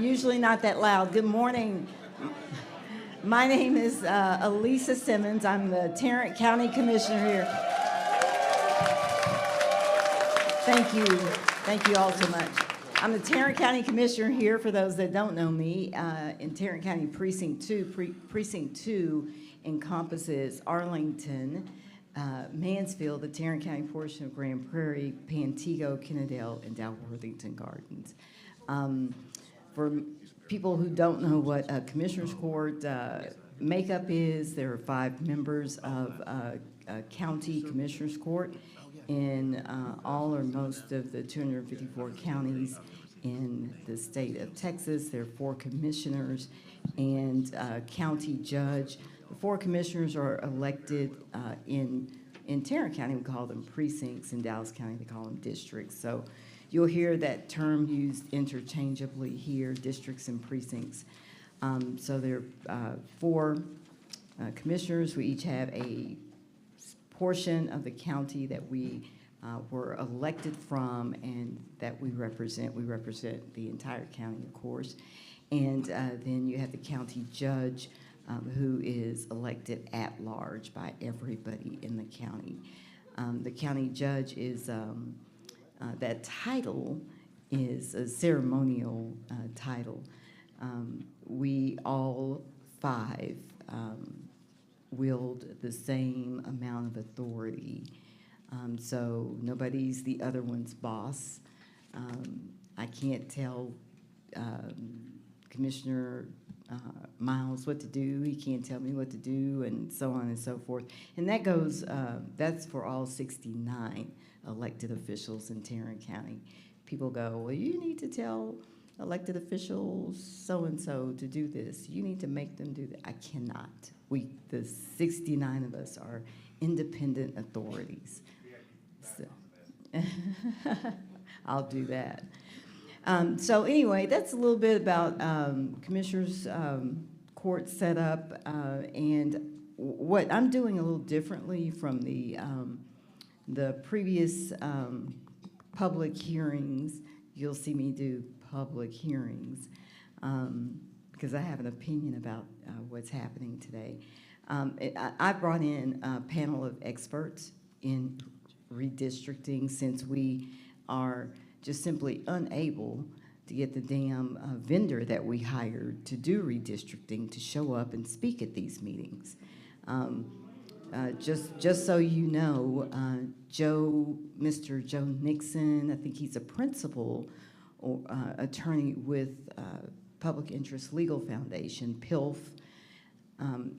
Usually not that loud. Good morning. My name is Elisa Simmons. I'm the Tarrant County Commissioner here. Thank you. Thank you all so much. I'm the Tarrant County Commissioner here, for those that don't know me, in Tarrant County Precinct 2. Precinct 2 encompasses Arlington, Mansfield, the Tarrant County portion of Grand Prairie, Pantego, Kennedale, and Dalworthington Gardens. For people who don't know what a Commissioner's Court makeup is, there are 5 members of a county Commissioner's Court in all or most of the 254 counties in the state of Texas. There are 4 commissioners and a county judge. The 4 commissioners are elected in Tarrant County. We call them precincts. In Dallas County, they call them districts. So you'll hear that term used interchangeably here, districts and precincts. So there are 4 commissioners. We each have a portion of the county that we were elected from and that we represent. We represent the entire county, of course. And then you have the county judge, who is elected at large by everybody in the county. The county judge is that title is a ceremonial title. We all 5 wield the same amount of authority. So nobody's the other one's boss. I can't tell Commissioner Miles what to do. He can't tell me what to do, and so on and so forth. And that goes, that's for all 69 elected officials in Tarrant County. People go, well, you need to tell elected officials so-and-so to do this. You need to make them do that. I cannot. The 69 of us are independent authorities. So, I'll do that. So anyway, that's a little bit about Commissioners Court setup, and what I'm doing a little differently from the previous public hearings. You'll see me do public hearings because I have an opinion about what's happening today. I brought in a panel of experts in redistricting, since we are just simply unable to get the damn vendor that we hired to do redistricting to show up and speak at these meetings. Just so you know, Mr. Joe Nixon, I think he's a principal or attorney with Public Interest Legal Foundation, PILF,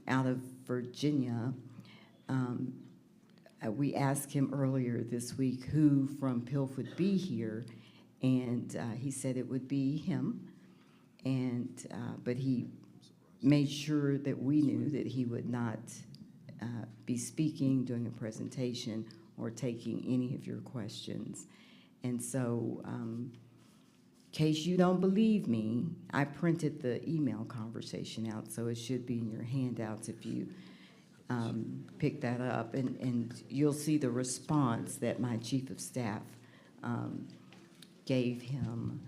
out of Virginia. We asked him earlier this week who from PILF would be here, and he said it would be him. And but he made sure that we knew that he would not be speaking, doing a presentation, or taking any of your questions. And so, in case you don't believe me, I printed the email conversation out, so it should be in your handouts if you pick that up, and you'll see the response that my chief of staff gave him.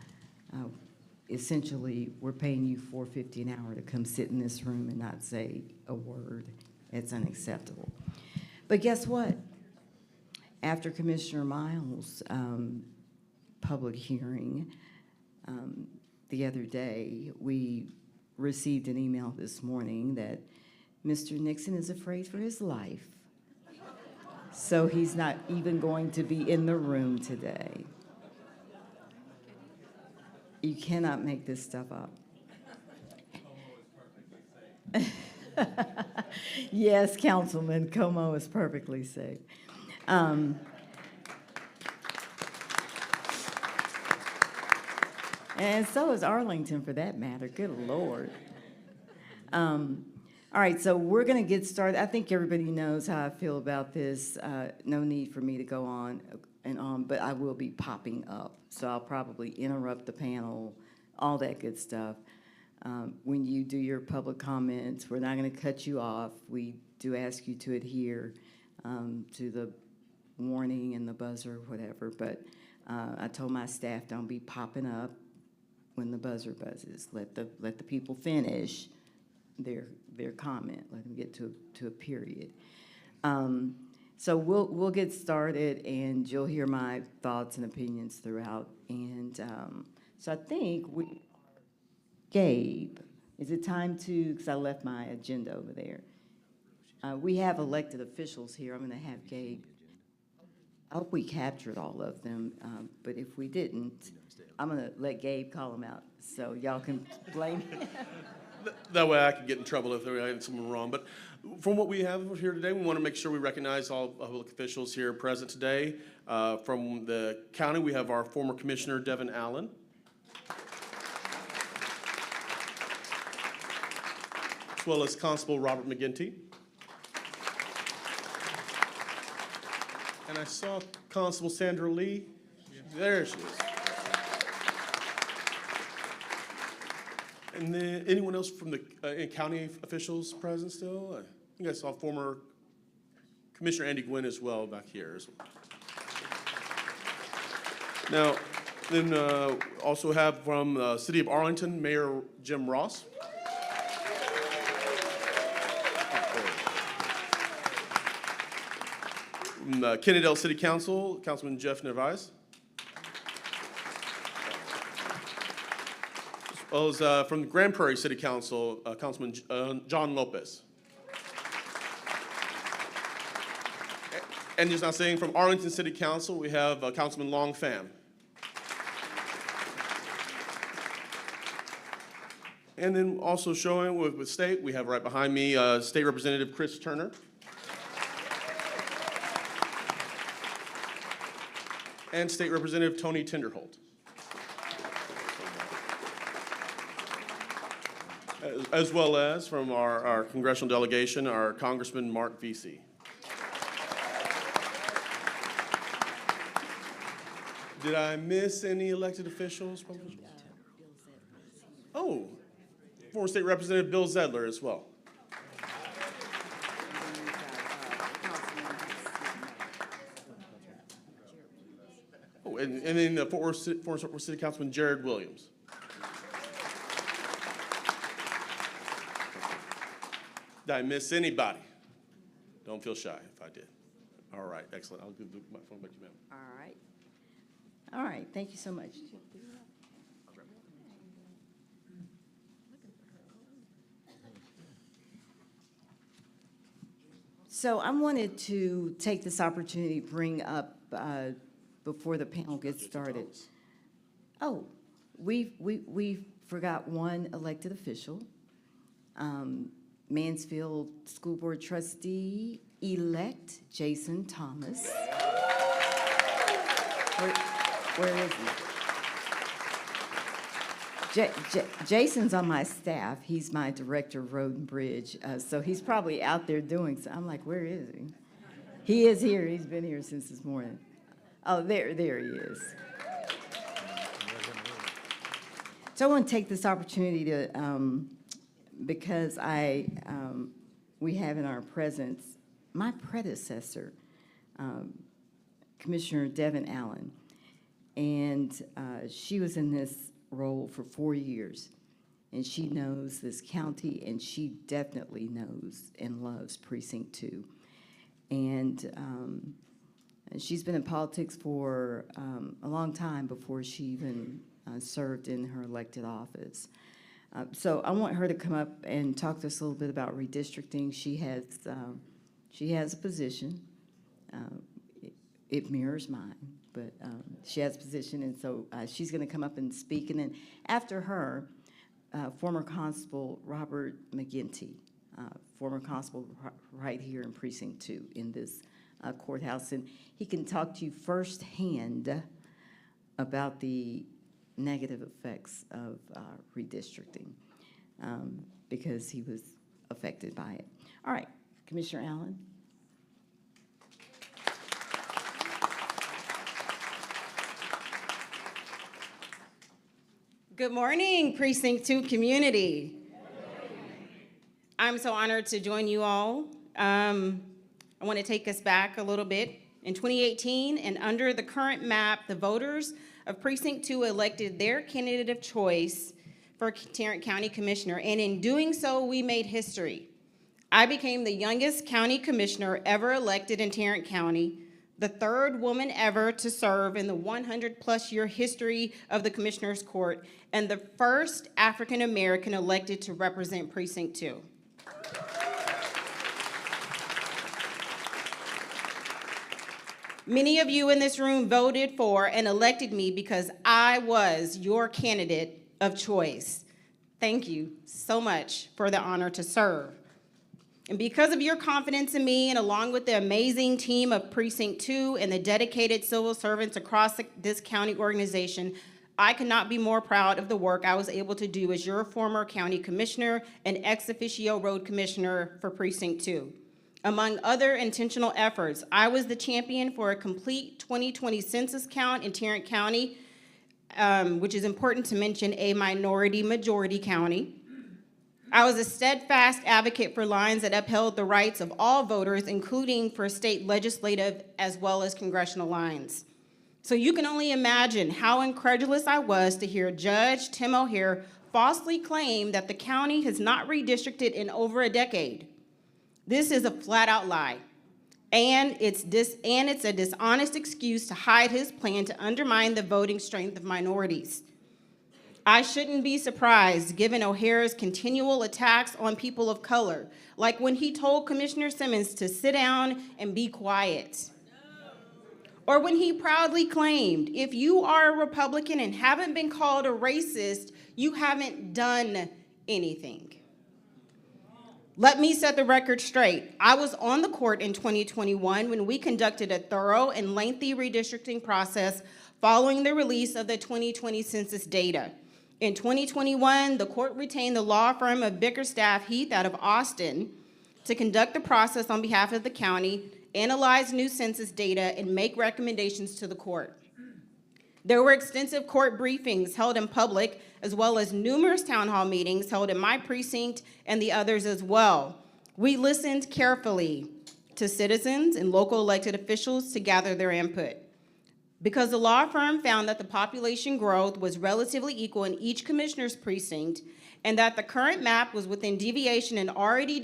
Essentially, we're paying you $4.50 an hour to come sit in this room and not say a word. It's unacceptable. But guess what? After Commissioner Miles' public hearing the other day, we received an email this morning that Mr. Nixon is afraid for his life. So he's not even going to be in the room today. You cannot make this stuff up. Yes, Councilman, Como is perfectly safe. And so is Arlington, for that matter. Good Lord. All right, so we're going to get started. I think everybody knows how I feel about this. No need for me to go on and on, but I will be popping up. So I'll probably interrupt the panel, all that good stuff. When you do your public comments, we're not going to cut you off. We do ask you to adhere to the warning and the buzzer, whatever. But I told my staff, don't be popping up when the buzzer buzzes. Let the people finish their comment. Let them get to a period. So we'll get started, and you'll hear my thoughts and opinions throughout. And so I think Gabe, is it time to, because I left my agenda over there. We have elected officials here. I'm going to have Gabe. I hope we captured all of them, but if we didn't, I'm going to let Gabe call them out so y'all can blame me. That way I could get in trouble if I had something wrong. But from what we have here today, we want to make sure we recognize all public officials here present today. From the county, we have our former Commissioner, Devin Allen. As well as Constable Robert McGinty. And I saw Constable Sandra Lee. There she is. And then anyone else from the county officials present still? I think I saw former Commissioner Andy Gwynn as well back here as well. Now, then also have from the city of Arlington, Mayor Jim Ross. From the Kennedale City Council, Councilman Jeff Nervise. As well as from the Grand Prairie City Council, Councilman John Lopez. And just not saying, from Arlington City Council, we have Councilman Long Pham. And then also showing with state, we have right behind me State Representative Chris Turner. And State Representative Tony Tinderholt. As well as from our congressional delegation, our Congressman Mark Vesey. Did I miss any elected officials? Oh, former State Representative Bill Zedler as well. Oh, and then the former City Councilman Jared Williams. Did I miss anybody? Don't feel shy if I did. All right, excellent. I'll give the microphone back to you, ma'am. All right. All right, thank you so much. So I wanted to take this opportunity to bring up, before the panel gets started. Oh, we forgot one elected official. Mansfield School Board Trustee-elect Jason Thomas. Where is he? Jason's on my staff. He's my director of Road and Bridge, so he's probably out there doing so. I'm like, where is he? He is here. He's been here since this morning. Oh, there he is. So I want to take this opportunity to, because we have in our presence my predecessor, Commissioner Devin Allen, and she was in this role for 4 years, and she knows this county, and she definitely knows and loves Precinct 2. And she's been in politics for a long time before she even served in her elected office. So I want her to come up and talk to us a little bit about redistricting. She has a position. It mirrors mine, but she has a position, and so she's going to come up and speak. And then after her, former Constable Robert McGinty, former constable right here in Precinct 2 in this courthouse, and he can talk to you firsthand about the negative effects of redistricting because he was affected by it. All right, Commissioner Allen. Good morning, Precinct 2 community. I'm so honored to join you all. I want to take us back a little bit. In 2018, and under the current map, the voters of Precinct 2 elected their candidate of choice for Tarrant County Commissioner, and in doing so, we made history. I became the youngest county commissioner ever elected in Tarrant County, the third woman ever to serve in the 100-plus-year history of the Commissioner's Court, and the first African-American elected to represent Precinct 2. Many of you in this room voted for and elected me because I was your candidate of choice. Thank you so much for the honor to serve. And because of your confidence in me, and along with the amazing team of Precinct 2 and the dedicated civil servants across this county organization, I could not be more proud of the work I was able to do as your former county commissioner and ex officio road commissioner for Precinct 2. Among other intentional efforts, I was the champion for a complete 2020 census count in Tarrant County, which is important to mention, a minority-majority county. I was a steadfast advocate for lines that upheld the rights of all voters, including for state legislative as well as congressional lines. So you can only imagine how incredulous I was to hear Judge Tim O'Hare falsely claim that the county has not redistricted in over a decade. This is a flat-out lie, and it's a dishonest excuse to hide his plan to undermine the voting strength of minorities. I shouldn't be surprised, given O'Hare's continual attacks on people of color, like when he told Commissioner Simmons to sit down and be quiet. Or when he proudly claimed, if you are a Republican and haven't been called a racist, you haven't done anything. Let me set the record straight. I was on the court in 2021 when we conducted a thorough and lengthy redistricting process following the release of the 2020 census data. In 2021, the court retained the law firm of Bickerstaff Heath out of Austin to conduct the process on behalf of the county, analyze new census data, and make recommendations to the court. There were extensive court briefings held in public, as well as numerous town hall meetings held in my precinct and the others as well. We listened carefully to citizens and local elected officials to gather their input. Because the law firm found that the population growth was relatively equal in each commissioner's precinct, and that the current map was within deviation and already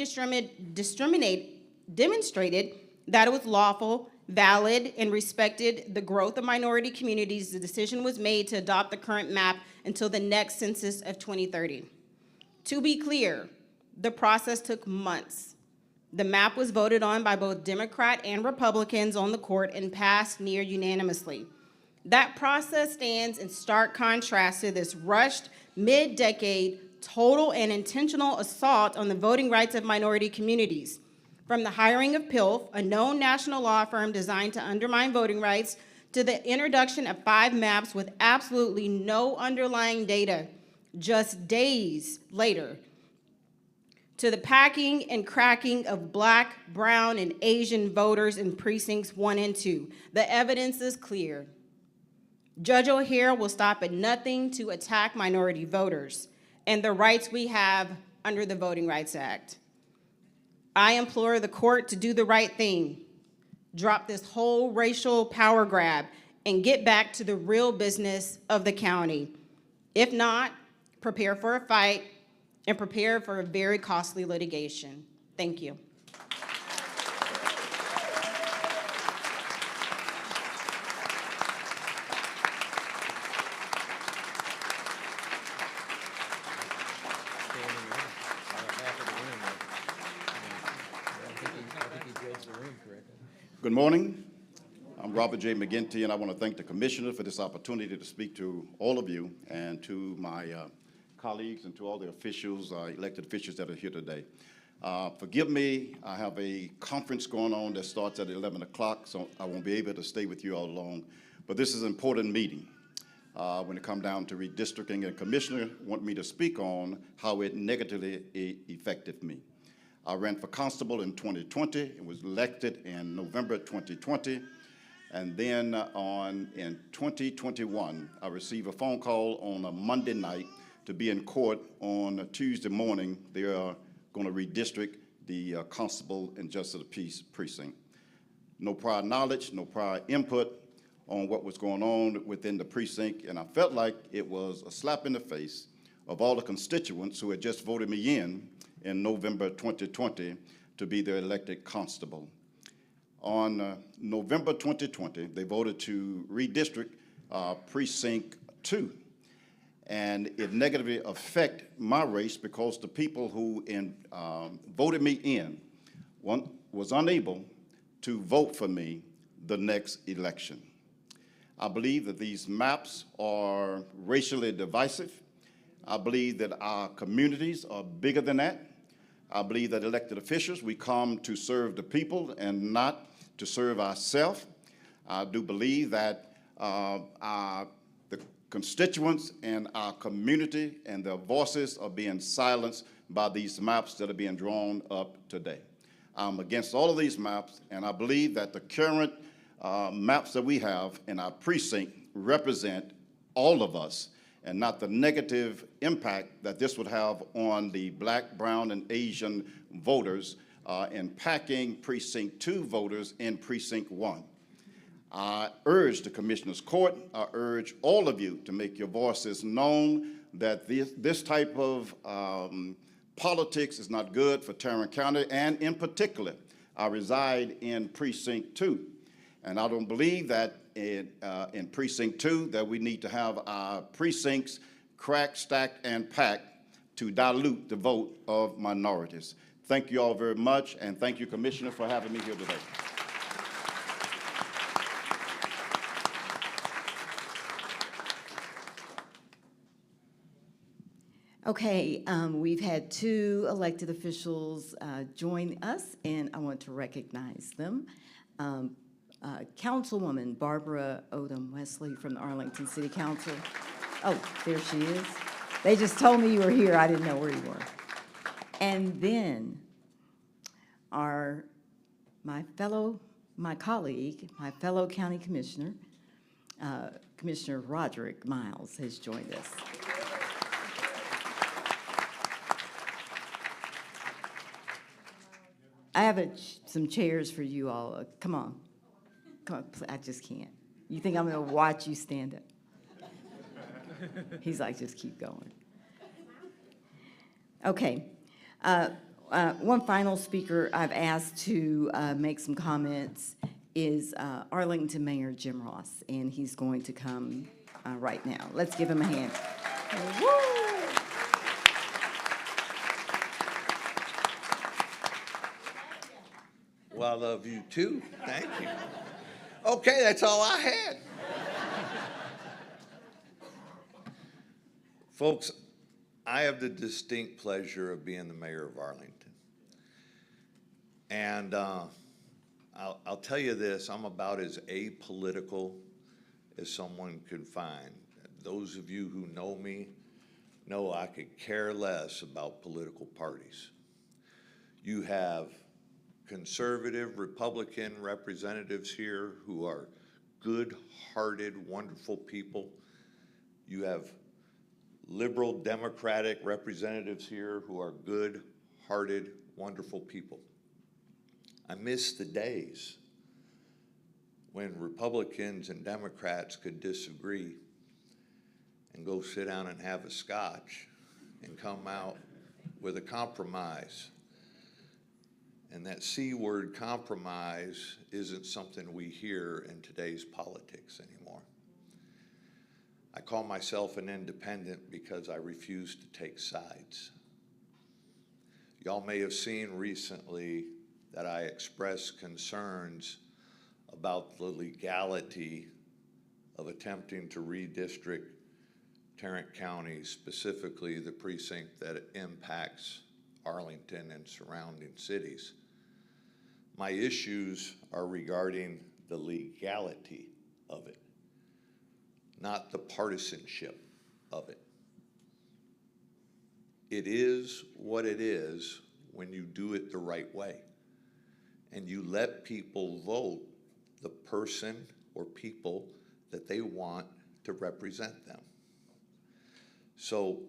demonstrated that it was lawful, valid, and respected the growth of minority communities, the decision was made to adopt the current map until the next census of 2030. To be clear, the process took months. The map was voted on by both Democrat and Republicans on the court and passed near unanimously. That process stands in stark contrast to this rushed, mid-decade, total and intentional assault on the voting rights of minority communities. From the hiring of PILF, a known national law firm designed to undermine voting rights, to the introduction of 5 maps with absolutely no underlying data just days later, to the packing and cracking of Black, brown, and Asian voters in precincts 1 and 2. The evidence is clear. Judge O'Hare will stop at nothing to attack minority voters and the rights we have under the Voting Rights Act. I implore the court to do the right thing, drop this whole racial power grab, and get back to the real business of the county. If not, prepare for a fight and prepare for a very costly litigation. Thank you. Good morning. I'm Robert J. McGinty, and I want to thank the Commissioner for this opportunity to speak to all of you and to my colleagues and to all the officials, elected officials that are here today. Forgive me, I have a conference going on that starts at 11 o'clock, so I won't be able to stay with you all long. But this is an important meeting when it comes down to redistricting, and the Commissioner want me to speak on how it negatively affected me. I ran for constable in 2020 and was elected in November 2020. And then in 2021, I received a phone call on a Monday night to be in court on a Tuesday morning. They are going to redistrict the constable and justice of the peace precinct. No prior knowledge, no prior input. on what was going on within the precinct, and I felt like it was a slap in the face of all the constituents who had just voted me in November 2020 to be their elected constable. On November 2020, they voted to redistrict Precinct 2, and it negatively affected my race because the people who voted me in was unable to vote for me the next election. I believe that these maps are racially divisive. I believe that our communities are bigger than that. I believe that elected officials, we come to serve the people and not to serve ourselves. I do believe that the constituents and our community and their voices are being silenced by these maps that are being drawn up today. I'm against all of these maps, and I believe that the current maps that we have in our precinct represent all of us, and not the negative impact that this would have on the Black, brown, and Asian voters impacting Precinct 2 voters in Precinct 1. I urge the Commissioner's Court, I urge all of you to make your voices known that this type of politics is not good for Tarrant County, and in particular, I reside in Precinct 2. And I don't believe that in Precinct 2 that we need to have our precincts cracked, stacked, and packed to dilute the vote of minorities. Thank you all very much, and thank you, Commissioner, for having me here today. Okay, we've had two elected officials join us, and I want to recognize them. Councilwoman Barbara Odom Wesley from the Arlington City Council. Oh, there she is. They just told me you were here. I didn't know where you were. And then my colleague, my fellow county commissioner, Commissioner Roderick Miles has joined us. I have some chairs for you all. Come on. Come on, I just can't. You think I'm going to watch you stand up? He's like, just keep going. Okay. One final speaker I've asked to make some comments is Arlington Mayor Jim Ross, and he's going to come right now. Let's give him a hand. Woo! Well, I love you too. Thank you. Okay, that's all I had. Folks, I have the distinct pleasure of being the mayor of Arlington. And I'll tell you this, I'm about as apolitical as someone could find. Those of you who know me know I could care less about political parties. You have conservative Republican representatives here who are good-hearted, wonderful people. You have liberal Democratic representatives here who are good-hearted, wonderful people. I miss the days when Republicans and Democrats could disagree and go sit down and have a scotch and come out with a compromise. And that C word, compromise, isn't something we hear in today's politics anymore. I call myself an independent because I refuse to take sides. Y'all may have seen recently that I expressed concerns about the legality of attempting to redistrict Tarrant County, specifically the precinct that impacts Arlington and surrounding cities. My issues are regarding the legality of it, not the partisanship of it. It is what it is when you do it the right way and you let people vote the person or people that they want to represent them. So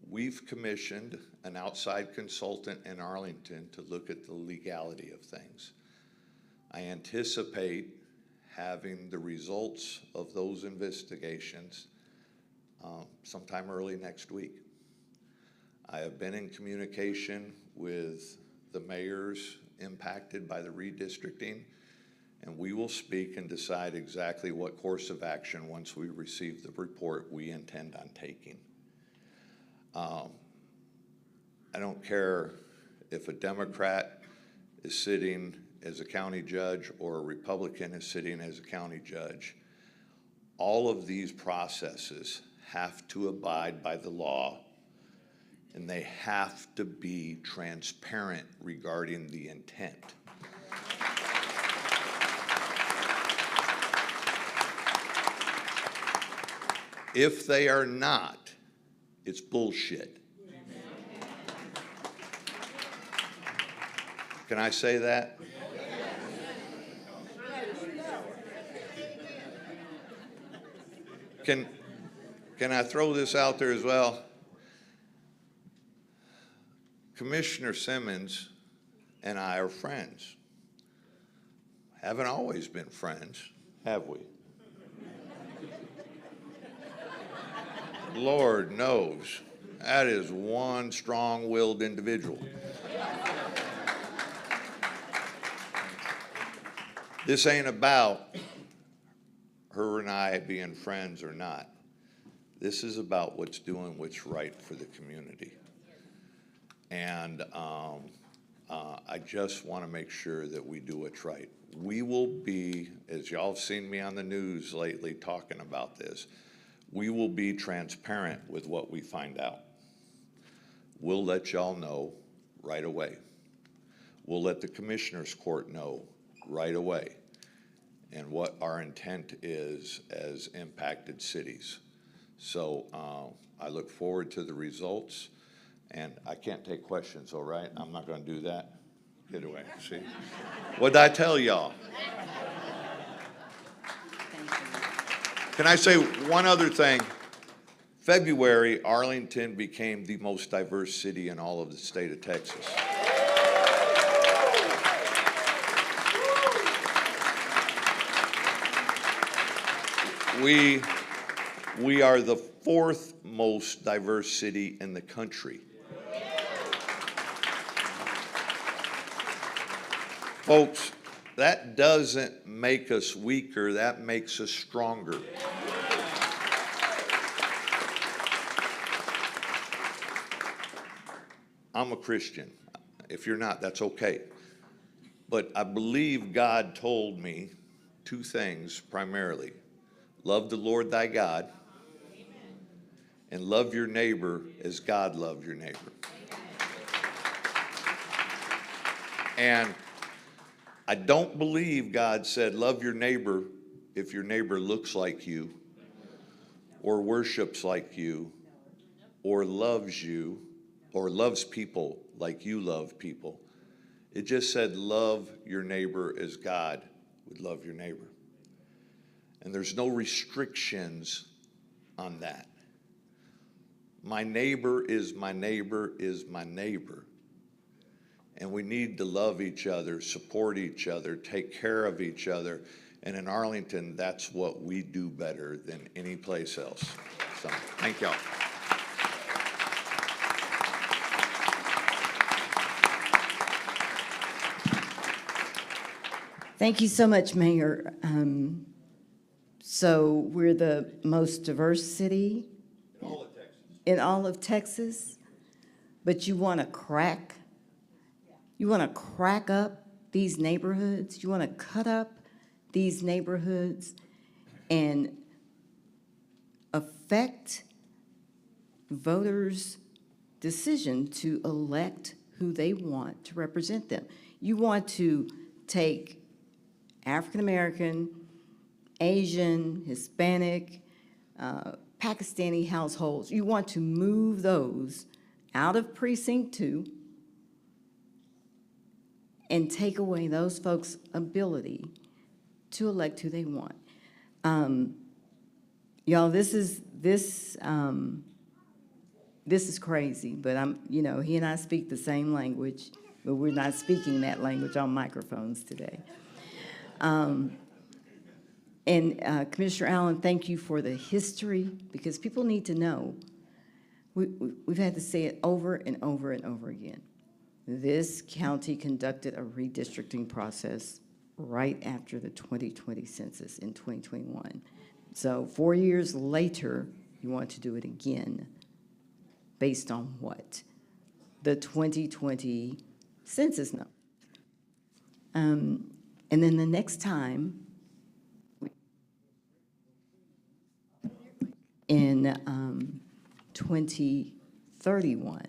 we've commissioned an outside consultant in Arlington to look at the legality of things. I anticipate having the results of those investigations sometime early next week. I have been in communication with the mayors impacted by the redistricting, and we will speak and decide exactly what course of action, once we receive the report, we intend on taking. I don't care if a Democrat is sitting as a county judge or a Republican is sitting as a county judge. All of these processes have to abide by the law, and they have to be transparent regarding the intent. If they are not, it's bullshit. Can I say that? Can I throw this out there as well? Commissioner Simmons and I are friends. Haven't always been friends, have we? Lord knows, that is one strong-willed individual. This ain't about her and I being friends or not. This is about what's right for the community. And I just want to make sure that we do what's right. We will be, as y'all have seen me on the news lately talking about this, we will be transparent with what we find out. We'll let y'all know right away. We'll let the Commissioners Court know right away, and what our intent is as impacted cities. So I look forward to the results, and I can't take questions, all right? I'm not gonna do that. Get away, see? What'd I tell y'all? Can I say one other thing? February, Arlington became the most diverse city in all of the state of Texas. We are the fourth most diverse city in the country. Folks, that doesn't make us weaker, that makes us stronger. I'm a Christian. If you're not, that's okay. But I believe God told me two things primarily. Love the Lord thy God, and love your neighbor as God loved your neighbor. And I don't believe God said, love your neighbor if your neighbor looks like you, or worships like you, or loves you, or loves people like you love people. It just said, love your neighbor as God would love your neighbor. And there's no restrictions on that. My neighbor is my neighbor is my neighbor. And we need to love each other, support each other, take care of each other. And in Arlington, that's what we do better than any place else. So, thank y'all. Thank you so much, Mayor. So we're the most diverse city in all of Texas, but you want to crack up these neighborhoods? You want to cut up these neighborhoods and affect voters' decision to elect who they want to represent them? You want to take African-American, Asian, Hispanic, Pakistani households. You want to move those out of Precinct 2 and take away those folks' ability to elect who they want. Y'all, this is crazy, but he and I speak the same language, but we're not speaking that language on microphones today. And Commissioner Allen, thank you for the history, because people need to know. We've had to say it over and over and over again. This county conducted a redistricting process right after the 2020 census in 2021. So 4 years later, you want to do it again, based on what? The 2020 census number. And then the next time, in 2031.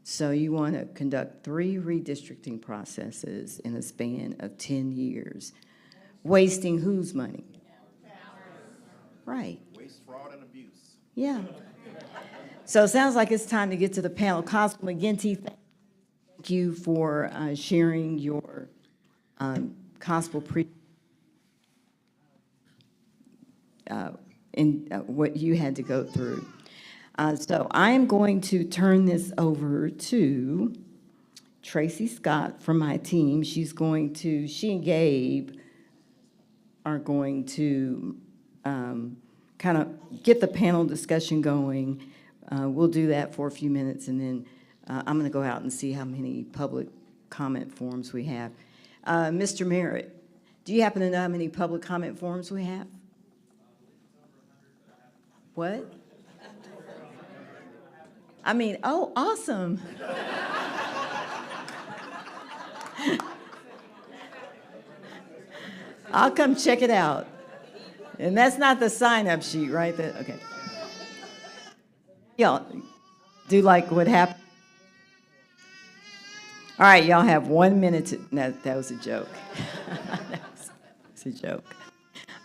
So you want to conduct 3 redistricting processes in a span of 10 years, wasting whose money? Right. Waste, fraud, and abuse. Yeah. So it sounds like it's time to get to the panel. Constable McGinty, thank you for sharing your constable what you had to go through. So I am going to turn this over to Tracy Scott from my team. She and Gabe are going to kind of get the panel discussion going. We'll do that for a few minutes, and then I'm going to go out and see how many public comment forms we have. Mr. Merritt, do you happen to know how many public comment forms we have? What? I mean, oh, awesome. I'll come check it out. And that's not the sign-up sheet, right? Okay. Y'all do like what happened? All right, y'all have 1 minute to, no, that was a joke. That was a joke.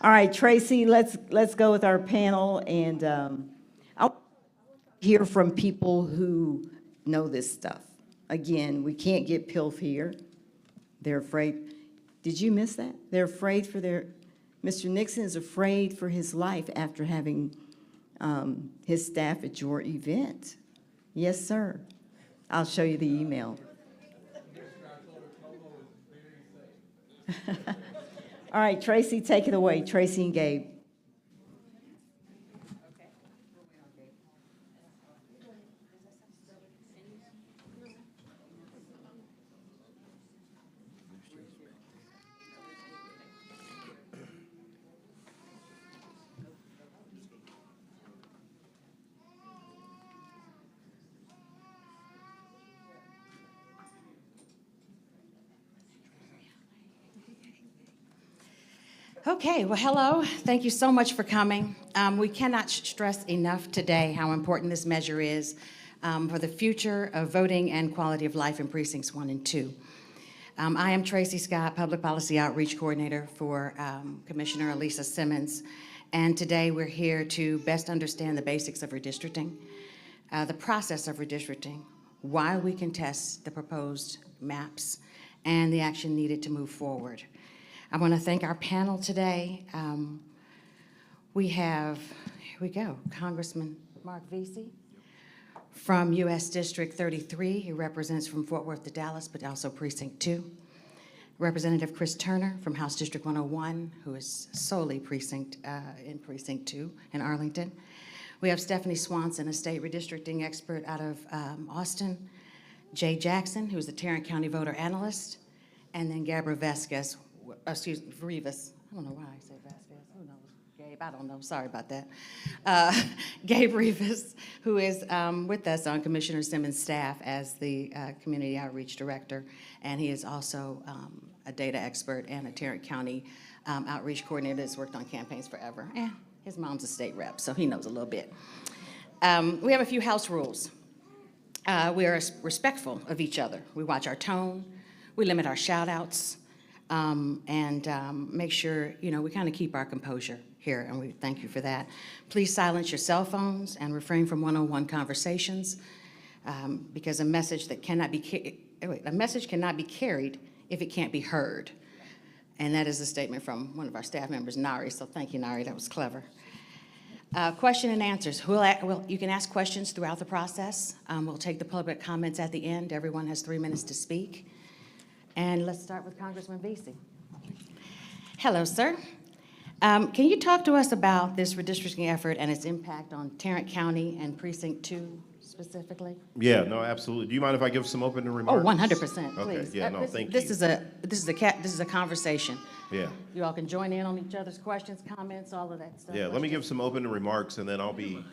All right, Tracy, let's go with our panel, and I'll hear from people who know this stuff. Again, we can't get PILF here. They're afraid. Did you miss that? They're afraid for Mr. Nixon is afraid for his life after having his staff at your event. Yes, sir. I'll show you the email. All right, Tracy, take it away. Tracy and Gabe. Okay, well, hello. Thank you so much for coming. We cannot stress enough today how important this measure is for the future of voting and quality of life in precincts 1 and 2. I am Tracy Scott, Public Policy Outreach Coordinator for Commissioner Elisa Simmons, and today we're here to best understand the basics of redistricting, the process of redistricting, why we contest the proposed maps, and the action needed to move forward. I want to thank our panel today. We have, here we go, Congressman Mark Vesey from U.S. District 33. He represents from Fort Worth to Dallas, but also Precinct 2. Representative Chris Turner from House District 101, who is solely in Precinct 2 in Arlington. We have Stephanie Swanson, a state redistricting expert out of Austin. Jay Jackson, who's a Tarrant County voter analyst. And then Rivas. I don't know why I say Vasquez. Who knows? Gabe, I don't know. Sorry about that. Gabe Rivas, who is with us on Commissioner Simmons' staff as the Community Outreach Director, and he is also a data expert and a Tarrant County Outreach Coordinator that's worked on campaigns forever. And his mom's a state rep, so he knows a little bit. We have a few house rules. We are respectful of each other. We watch our tone. We limit our shout-outs. And make sure, we kind of keep our composure here, and we thank you for that. Please silence your cell phones and refrain from one-on-one conversations, because a message cannot be carried if it can't be heard. And that is a statement from one of our staff members, Nari, so thank you, Nari, that was clever. Question and answers. You can ask questions throughout the process. We'll take the public comments at the end. Everyone has 3 minutes to speak. And let's start with Congressman Vesey. Hello, sir. Can you talk to us about this redistricting effort and its impact on Tarrant County and Precinct 2 specifically? Yeah, no, absolutely. Do you mind if I give some opening Oh, remarks? 100%, Okay, please. yeah, no, thank you. This is a conversation. Yeah, You all can join in on each other's questions, comments, all of that stuff. yeah, let me give some opening remarks and then I'll be,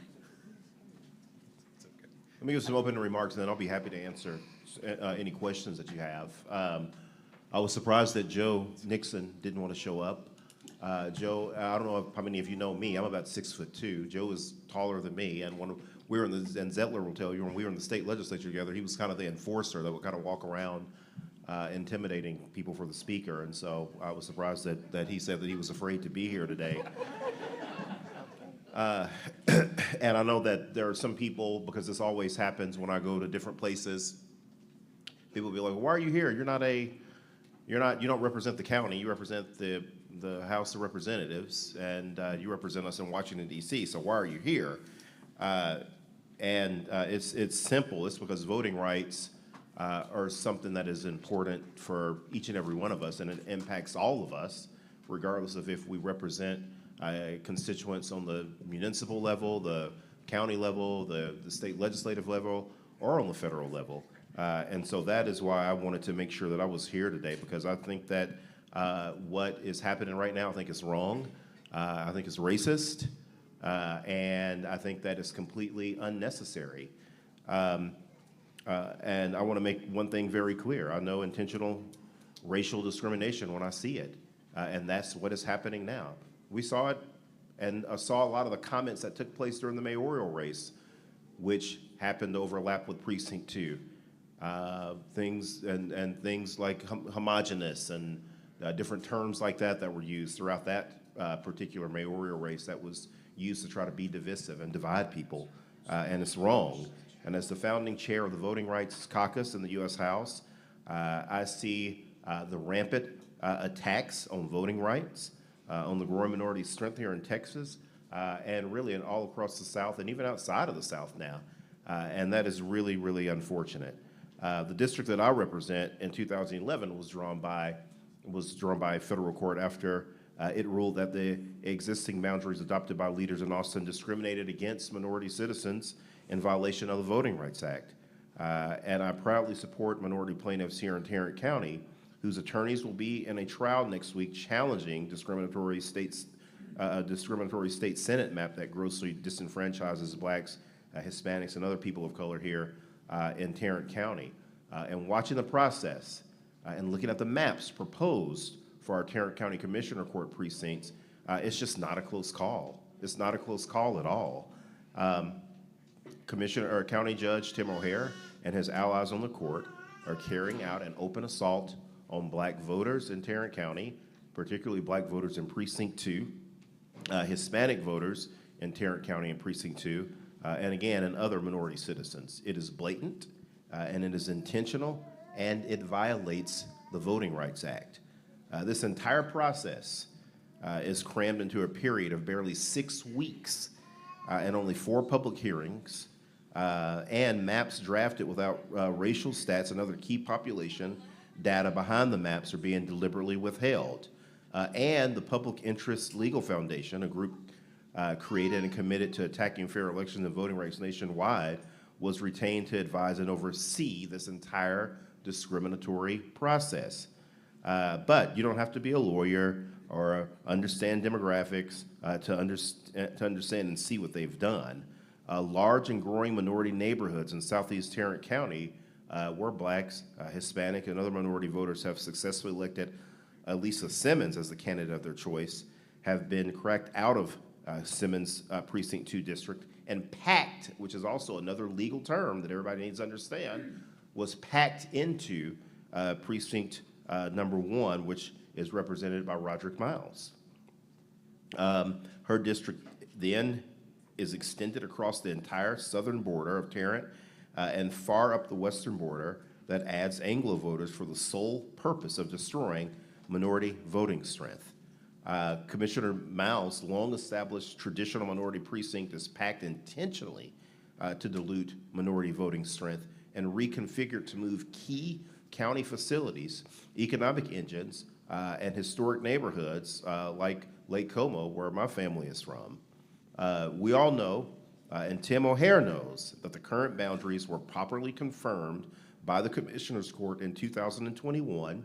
happy to answer any questions that you have. I was surprised that Joe Nixon didn't want to show up. Joe, I don't know how many of you know me, I'm about 6'2". Joe is taller than me, and and Zettler will tell you, when we were in the state legislature together, he was kind of the enforcer that would kind of walk around intimidating people for the speaker, and so I was surprised that he said that he was afraid to be here today. And I know that there are some people, because this always happens when I go to different places, people will be like, well, why are you here? You don't represent the county, you represent the House of Representatives, and you represent us in Washington, D.C., so why are you here? It's simple. It's because voting rights are something that is important for each and every one of us, and it impacts all of us, regardless of if we represent constituents on the municipal level, the county level, the state legislative level, or on the federal level. And so that is why I wanted to make sure that I was here today, because I think that what is happening right now, I think is wrong. I think it's racist. And I think that is completely unnecessary. And I want to make one thing very clear. I know intentional racial discrimination when I see it, and that's what is happening now. We saw it, and I saw a lot of the comments that took place during the mayoral race, which happened to overlap with Precinct 2. Things like homogenous and different terms like that were used throughout that particular mayoral race that was used to try to be divisive and divide people, and it's wrong. And as the founding chair of the Voting Rights Caucus in the U.S. House, I see the rampant attacks on voting rights, on the growing minority strength here in Texas, and really all across the South and even outside of the South now. And that is really, really unfortunate. The district that I represent in 2011 was drawn by federal court after it ruled that the existing boundaries adopted by leaders in Austin discriminated against minority citizens in violation of the Voting Rights Act. And I proudly support minority plaintiffs here in Tarrant County, whose attorneys will be in a trial next week challenging discriminatory state Senate map that grossly disenfranchises blacks, Hispanics, and other people of color here in Tarrant County. And watching the process and looking at the maps proposed for our Tarrant County Commissioner Court precincts, it's just not a close call. It's not a close call at all. County Judge Tim O'Hare and his allies on the court are carrying out an open assault on black voters in Tarrant County, particularly black voters in Precinct 2, Hispanic voters in Tarrant County in Precinct 2, and again, in other minority citizens. It is blatant, and it is intentional, and it violates the Voting Rights Act. This entire process is crammed into a period of barely 6 weeks and only 4 public hearings, and maps drafted without racial stats and other key population data behind the maps are being deliberately withheld. And the Public Interest Legal Foundation, a group created and committed to attacking fair elections and voting rights nationwide, was retained to advise and oversee this entire discriminatory process. But you don't have to be a lawyer or understand demographics to understand and see what they've done. Large and growing minority neighborhoods in southeast Tarrant County where blacks, Hispanic, and other minority voters have successfully elected Lisa Simmons as the candidate of their choice have been cracked out of Simmons' Precinct 2 district and packed, which is also another legal term that everybody needs to understand, was packed into Precinct number 1, which is represented by Roderick Miles. Her district then is extended across the entire southern border of Tarrant and far up the western border that adds Anglo voters for the sole purpose of destroying minority voting strength. Commissioner Miles' long-established traditional minority precinct is packed intentionally to dilute minority voting strength and reconfigured to move key county facilities, economic engines, and historic neighborhoods like Lake Como, where my family is from. We all know, and Tim O'Hare knows, that the current boundaries were properly confirmed by the Commissioners Court in 2021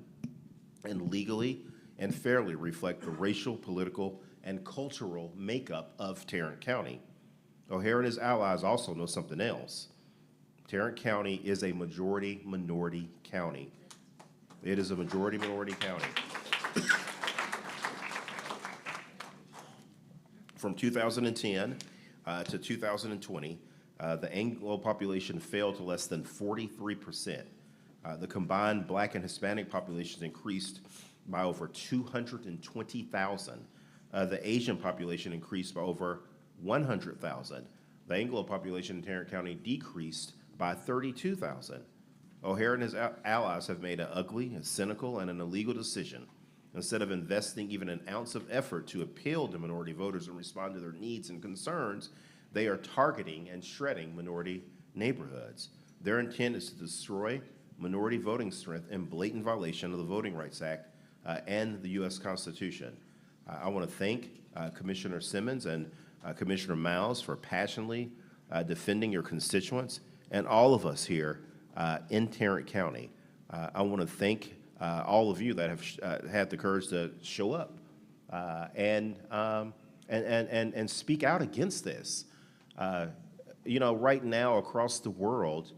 and legally and fairly reflect the racial, political, and cultural makeup of Tarrant County. O'Hare and his allies also know something else. Tarrant County is a majority-minority county. It is a majority-minority county. From 2010 to 2020, the Anglo population fell to less than 43%. The combined Black and Hispanic populations increased by over 220,000. The Asian population increased by over 100,000. The Anglo population in Tarrant County decreased by 32,000. O'Hare and his allies have made an ugly, a cynical, and an illegal decision. Instead of investing even an ounce of effort to appeal to minority voters and respond to their needs and concerns, they are targeting and shredding minority neighborhoods. Their intent is to destroy minority voting strength in blatant violation of the Voting Rights Act and the U.S. Constitution. I want to thank Commissioner Simmons and Commissioner Miles for passionately defending your constituents and all of us here in Tarrant County. I want to thank all of you that have had the courage to show up and speak out against this. You know, right now across the world,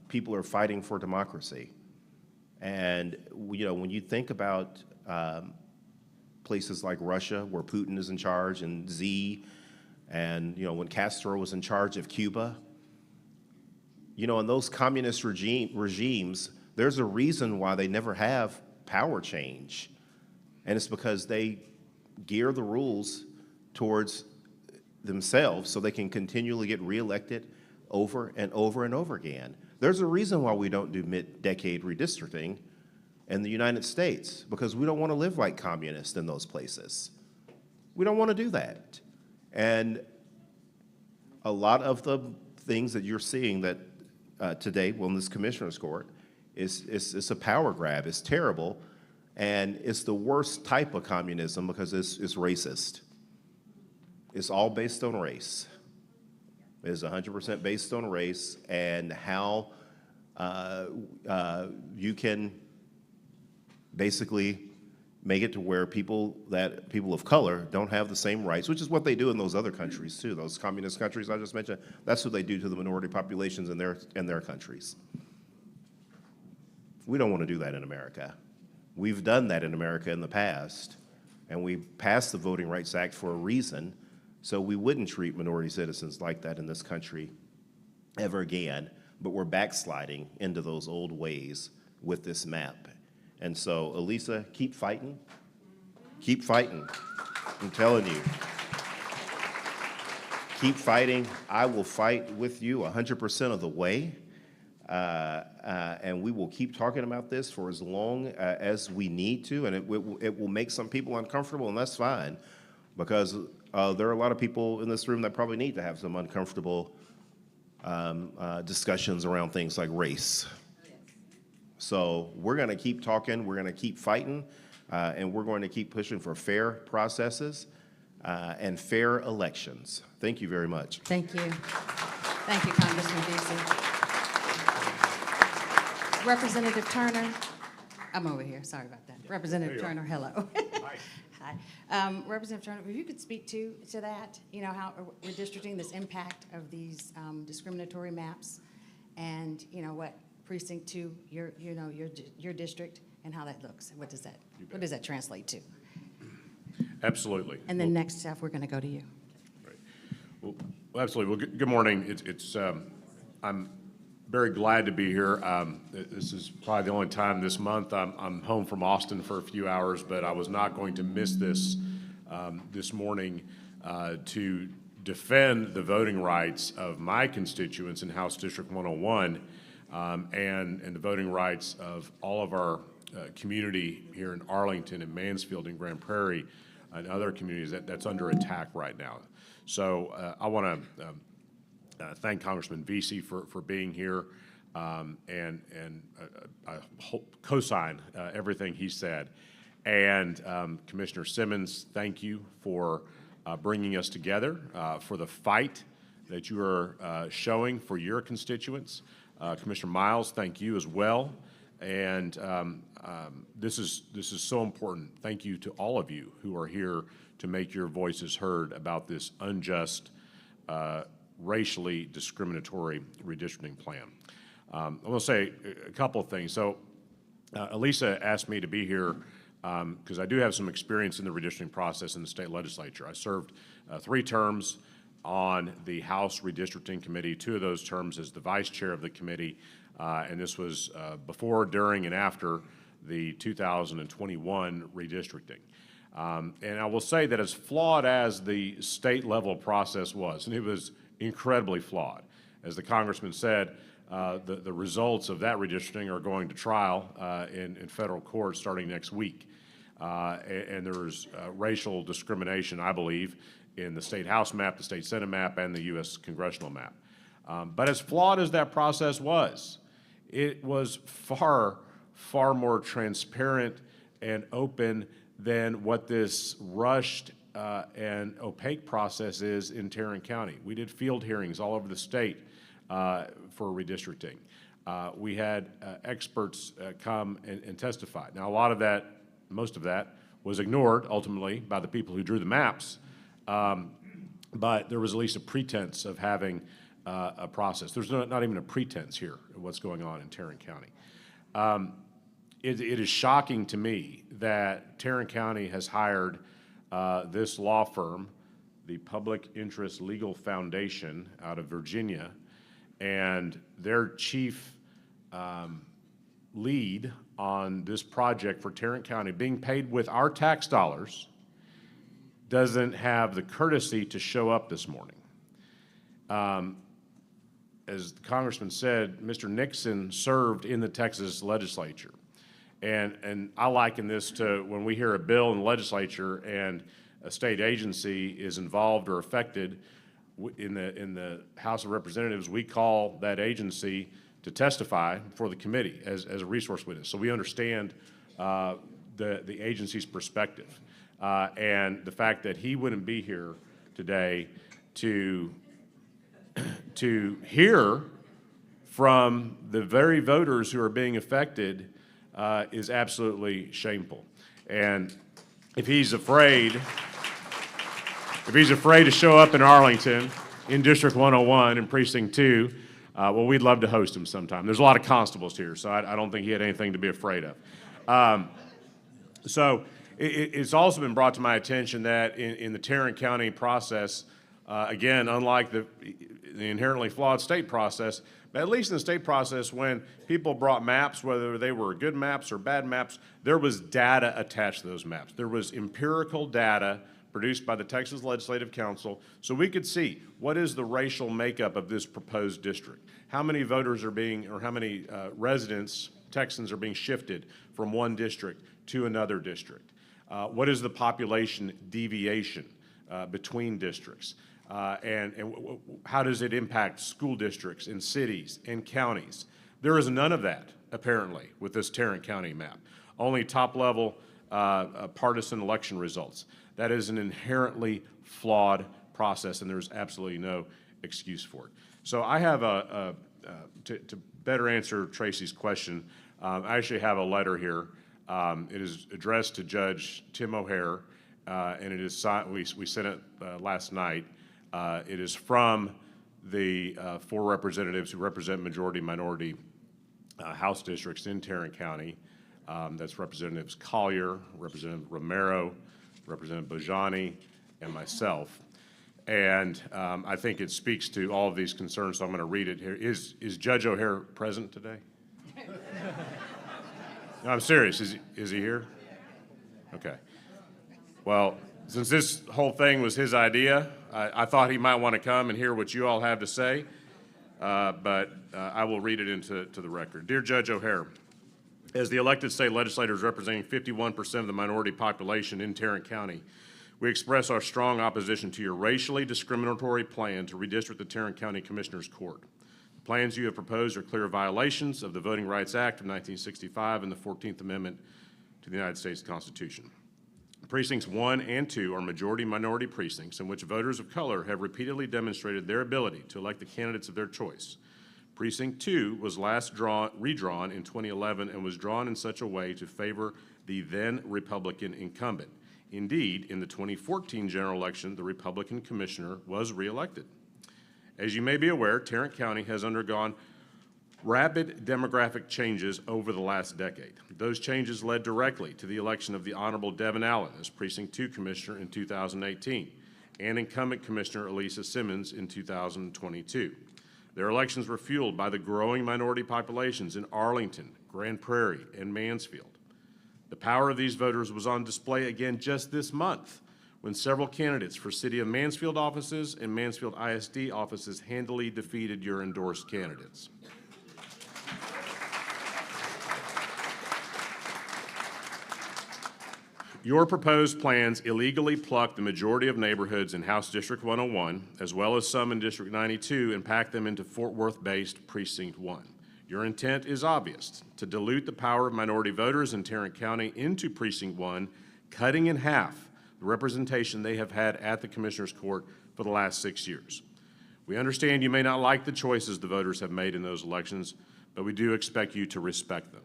people are fighting for democracy. And, you know, when you think about places like Russia, where Putin is in charge, and and, you know, when Castro was in charge of Cuba, you know, in those communist regimes, there's a reason why they never have power change. And it's because they gear the rules towards themselves so they can continually get reelected over and over and over again. There's a reason why we don't do mid-decade redistricting in the United States, because we don't want to live like communists in those places. We don't want to do that. And a lot of the things that you're seeing that today, well, in this Commissioner's Court, it's a power grab. It's terrible, and it's the worst type of communism because it's racist. It's all based on race. It's 100% based on race and how you can basically make it to where people of color don't have the same rights, which is what they do in those other countries too. Those communist countries I just mentioned, that's what they do to the minority populations in their countries. We don't want to do that in America. We've done that in America in the past, and we passed the Voting Rights Act for a reason, so we wouldn't treat minority citizens like that in this country ever again, but we're backsliding into those old ways with this map. And so, Elisa, keep fighting. Keep fighting. I'm telling you. Keep fighting. I will fight with you 100% of the way. And we will keep talking about this for as long as we need to, and it will make some people uncomfortable, and that's fine, because there are a lot of people in this room that probably need to have some uncomfortable discussions around things like race. So we're going to keep talking, we're going to keep fighting, and we're going to keep pushing for fair processes and fair elections. Thank you very much. Thank you. Thank you, Congressman Veasey. Representative Turner, I'm over here, sorry about that. Representative Turner, hello. Hi. Representative Turner, if you could speak to that, you know, how redistricting, this impact of these discriminatory maps, and, you know, what precinct 2, your district, and how that looks. What does that translate to? Absolutely. And then next, Jeff, we're going to go to you. Right. Well, absolutely. Well, good morning. I'm very glad to be here. This is probably the only time this month I'm home from Austin for a few hours, but I was not going to miss this this morning to defend the voting rights of my constituents in House District 101 and the voting rights of all of our community here in Arlington and Mansfield and Grand Prairie and other communities that's under attack right now. So I want to thank Congressman Veasey for being here, and I co-sign everything he said. And Commissioner Simmons, thank you for bringing us together, for the fight that you are showing for your constituents. Commissioner Miles, thank you as well. And this is so important. Thank you to all of you who are here to make your voices heard about this unjust, racially discriminatory redistricting plan. I want to say a couple of things. So Elisa asked me to be here because I do have some experience in the redistricting process in the state legislature. I served 3 terms on the House Redistricting Committee, 2 of those terms as the vice chair of the committee, and this was before, during, and after the 2021 redistricting. And I will say that as flawed as the state level process was, and it was incredibly flawed, as the congressman said, the results of that redistricting are going to trial in federal court starting next week. And there was racial discrimination, I believe, in the state House map, the state Senate map, and the U.S. congressional map. But as flawed as that process was, it was far, far more transparent and open than what this rushed and opaque process is in Tarrant County. We did field hearings all over the state for redistricting. We had experts come and testify. Now, a lot of that, most of that, was ignored ultimately by the people who drew the maps, but there was at least a pretense of having a process. There's not even a pretense here of what's going on in Tarrant County. It is shocking to me that Tarrant County has hired this law firm, the Public Interest Legal Foundation out of Virginia, and their chief lead on this project for Tarrant County, being paid with our tax dollars, doesn't have the courtesy to show up this morning. As the congressman said, Mr. Nixon served in the Texas legislature. And I liken this to when we hear a bill in the legislature and a state agency is involved or affected in the House of Representatives, we call that agency to testify for the committee as a resource witness. So we understand the agency's perspective. And the fact that he wouldn't be here today to hear from the very voters who are being affected is absolutely shameful. And if he's afraid to show up in Arlington in District 101 and Precinct 2, well, we'd love to host him sometime. There's a lot of constables here, so I don't think he had anything to be afraid of. So it's also been brought to my attention that in the Tarrant County process, again, unlike the inherently flawed state process, but at least in the state process, when people brought maps, whether they were good maps or bad maps, there was data attached to those maps. There was empirical data produced by the Texas Legislative Council, so we could see what is the racial makeup of this proposed district. How many voters are being, or how many residents, Texans, are being shifted from one district to another district? What is the population deviation between districts? And how does it impact school districts and cities and counties? There is none of that, apparently, with this Tarrant County map. Only top-level partisan election results. That is an inherently flawed process, and there's absolutely no excuse for it. So I have to better answer Tracy's question, I actually have a letter here. It is addressed to Judge Tim O'Hare, and it is signed, we sent it last night. It is from the 4 representatives who represent majority-minority House districts in Tarrant County. That's Representatives Collier, Representative Romero, Representative Bojani, and myself. And I think it speaks to all of these concerns, so I'm going to read it here. Is Judge O'Hare present today? No, I'm serious. Is he here? Okay. Well, since this whole thing was his idea, I thought he might want to come and hear what you all have to say, but I will read it into the record. Dear Judge O'Hare, as the elected state legislators representing 51% of the minority population in Tarrant County, we express our strong opposition to your racially discriminatory plan to redistrict the Tarrant County Commissioners Court. The plans you have proposed are clear violations of the Voting Rights Act of 1965 and the 14th Amendment to the United States Constitution. Precincts 1 and 2 are majority-minority precincts in which voters of color have repeatedly demonstrated their ability to elect the candidates of their choice. Precinct 2 was last redrawn in 2011 and was drawn in such a way to favor the then Republican incumbent. Indeed, in the 2014 general election, the Republican commissioner was reelected. As you may be aware, Tarrant County has undergone rapid demographic changes over the last decade. Those changes led directly to the election of the Honorable Devin Allen as Precinct 2 Commissioner in 2018 and incumbent Commissioner Elisa Simmons in 2022. Their elections were fueled by the growing minority populations in Arlington, Grand Prairie, and Mansfield. The power of these voters was on display again just this month when several candidates for City of Mansfield offices and Mansfield ISD offices handily defeated your endorsed candidates. Your proposed plans illegally pluck the majority of neighborhoods in House District 101, as well as some in District 92, and pack them into Fort Worth-based Precinct 1. Your intent is obvious, to dilute the power of minority voters in Tarrant County into Precinct 1, cutting in half the representation they have had at the Commissioner's Court for the last 6 years. We understand you may not like the choices the voters have made in those elections, but we do expect you to respect them.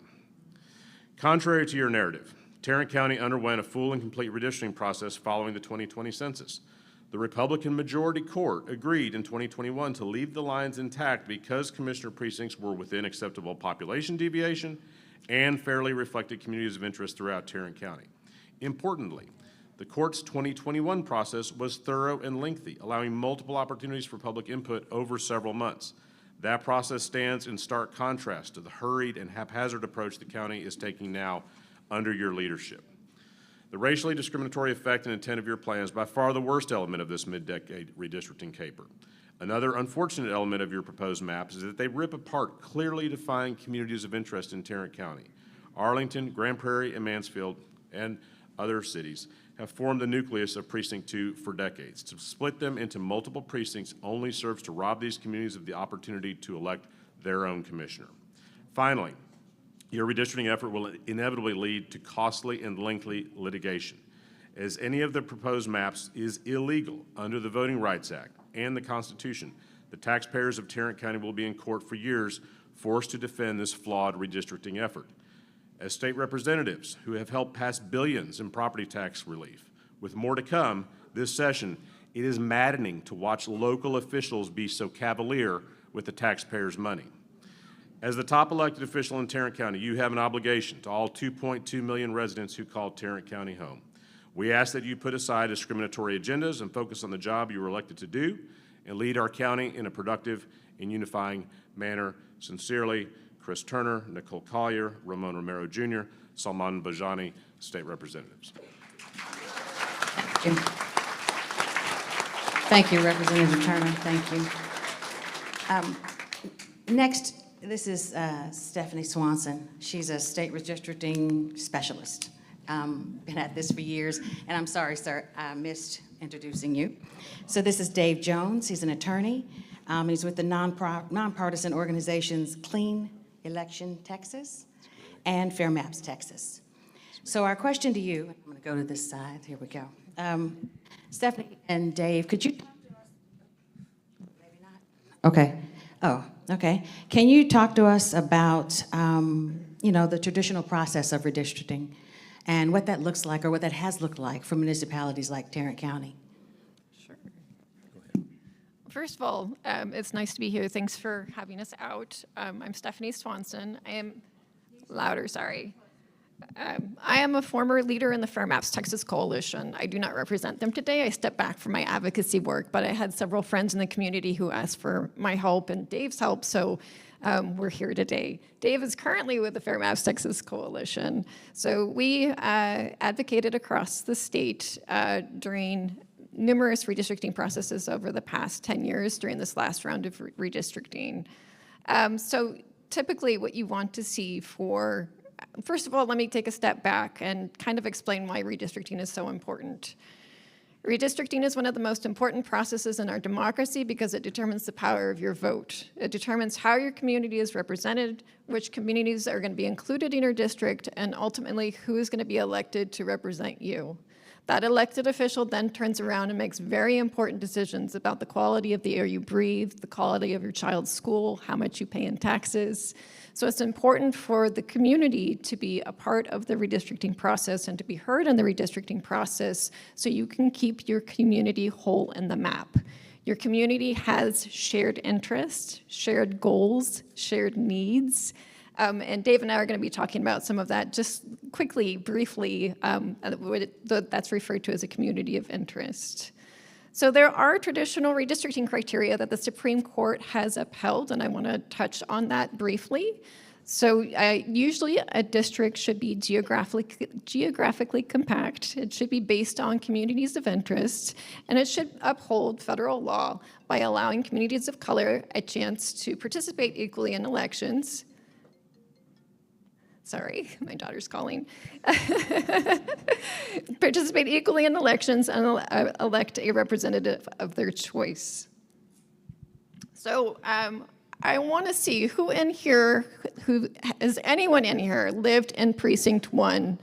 Contrary to your narrative, Tarrant County underwent a full and complete redistricting process following the 2020 census. The Republican majority court agreed in 2021 to leave the lines intact because commissioner precincts were within acceptable population deviation and fairly reflected communities of interest throughout Tarrant County. Importantly, the court's 2021 process was thorough and lengthy, allowing multiple opportunities for public input over several months. That process stands in stark contrast to the hurried and haphazard approach the county is taking now under your leadership. The racially discriminatory effect and intent of your plan is by far the worst element of this mid-decade redistricting caper. Another unfortunate element of your proposed maps is that they rip apart clearly defined communities of interest in Tarrant County. Arlington, Grand Prairie, and Mansfield, and other cities have formed the nucleus of Precinct 2 for decades. To split them into multiple precincts only serves to rob these communities of the opportunity to elect their own commissioner. Finally, your redistricting effort will inevitably lead to costly and lengthy litigation, as any of the proposed maps is illegal under the Voting Rights Act and the Constitution. The taxpayers of Tarrant County will be in court for years, forced to defend this flawed redistricting effort. As state representatives who have helped pass billions in property tax relief, with more to come this session, it is maddening to watch local officials be so cavalier with the taxpayers' money. As the top elected official in Tarrant County, you have an obligation to all 2.2 million residents who call Tarrant County home. We ask that you put aside discriminatory agendas and focus on the job you were elected to do and lead our county in a productive and unifying manner. Sincerely, Chris Turner, Nicole Collier, Ramon Romero Jr., Salman Bajani, State Representatives. Thank you, Representative Turner. Thank you. Next, this is Stephanie Swanson. She's a state redistricting specialist. Been at this for years, and I'm sorry, sir, I missed introducing you. So this is Dave Jones. He's an attorney. He's with the nonpartisan organizations Clean Election Texas and Fair Maps Texas. So our question to you, I'm going to go to this side. Here we go. Stephanie and Dave, could you talk to us? Maybe not. Okay. Oh, okay. Can you talk to us about, the traditional process of redistricting and what that looks like or what that has looked like for municipalities like Tarrant County? Sure. First of all, it's nice to be here. Thanks for having us out. I'm Stephanie Swanson. I am louder, sorry. I am a former leader in the Fair Maps Texas Coalition. I do not represent them today. I stepped back from my advocacy work, but I had several friends in the community who asked for my help and Dave's help, so we're here today. Dave is currently with the Fair Maps Texas Coalition. So we advocated across the state during numerous redistricting processes over the past 10 years during this last round of redistricting. So typically what you want to see for first of all, let me take a step back and kind of explain why redistricting is so important. Redistricting is one of the most important processes in our democracy because it determines the power of your vote. It determines how your community is represented, which communities are going to be included in your district, and ultimately who is going to be elected to represent you. That elected official then turns around and makes very important decisions about the quality of the air you breathe, the quality of your child's school, how much you pay in taxes. So it's important for the community to be a part of the redistricting process and to be heard in the redistricting process so you can keep your community whole in the map. Your community has shared interests, shared goals, shared needs. And Dave and I are going to be talking about some of that just quickly, briefly, that's referred to as a community of interest. So there are traditional redistricting criteria that the Supreme Court has upheld, and I want to touch on that briefly. So usually a district should be geographically compact. It should be based on communities of interest, and it should uphold federal law by allowing communities of color a chance to participate equally in elections. Sorry, my daughter's calling. Participate equally in elections and elect a representative of their choice. So I want to see has anyone in here lived in Precinct 1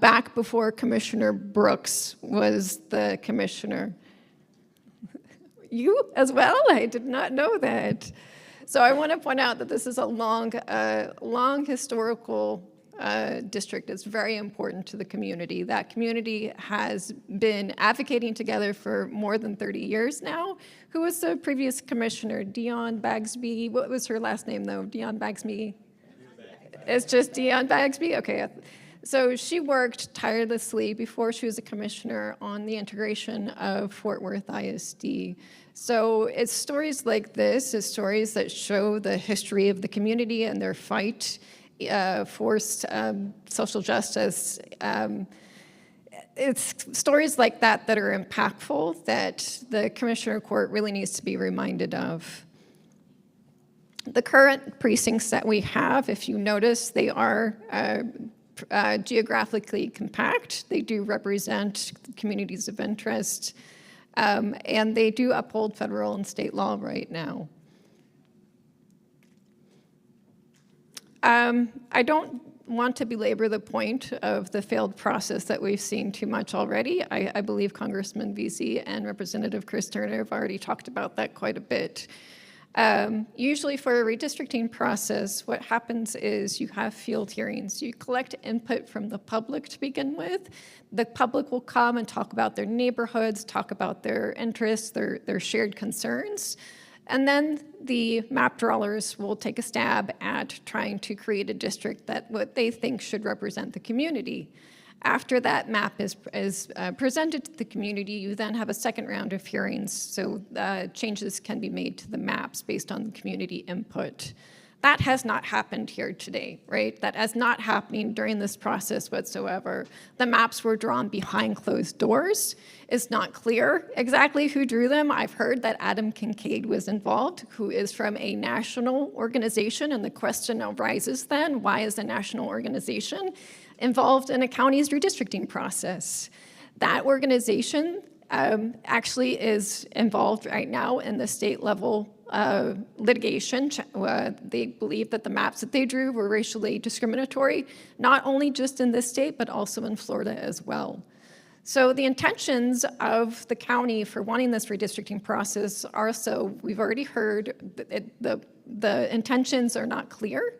back before Commissioner Brooks was the commissioner? You as well? I did not know that. So I want to point out that this is a long historical district. It's very important to the community. That community has been advocating together for more than 30 years now. Who was the previous commissioner? Dion Bagsby. What was her last name, though? Dion Bagsby? It's just Dion Bagsby? Okay. So she worked tirelessly before she was a commissioner on the integration of Fort Worth ISD. So it's stories like this, it's stories that show the history of the community and their fight for social justice. It's stories like that that are impactful that the Commissioner Court really needs to be reminded of. The current precincts that we have, if you notice, they are geographically compact. They do represent communities of interest, and they do uphold federal and state law right now. I don't want to belabor the point of the failed process that we've seen too much already. I believe Congressman Vesey and Representative Chris Turner have already talked about that quite a bit. Usually for a redistricting process, what happens is you have field hearings. You collect input from the public to begin with. The public will come and talk about their neighborhoods, talk about their interests, their shared concerns. And then the map drawers will take a stab at trying to create a district that what they think should represent the community. After that map is presented to the community, you then have a second round of hearings, so changes can be made to the maps based on the community input. That has not happened here today, right? That is not happening during this process whatsoever. The maps were drawn behind closed doors. It's not clear exactly who drew them. I've heard that Adam Kincaid was involved, who is from a national organization, and the question arises then, why is a national organization involved in a county's redistricting process? That organization actually is involved right now in the state level litigation. They believe that the maps that they drew were racially discriminatory, not only just in this state, but also in Florida as well. So the intentions of the county for wanting this redistricting process are, so we've already heard, the intentions are not clear.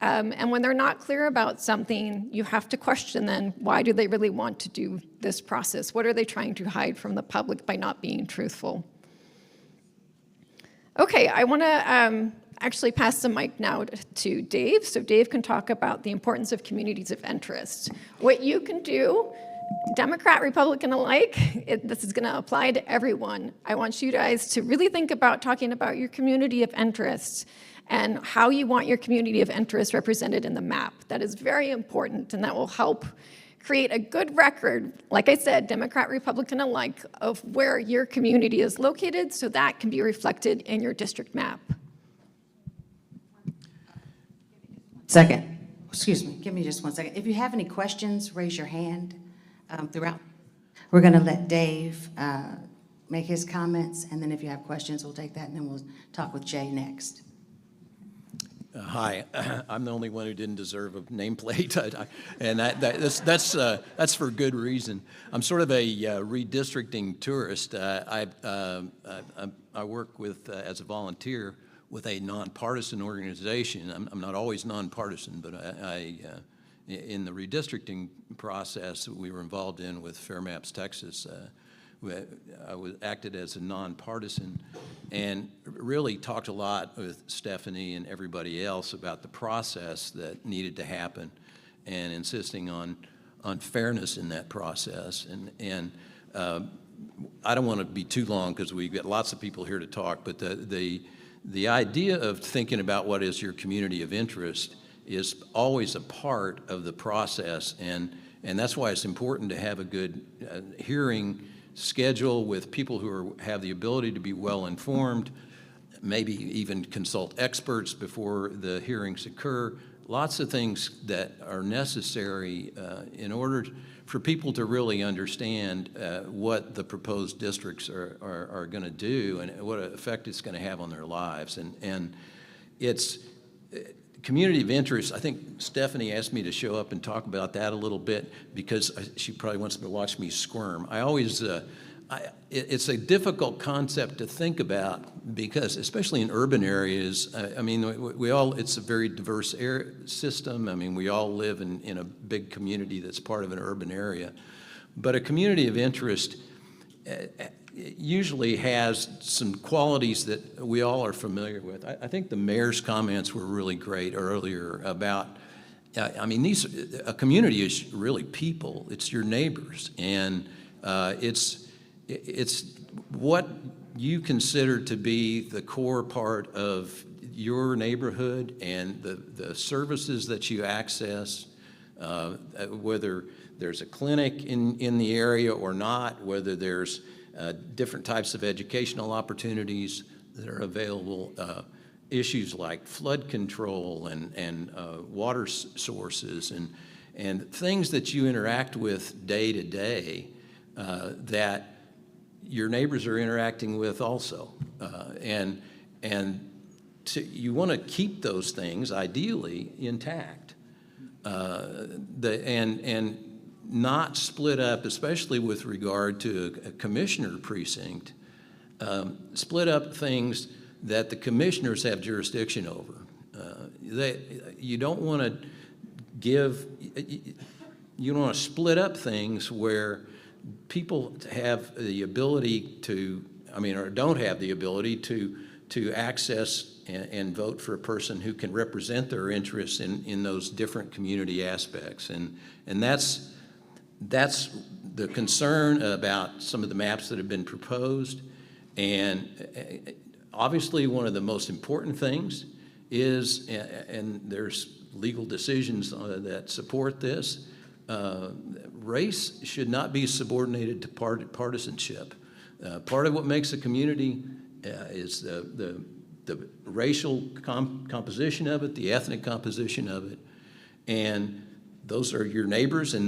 And when they're not clear about something, you have to question then, why do they really want to do this process? What are they trying to hide from the public by not being truthful? Okay, I want to actually pass the mic now to Dave, so Dave can talk about the importance of communities of interest. What you can do, Democrat, Republican alike, this is going to apply to everyone. I want you guys to really think about talking about your community of interest and how you want your community of interest represented in the map. That is very important, and that will help create a good record, like I said, Democrat, Republican alike, of where your community is located, so that can be reflected in your district map. Second. Excuse me, give me just 1 second. If you have any questions, raise your hand throughout. We're going to let Dave make his comments, and then if you have questions, we'll take that, and then we'll talk with Jay next. Hi, I'm the only one who didn't deserve a nameplate, and that's for good reason. I'm sort of a redistricting tourist. I work with as a volunteer with a nonpartisan organization. I'm not always nonpartisan, but in the redistricting process we were involved in with Fair Maps, Texas. I acted as a nonpartisan and really talked a lot with Stephanie and everybody else about the process that needed to happen and insisting on fairness in that process. And I don't want to be too long because we've got lots of people here to talk, but the idea of thinking about what is your community of interest is always a part of the process, and that's why it's important to have a good hearing schedule with people who have the ability to be well-informed, maybe even consult experts before the hearings occur. Lots of things that are necessary in order for people to really understand what the proposed districts are going to do and what effect it's going to have on their lives. And it's community of interest. I think Stephanie asked me to show up and talk about that a little bit because she probably wants to watch me squirm. I always, it's a difficult concept to think about because, especially in urban areas, I mean, we all, it's a very diverse system. I mean, we all live in a big community that's part of an urban area. But a community of interest usually has some qualities that we all are familiar with. I think the mayor's comments were really great earlier about, I mean, a community is really people. It's your neighbors, and it's what you consider to be the core part of your neighborhood and the services that you access, whether there's a clinic in the area or not, whether there's different types of educational opportunities that are available, issues like flood control and water sources and things that you interact with day to day that your neighbors are interacting with also. You want to keep those things ideally intact and not split up, especially with regard to a commissioner precinct, split up things that the commissioners have jurisdiction over. You don't want to you don't want to split up things where people have the ability to, I mean, or don't have the ability to access and vote for a person who can represent their interests in those different community aspects. And that's the concern about some of the maps that have been proposed. And obviously one of the most important things is, and there's legal decisions that support this, race should not be subordinated to partisanship. Part of what makes a community is the racial composition of it, the ethnic composition of it, and those are your neighbors, and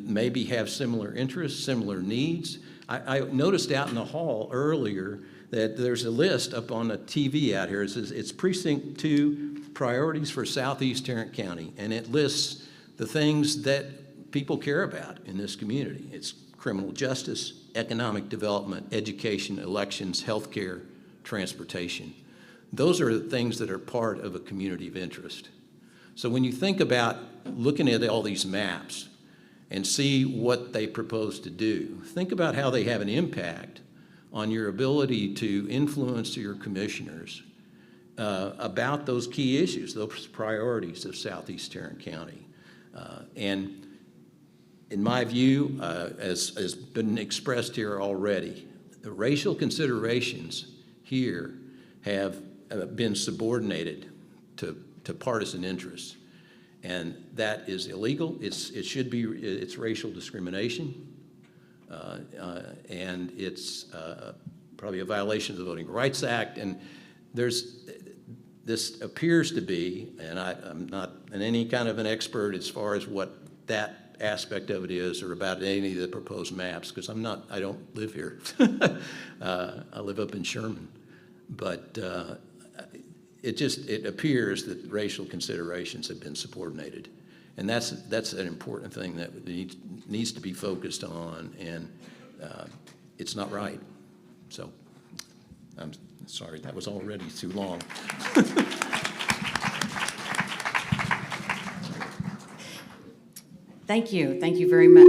maybe have similar interests, similar needs. I noticed out in the hall earlier that there's a list up on the TV out here. It says it's Precinct 2 Priorities for Southeast Tarrant County, and it lists the things that people care about in this community. It's criminal justice, economic development, education, elections, healthcare, transportation. Those are the things that are part of a community of interest. So when you think about looking at all these maps and see what they propose to do, think about how they have an impact on your ability to influence your commissioners about those key issues, those priorities of Southeast Tarrant County. And in my view, as has been expressed here already, the racial considerations here have been subordinated to partisan interests. And that is illegal. It's racial discrimination. And it's probably a violation of the Voting Rights Act. And this appears to be, and I'm not any kind of an expert as far as what that aspect of it is, or about any of the proposed maps, because I don't live here. I live up in Sherman. But it appears that racial considerations have been subordinated. And that's an important thing that needs to be focused on, and it's not right. So I'm sorry, that was already too long. Thank you very much.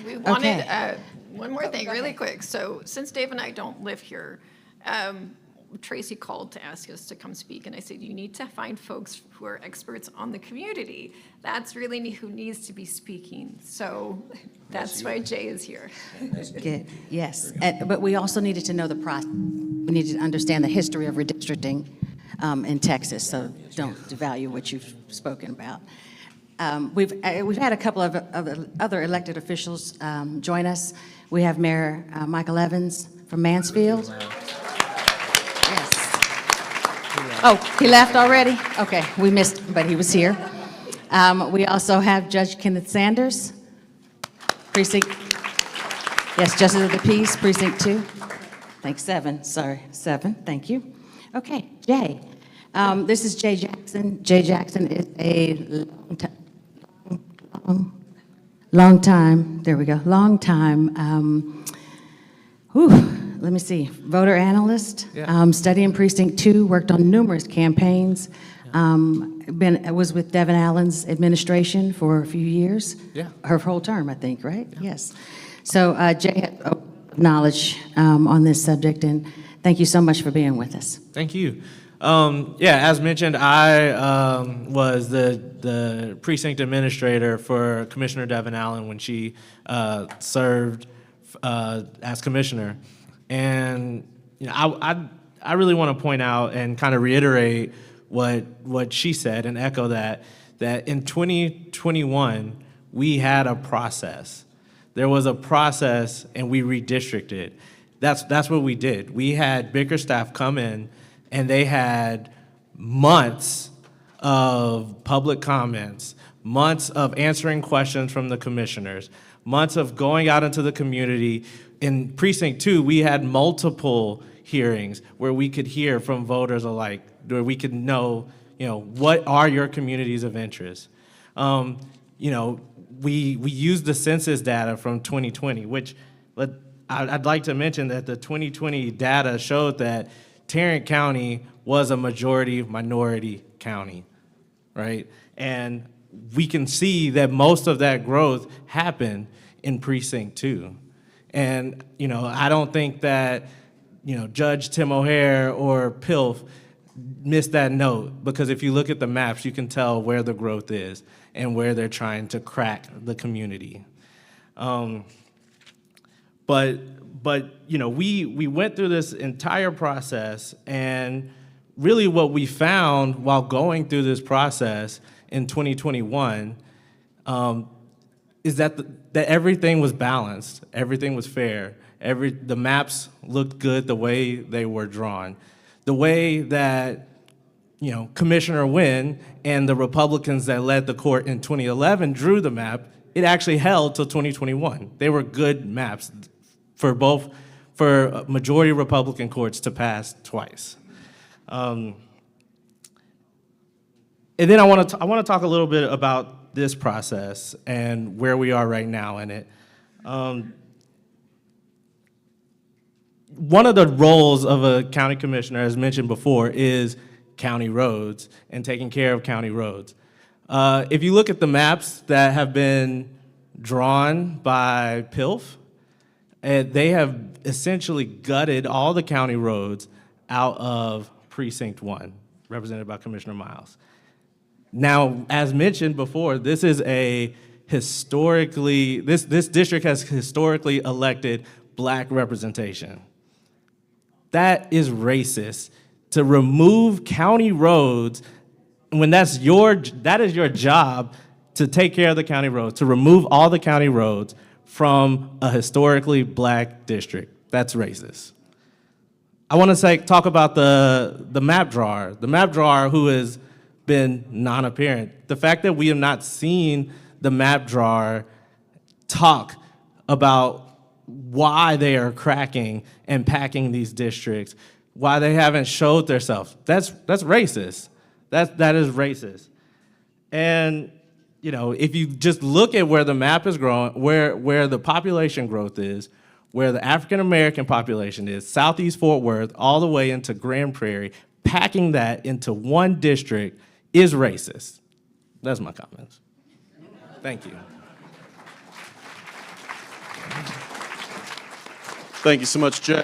We wanted, Okay. one more thing, really quick. So since Dave and I don't live here, Tracy called to ask us to come speak, and I said, you need to find folks who are experts on the community. That's really who needs to be speaking. So that's why Jay is here. Good, yes. But we also needed to know the process. We needed to understand the history of redistricting in Texas, so don't devalue what you've spoken about. We've had a couple of other elected officials join us. We have Mayor Michael Evans from Mansfield. Yes. Oh, he left already? Okay, we missed him, but he was here. We also have Judge Kenneth Sanders, Precinct, yes, Justice of the Peace, Precinct 2. Thanks, 7, sorry, 7, thank you. Okay, Jay. This is Jay Jackson. Jay Jackson is a long time, let me see, voter analyst, studying Precinct 2, worked on numerous campaigns, was with Devin Allen's administration for a few years. Yeah. Her whole term, I think, right? Yeah. Yes. So Jay has knowledge on this subject, and thank you so much for being with us. Thank you. As mentioned, I was the precinct administrator for Commissioner Devin Allen when she served as commissioner. And I really want to point out and kind of reiterate what she said and echo that in 2021 we had a process. There was a process, and we redistricted. That's what we did. We had Bickerstaff come in, and they had months of public comments, months of answering questions from the commissioners, months of going out into the community. In Precinct 2, we had multiple hearings where we could hear from voters alike, where we could know, what are your communities of interest? We used the census data from 2020, which I'd like to mention that the 2020 data showed that Tarrant County was a majority-minority county, right? And we can see that most of that growth happened in Precinct 2. And, I don't think that, Judge Tim O'Hare or PILF missed that note, because if you look at the maps, you can tell where the growth is and where they're trying to crack the community. But we went through this entire process, and really what we found while going through this process in 2021 is that everything was balanced, everything was fair, the maps looked good the way they were drawn. The way that Commissioner Wynn and the Republicans that led the court in 2011 drew the map, it actually held till 2021. They were good maps for majority Republican courts to pass twice. And then I want to talk a little bit about this process and where we are right now in it. One of the roles of a county commissioner, as mentioned before, is county roads and taking care of county roads. If you look at the maps that have been drawn by PILF, they have essentially gutted all the county roads out of Precinct 1, represented by Commissioner Miles. Now, as mentioned before, this is this district has historically elected black representation. That is racist. To remove county roads, when that is your job, to take care of the county roads, to remove all the county roads from a historically black district. That's racist. I want to talk about the map drawer. The map drawer who has been non-apparent. The fact that we have not seen the map drawer talk about why they are cracking and packing these districts, why they haven't showed themselves, that's racist. That is racist. And you know, if you just look at where the map is growing, where the population growth is, where the African American population is, Southeast Fort Worth, all the way into Grand Prairie, packing that into one district is racist. That's my comments. Thank you. Thank you so much, Jay.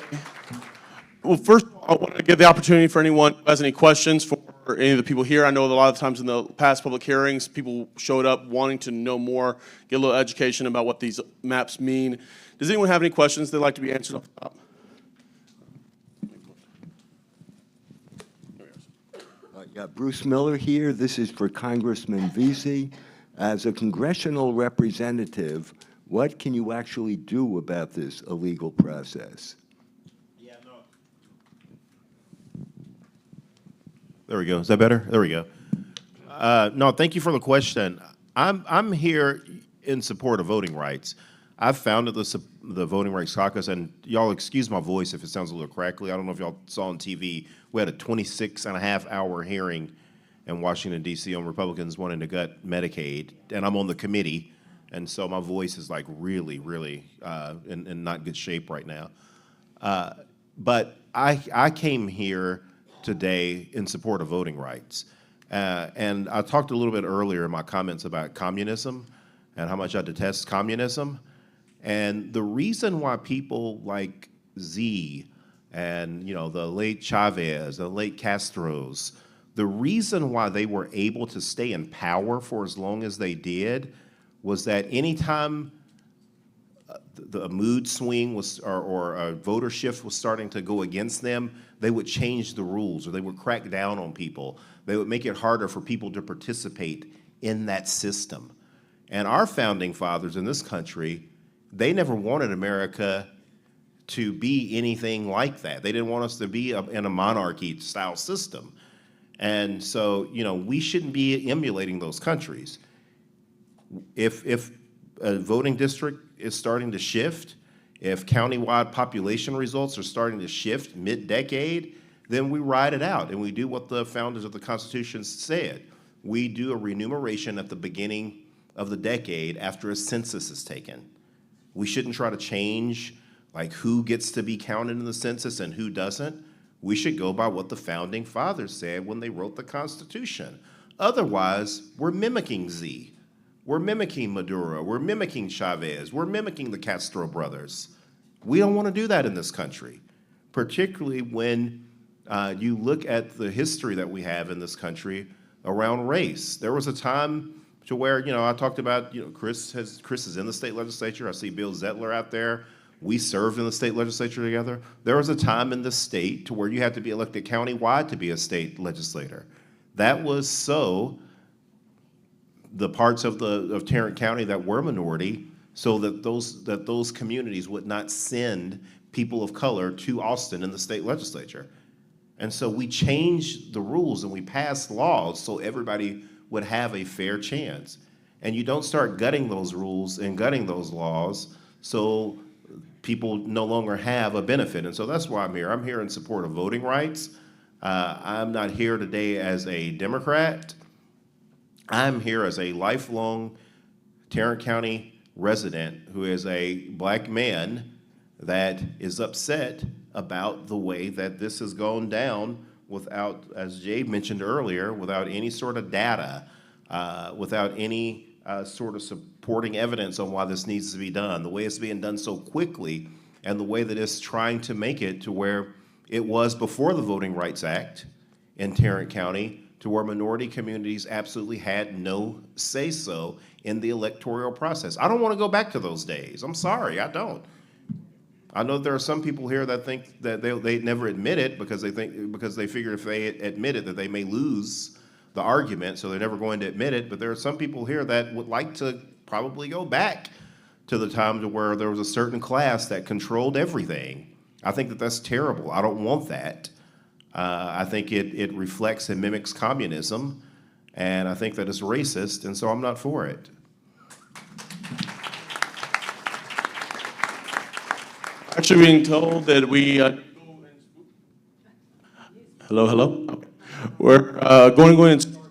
Well, first, I want to give the opportunity for anyone who has any questions for any of the people here. I know that a lot of times in the past public hearings, people showed up wanting to know more, get a little education about what these maps mean. Does anyone have any questions they'd like to be answered off the top? Yeah, Bruce Miller here. This is for Congressman Vesey. As a congressional representative, what can you actually do about this illegal process? There we go. Is that better? There we go. No, thank you for the question. I'm here in support of voting rights. I've founded the Voting Rights Caucus, and y'all excuse my voice if it sounds a little crackly. I don't know if y'all saw on TV, we had a 26-and-a-half-hour hearing in Washington, D.C. on Republicans wanting to gut Medicaid, and I'm on the committee, and so my voice is like really, really in not good shape right now. But I came here today in support of voting rights. And I talked a little bit earlier in my comments about communism and how much I detest communism. And the reason why people like Z and, you know, the late Chavez, the late Castros, the reason why they were able to stay in power for as long as they did was that anytime the mood swing was, or a voter shift was starting to go against them, they would change the rules, or they would crack down on people. They would make it harder for people to participate in that system. And our founding fathers in this country, they never wanted America to be anything like that. They didn't want us to be in a monarchy-style system. And so, you know, we shouldn't be emulating those countries. If a voting district is starting to shift, if countywide population results are starting to shift mid-decade, then we ride it out and we do what the founders of the Constitution said. We do a remuneration at the beginning of the decade after a census is taken. We shouldn't try to change like who gets to be counted in the census and who doesn't. We should go by what the founding fathers said when they wrote the Constitution. Otherwise, we're mimicking Z. We're mimicking Maduro. We're mimicking Chavez. We're mimicking the Castro brothers. We don't want to do that in this country, particularly when you look at the history that we have in this country around race. There was a time to where, you know, I talked about, you know, Chris is in the state legislature. I see Bill Zettler out there. We served in the state legislature together. There was a time in the state to where you had to be elected countywide to be a state legislator. That was so the parts of Tarrant County that were minority, so that those communities would not send people of color to Austin in the state legislature. And so we changed the rules and we passed laws so everybody would have a fair chance. And you don't start gutting those rules and gutting those laws so people no longer have a benefit. And so that's why I'm here. I'm here in support of voting rights. I'm not here today as a Democrat. I'm here as a lifelong Tarrant County resident who is a black man that is upset about the way that this has gone down without, as Jay mentioned earlier, without any sort of data, without any sort of supporting evidence on why this needs to be done, the way it's being done so quickly, and the way that it's trying to make it to where it was before the Voting Rights Act in Tarrant County, to where minority communities absolutely had no say-so in the electoral process. I don't want to go back to those days. I'm sorry, I don't. I know there are some people here that think that they never admit it because they figure if they admit it that they may lose the argument, so they're never going to admit it. But there are some people here that would like to probably go back to the time to where there was a certain class that controlled everything. I think that that's terrible. I don't want that. I think it reflects and mimics communism. And I think that it's racist, and so I'm not for it. Actually being told that we, hello? Okay. We're going to go ahead and start.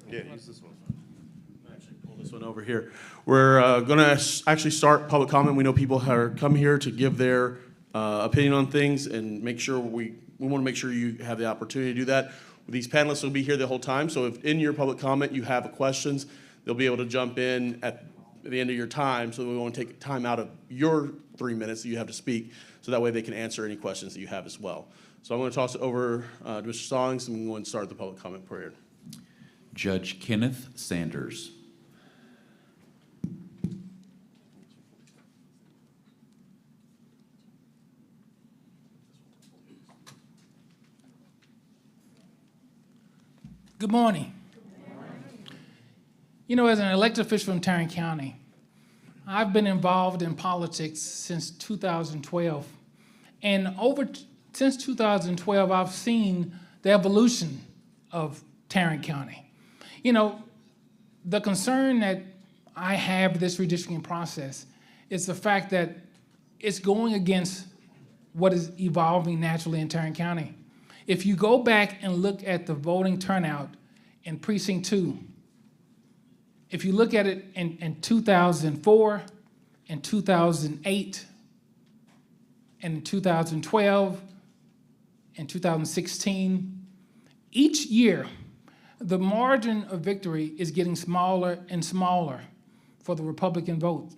Yeah, use this one. Actually pull this one over here. We're going to actually start public comment. We know people are come here to give their opinion on things and make sure we want to make sure you have the opportunity to do that. These panelists will be here the whole time, so if in your public comment you have questions, they'll be able to jump in at the end of your time, so we won't take time out of your 3 minutes that you have to speak, so that way they can answer any questions that you have as well. So I'm going to toss it over to Mr. Stallings, and we're going to start the public comment period. Judge Kenneth Sanders. Good morning. You know, as an elected official in Tarrant County, I've been involved in politics since 2012. And since 2012, I've seen the evolution of Tarrant County. You know, the concern that I have with this redistricting process is the fact that it's going against what is evolving naturally in Tarrant County. If you go back and look at the voting turnout in Precinct 2, if you look at it in 2004, in 2008, and in 2012, and 2016, each year, the margin of victory is getting smaller and smaller for the Republican vote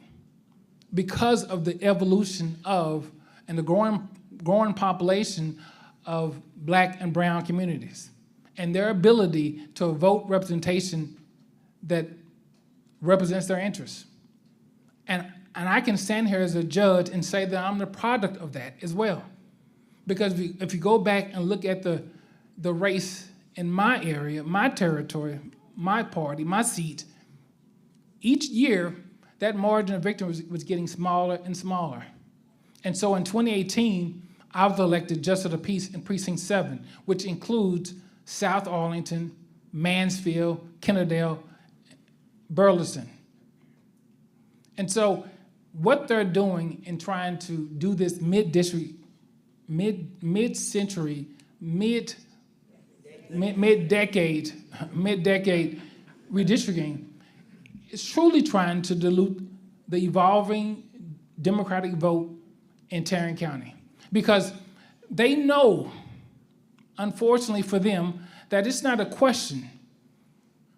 because of the evolution of and the growing population of Black and brown communities and their ability to vote representation that represents their interests. And I can stand here as a judge and say that I'm the product of that as well. Because if you go back and look at the race in my area, my territory, my party, my seat, each year that margin of victory was getting smaller and smaller. And so in 2018, I was elected Justice of the Peace in Precinct 7, which includes South Arlington, Mansfield, Kennedale, Burleson. And so what they're doing in trying to do this mid-district, mid-century, mid-decade redistricting is truly trying to dilute the evolving Democratic vote in Tarrant County. Because they know, unfortunately for them, that it's not a question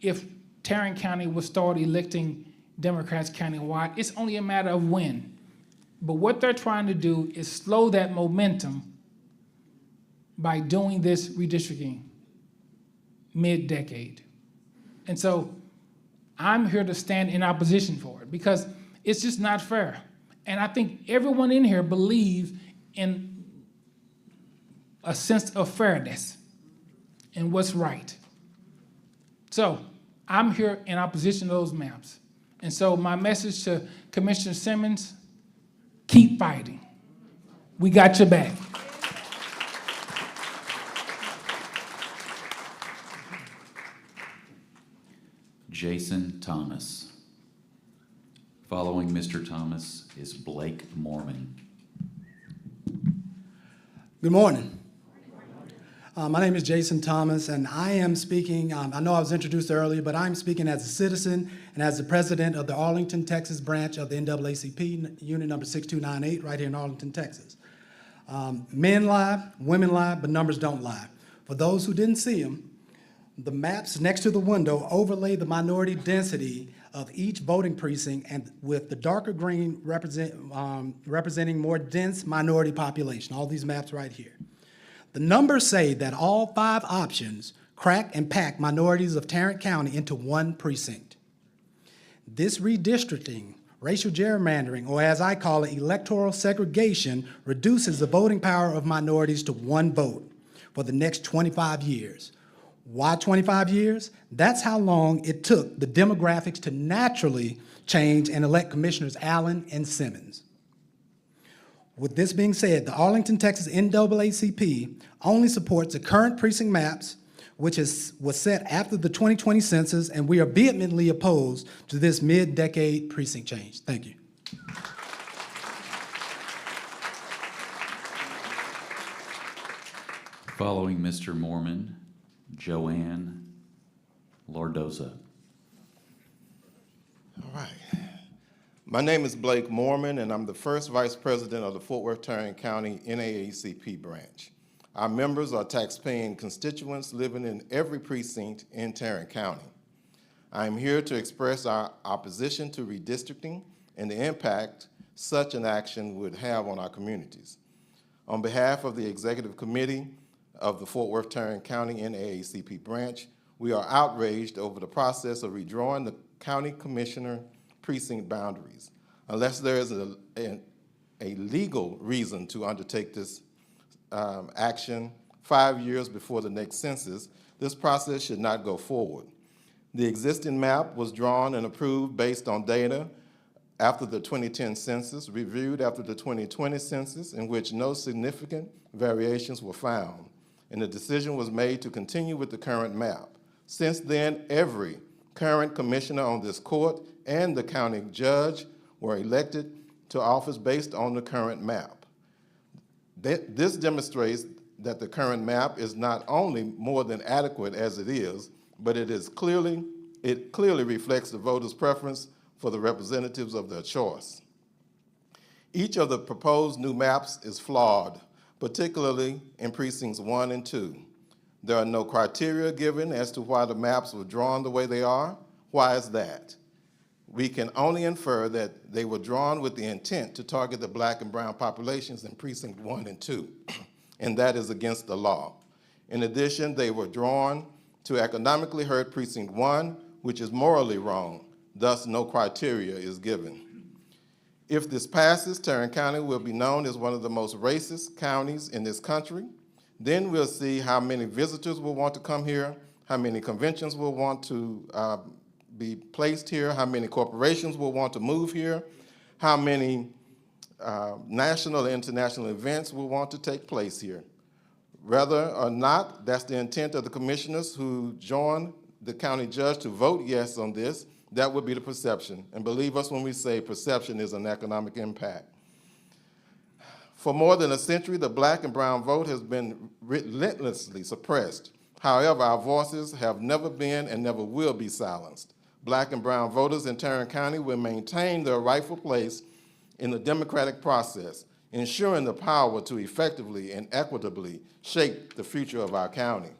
if Tarrant County will start electing Democrats countywide. It's only a matter of when. But what they're trying to do is slow that momentum by doing this redistricting mid-decade. And so I'm here to stand in opposition for it because it's just not fair. And I think everyone in here believes in a sense of fairness and what's right. So I'm here in opposition to those maps. And so my message to Commissioner Simmons, keep fighting. We got your back. Jason Thomas. Following Mr. Thomas is Blake Mormon. Good morning. My name is Jason Thomas, and I am speaking, I know I was introduced earlier, but I'm speaking as a citizen and as the president of the Arlington, Texas branch of the NAACP, unit number 6298, right here in Arlington, Texas. Men lie, women lie, but numbers don't lie. For those who didn't see them, the maps next to the window overlay the minority density of each voting precinct, and with the darker green representing more dense minority population, all these maps right here. The numbers say that all 5 options crack and pack minorities of Tarrant County into one precinct. This redistricting, racial gerrymandering, or as I call it, electoral segregation, reduces the voting power of minorities to 1 vote for the next 25 years. Why 25 years? That's how long it took the demographics to naturally change and elect Commissioners Allen and Simmons. With this being said, the Arlington, Texas NAACP only supports the current precinct maps, which was set after the 2020 census, and we are vehemently opposed to this mid-decade precinct change. Thank you. Following Mr. Mormon, Joanne Lardoza. All right. My name is Blake Mormon, and I'm the first Vice President of the Fort Worth Tarrant County NAACP branch. Our members are tax-paying constituents living in every precinct in Tarrant County. I am here to express our opposition to redistricting and the impact such an action would have on our communities. On behalf of the Executive Committee of the Fort Worth Tarrant County NAACP branch, we are outraged over the process of redrawing the county commissioner precinct boundaries. Unless there is a legal reason to undertake this action 5 years before the next census, this process should not go forward. The existing map was drawn and approved based on data after the 2010 census, reviewed after the 2020 census, in which no significant variations were found, and the decision was made to continue with the current map. Since then, every current commissioner on this court and the county judge were elected to office based on the current map. This demonstrates that the current map is not only more than adequate as it is, but it clearly reflects the voters' preference for the representatives of their choice. Each of the proposed new maps is flawed, particularly in precincts 1 and 2. There are no criteria given as to why the maps were drawn the way they are. Why is that? We can only infer that they were drawn with the intent to target the Black and brown populations in precinct 1 and 2, and that is against the law. In addition, they were drawn to economically hurt precinct 1, which is morally wrong. Thus, no criteria is given. If this passes, Tarrant County will be known as one of the most racist counties in this country. Then we'll see how many visitors will want to come here, how many conventions will want to be placed here, how many corporations will want to move here, how many national and international events will want to take place here. Whether or not that's the intent of the commissioners who joined the county judge to vote yes on this, that would be the perception. And believe us when we say perception is an economic impact. For more than a century, the Black and brown vote has been relentlessly suppressed. However, our voices have never been and never will be silenced. Black and brown voters in Tarrant County will maintain their rightful place in the democratic process, ensuring the power to effectively and equitably shape the future of our county.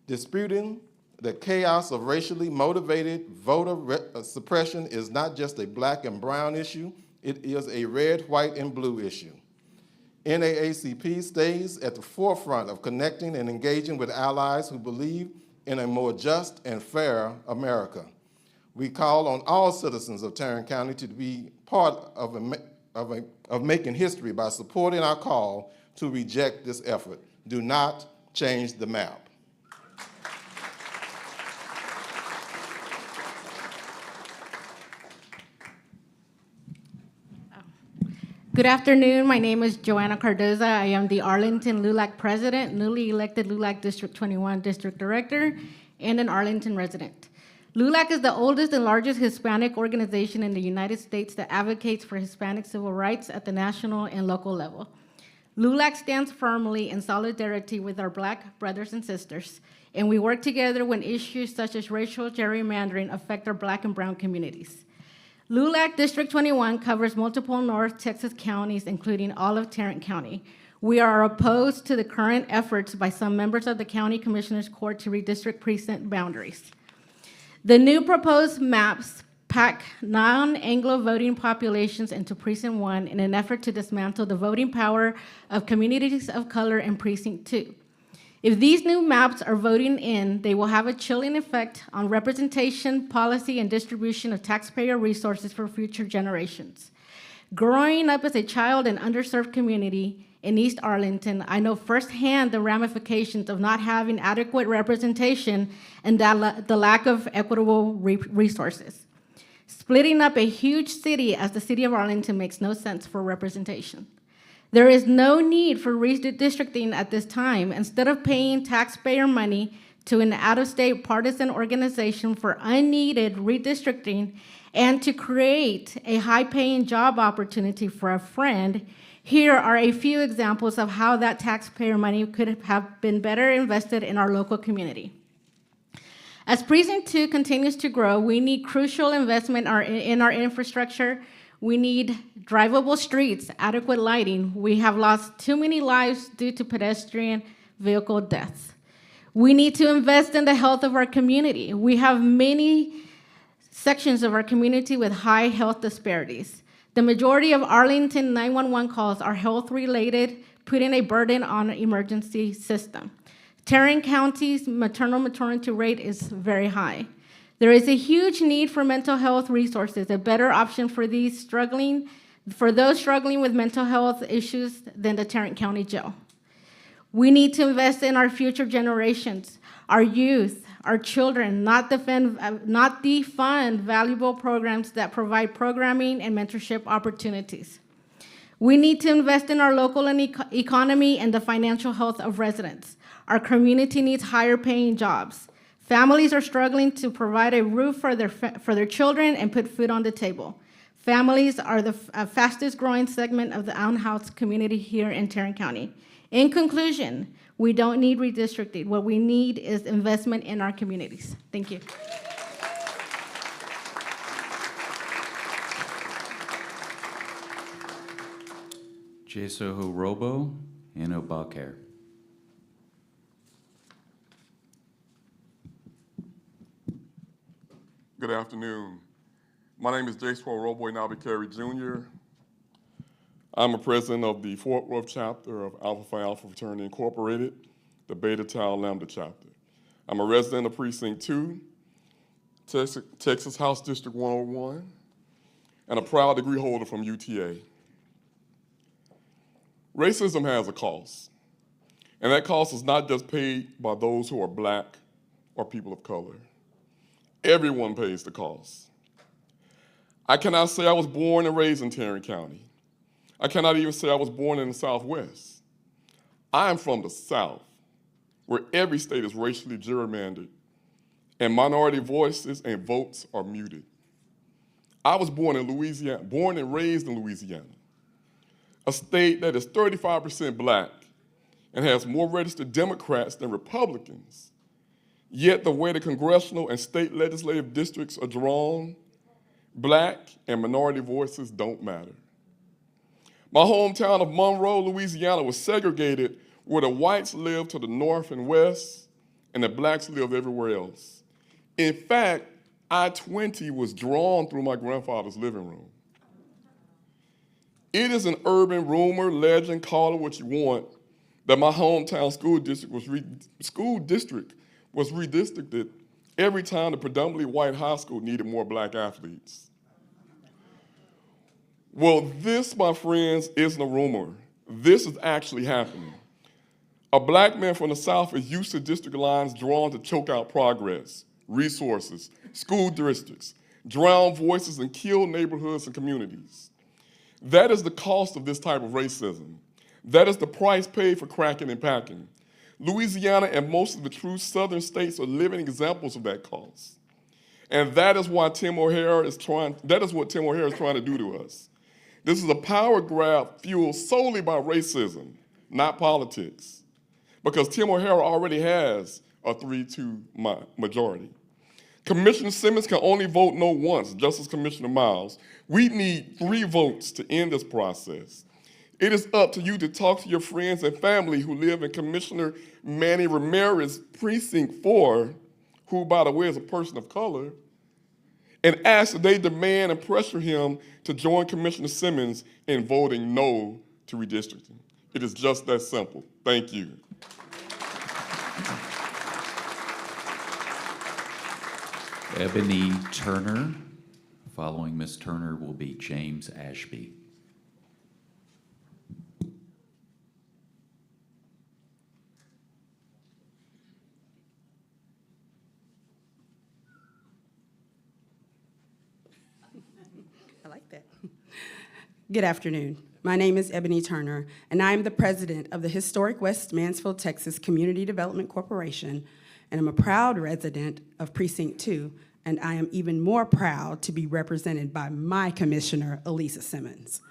Disputing the chaos of racially motivated voter suppression is not just a Black and brown issue, it is a red, white, and blue issue. NAACP stays at the forefront of connecting and engaging with allies who believe in a more just and fair America. We call on all citizens of Tarrant County to be part of making history by supporting our call to reject this effort. Do not change the map. Good afternoon. My name is Joanna Cardoza. I am the Arlington LULAC president, newly elected LULAC District 21 district director, and an Arlington resident. LULAC is the oldest and largest Hispanic organization in the United States that advocates for Hispanic civil rights at the national and local level. LULAC stands firmly in solidarity with our Black brothers and sisters, and we work together when issues such as racial gerrymandering affect our Black and brown communities. LULAC District 21 covers multiple North Texas counties, including all of Tarrant County. We are opposed to the current efforts by some members of the County Commissioners Court to redistrict precinct boundaries. The new proposed maps pack non-Anglo voting populations into Precinct 1 in an effort to dismantle the voting power of communities of color in Precinct 2. If these new maps are voting in, they will have a chilling effect on representation, policy, and distribution of taxpayer resources for future generations. Growing up as a child in an underserved community in East Arlington, I know firsthand the ramifications of not having adequate representation and the lack of equitable resources. Splitting up a huge city as the city of Arlington makes no sense for representation. There is no need for redistricting at this time. Instead of paying taxpayer money to an out-of-state partisan organization for unneeded redistricting and to create a high-paying job opportunity for a friend, here are a few examples of how that taxpayer money could have been better invested in our local community. As Precinct 2 continues to grow, we need crucial investment in our infrastructure. We need drivable streets, adequate lighting. We have lost too many lives due to pedestrian vehicle deaths. We need to invest in the health of our community. We have many sections of our community with high health disparities. The majority of Arlington 911 calls are health-related, putting a burden on the emergency system. Tarrant County's maternal mortality rate is very high. There is a huge need for mental health resources, a better option for those struggling with mental health issues than the Tarrant County Jail. We need to invest in our future generations, our youth, our children, not defund valuable programs that provide programming and mentorship opportunities. We need to invest in our local economy and the financial health of residents. Our community needs higher paying jobs. Families are struggling to provide a roof for their children and put food on the table. Families are the fastest growing segment of the unhoused community here in Tarrant County. In conclusion, we don't need redistricting. What we need is investment in our communities. Thank you. Jesoho Robo and Obacare. Good afternoon. My name is Jason Robo and Albuquerque Jr. I'm a president of the Fort Worth chapter of Alpha Phi Alpha Fraternity Incorporated, the Beta Tau Lambda chapter. I'm a resident of Precinct 2, Texas House District 101, and a proud degree holder from UTA. Racism has a cost, and that cost is not just paid by those who are Black or people of color. Everyone pays the cost. I cannot say I was born and raised in Tarrant County. I cannot even say I was born in the Southwest. I am from the South, where every state is racially gerrymandered, and minority voices and votes are muted. I was born in Louisiana, born and raised in Louisiana, a state that is 35% Black and has more registered Democrats than Republicans. Yet the way the congressional and state legislative districts are drawn, Black and minority voices don't matter. My hometown of Monroe, Louisiana was segregated where the whites lived to the north and west and the Blacks lived everywhere else. In fact, I-20 was drawn through my grandfather's living room. It is an urban rumor, legend, call it what you want, that my hometown school district was redistricted every time the predominantly white high school needed more Black athletes. Well, this, my friends, isn't a rumor. This is actually happening. A Black man from the South is used to district lines drawn to choke out progress, resources, school districts, drown voices, and kill neighborhoods and communities. That is the cost of this type of racism. That is the price paid for cracking and packing. Louisiana and most of the true southern states are living examples of that cost. And that is what Tim O'Hara is trying to do to us. This is a power grab fueled solely by racism, not politics. Because Tim O'Hara already has a 3-2 majority. Commissioner Simmons can only vote no once, just as Commissioner Miles. We need 3 votes to end this process. It is up to you to talk to your friends and family who live in Commissioner Manny Ramirez Precinct 4, who, by the way, is a person of color, and ask that they demand and pressure him to join Commissioner Simmons in voting no to redistricting. It is just that simple. Thank you. Ebony Turner. Following Ms. Turner will be James Ashby. I like that. Good afternoon. My name is Ebony Turner, and I am the president of the historic West Mansfield, Texas Community Development Corporation, and I'm a proud resident of Precinct 2, and I am even more proud to be represented by my commissioner, Elisa Simmons.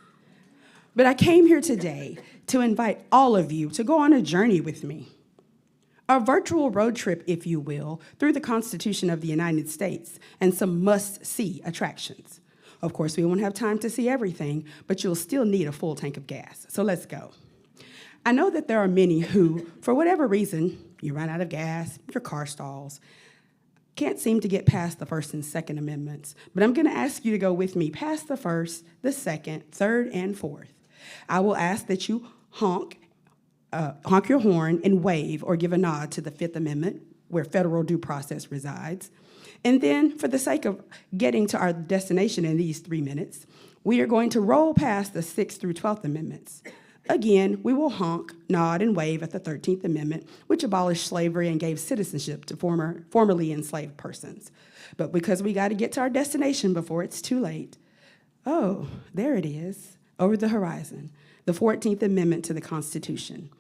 But I came here today to invite all of you to go on a journey with me. A virtual road trip, if you will, through the Constitution of the United States and some must-see attractions. Of course, we won't have time to see everything, but you'll still need a full tank of gas. So let's go. I know that there are many who, for whatever reason, you run out of gas, your car stalls, can't seem to get past the First and Second Amendments. But I'm going to ask you to go with me past the First, the Second, Third, and Fourth. I will ask that you honk your horn and wave or give a nod to the Fifth Amendment, where federal due process resides. And then, for the sake of getting to our destination in these 3 minutes, we are going to roll past the 6th through 12th Amendments. Again, we will honk, nod, and wave at the 13th Amendment, which abolished slavery and gave citizenship to formerly enslaved persons. But because we got to get to our destination before it's too late, oh, there it is, over the horizon, the 14th Amendment to the Constitution.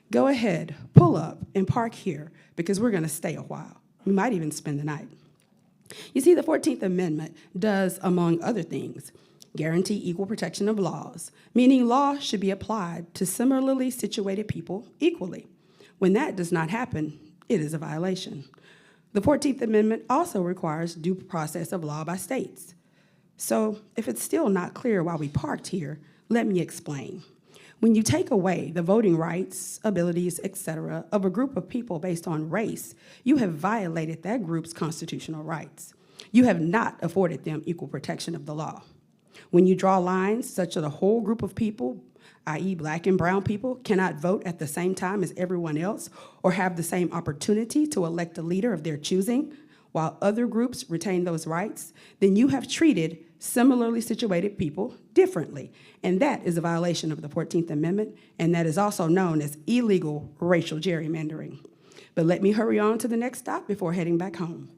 Go ahead, pull up, and park here, because we're going to stay a while. We might even spend the night. You see, the 14th Amendment does, among other things, guarantee equal protection of laws, meaning law should be applied to similarly situated people equally. When that does not happen, it is a violation. The 14th Amendment also requires due process of law by states. So if it's still not clear why we parked here, let me explain. When you take away the voting rights, abilities, etc., of a group of people based on race, you have violated that group's constitutional rights. You have not afforded them equal protection of the law. When you draw lines such that a whole group of people, i.e. Black and brown people, cannot vote at the same time as everyone else or have the same opportunity to elect a leader of their choosing, while other groups retain those rights, then you have treated similarly situated people differently. And that is a violation of the 14th Amendment, and that is also known as illegal racial gerrymandering. But let me hurry on to the next stop before heading back home.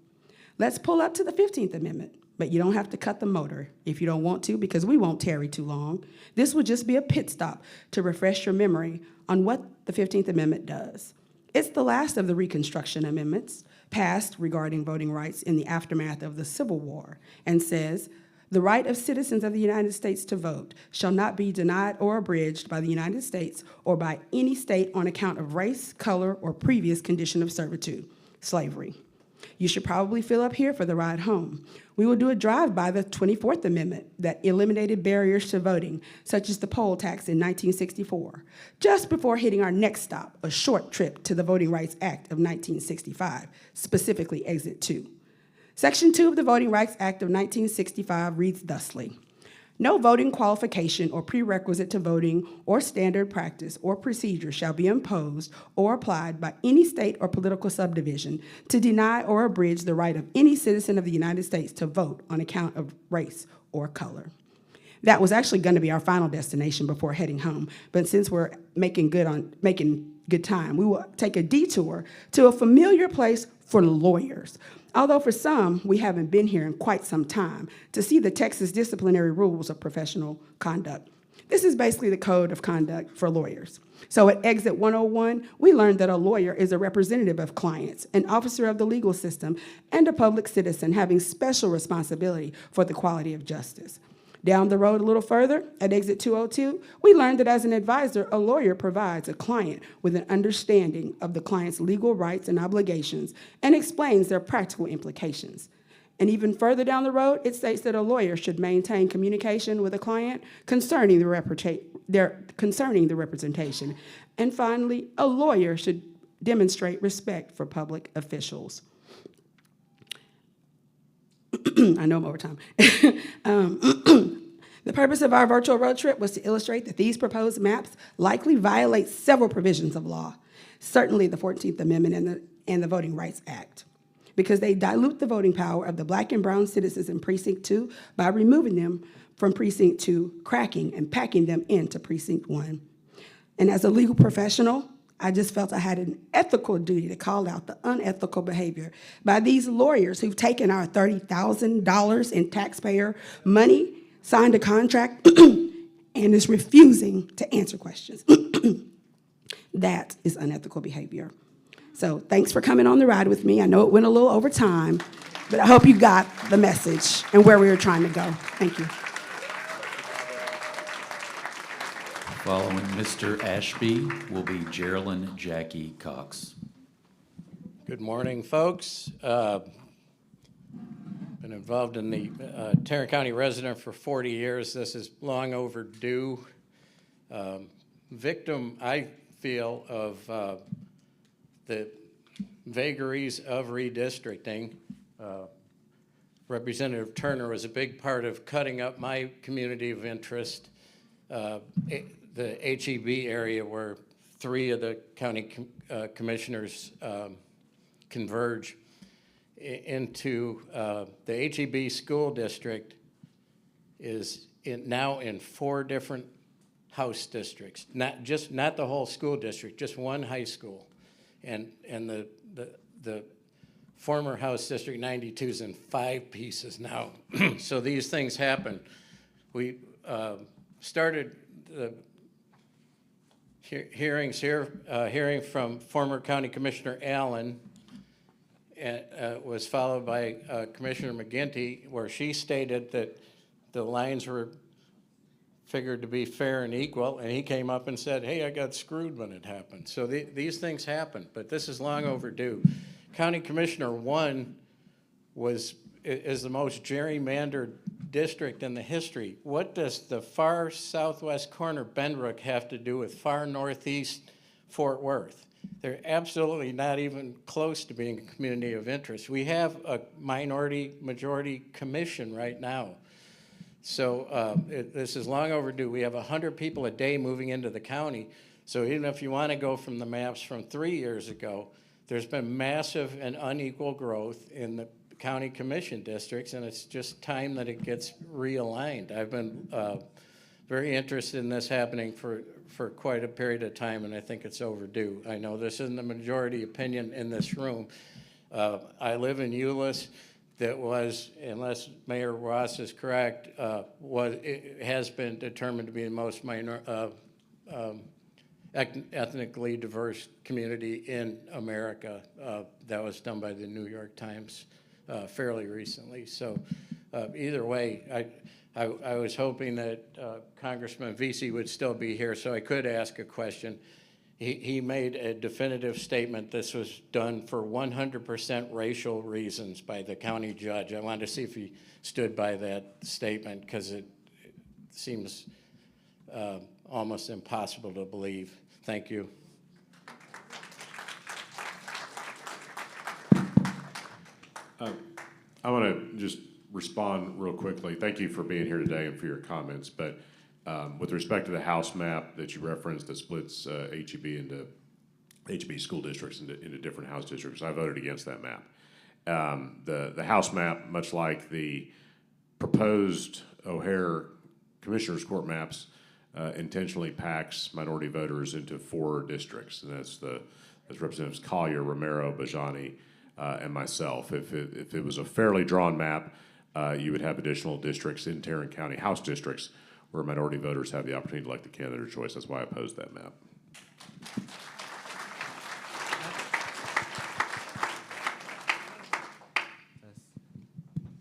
Let's pull up to the 15th Amendment, but you don't have to cut the motor if you don't want to, because we won't tarry too long. This will just be a pit stop to refresh your memory on what the 15th Amendment does. It's the last of the Reconstruction Amendments passed regarding voting rights in the aftermath of the Civil War, and says, "The right of citizens of the United States to vote shall not be denied or abridged by the United States or by any state on account of race, color, or previous condition of servitude," slavery. You should probably fill up here for the ride home. We will do a drive by the 24th Amendment that eliminated barriers to voting, such as the poll tax in 1964, just before hitting our next stop, a short trip to the Voting Rights Act of 1965, specifically Exit 2. Section 2 of the Voting Rights Act of 1965 reads thusly: "No voting qualification or prerequisite to voting or standard practice or procedure shall be imposed or applied by any state or political subdivision to deny or abridge the right of any citizen of the United States to vote on account of race or color." That was actually going to be our final destination before heading home, but since we're making good time, we will take a detour to a familiar place for lawyers. Although for some, we haven't been here in quite some time, to see the Texas disciplinary rules of professional conduct. This is basically the code of conduct for lawyers. So at Exit 101, we learned that a lawyer is a representative of clients, an officer of the legal system, and a public citizen having special responsibility for the quality of justice. Down the road a little further, at Exit 202, we learned that as an advisor, a lawyer provides a client with an understanding of the client's legal rights and obligations and explains their practical implications. And even further down the road, it states that a lawyer should maintain communication with a client concerning the representation. And finally, a lawyer should demonstrate respect for public officials. I know I'm over time. The purpose of our virtual road trip was to illustrate that these proposed maps likely violate several provisions of law, certainly the 14th Amendment and the Voting Rights Act, because they dilute the voting power of the Black and brown citizens in Precinct 2 by removing them from Precinct 2, cracking and packing them into Precinct 1. And as a legal professional, I just felt I had an ethical duty to call out the unethical behavior by these lawyers who've taken our $30,000 in taxpayer money, signed a contract, and is refusing to answer questions. That is unethical behavior. So thanks for coming on the ride with me. I know it went a little over time, but I hope you got the message and where we were trying to go. Thank you. Following Mr. Ashby will be Geraldine Jackie Cox. Good morning, folks. Been involved in the Tarrant County resident for 40 years. This is long overdue. Victim, I feel, of the vagaries of redistricting. Representative Turner was a big part of cutting up my community of interest, the HEB area where 3 of the county commissioners converge into the HEB school district is now in 4 different house districts, not the whole school district, just one high school, and the former House District 92 is in 5 pieces now. So these things happen. We started the hearings here, hearing from former County Commissioner Allen, was followed by Commissioner McGinty, where she stated that the lines were figured to be fair and equal, and he came up and said, hey, I got screwed when it happened. So these things happen, but this is long overdue. County Commissioner 1 is the most gerrymandered district in the history. What does the far southwest corner Benbrook have to do with far northeast Fort Worth? They're absolutely not even close to being a community of interest. We have a minority-majority commission right now. So this is long overdue. We have 100 people a day moving into the county. So even if you want to go from the maps from 3 years ago, there's been massive and unequal growth in the county commission districts, and it's just time that it gets realigned. I've been very interested in this happening for quite a period of time, and I think it's overdue. I know this isn't the majority opinion in this room. I live in Euless. That was, unless Mayor Ross is correct, it has been determined to be the most ethnically diverse community in America. That was done by the New York Times fairly recently. So either way, I was hoping that Congressman Vesey would still be here so I could ask a question. He made a definitive statement this was done for 100% racial reasons by the county judge. I wanted to see if he stood by that statement because it seems almost impossible to believe. Thank you. I want to just respond real quickly. Thank you for being here today and for your comments. But with respect to the House map that you referenced that splits HEB into HEB school districts into different House districts, I voted against that map. The House map, much like the proposed O'Hare Commissioners Court maps, intentionally packs minority voters into 4 districts, and that's Representatives Collier, Romero, Bajani, and myself. If it was a fairly drawn map, you would have additional districts in Tarrant County, House districts, where minority voters have the opportunity to elect the candidate of choice. That's why I opposed that map.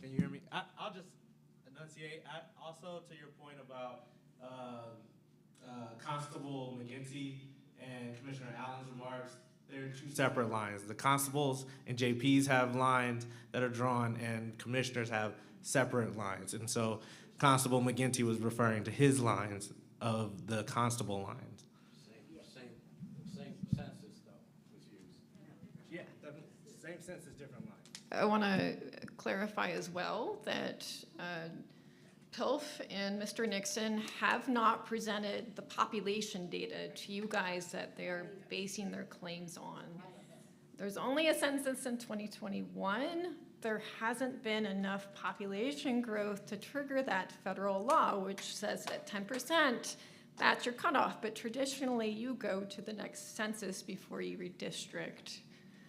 Can you hear me? I'll just enunciate. Also, to your point about Constable McGinty and Commissioner Allen's remarks, they're 2 separate lines. The constables and JPs have lines that are drawn, and commissioners have separate lines. And so Constable McGinty was referring to his lines of the constable lines. Same census, though, was used. Yeah, same census, different lines. I want to clarify as well that PILF and Mr. Nixon have not presented the population data to you guys that they're basing their claims on. There's only a census in 2021. There hasn't been enough population growth to trigger that federal law, which says that 10%, that's your cutoff. But traditionally, you go to the next census before you redistrict.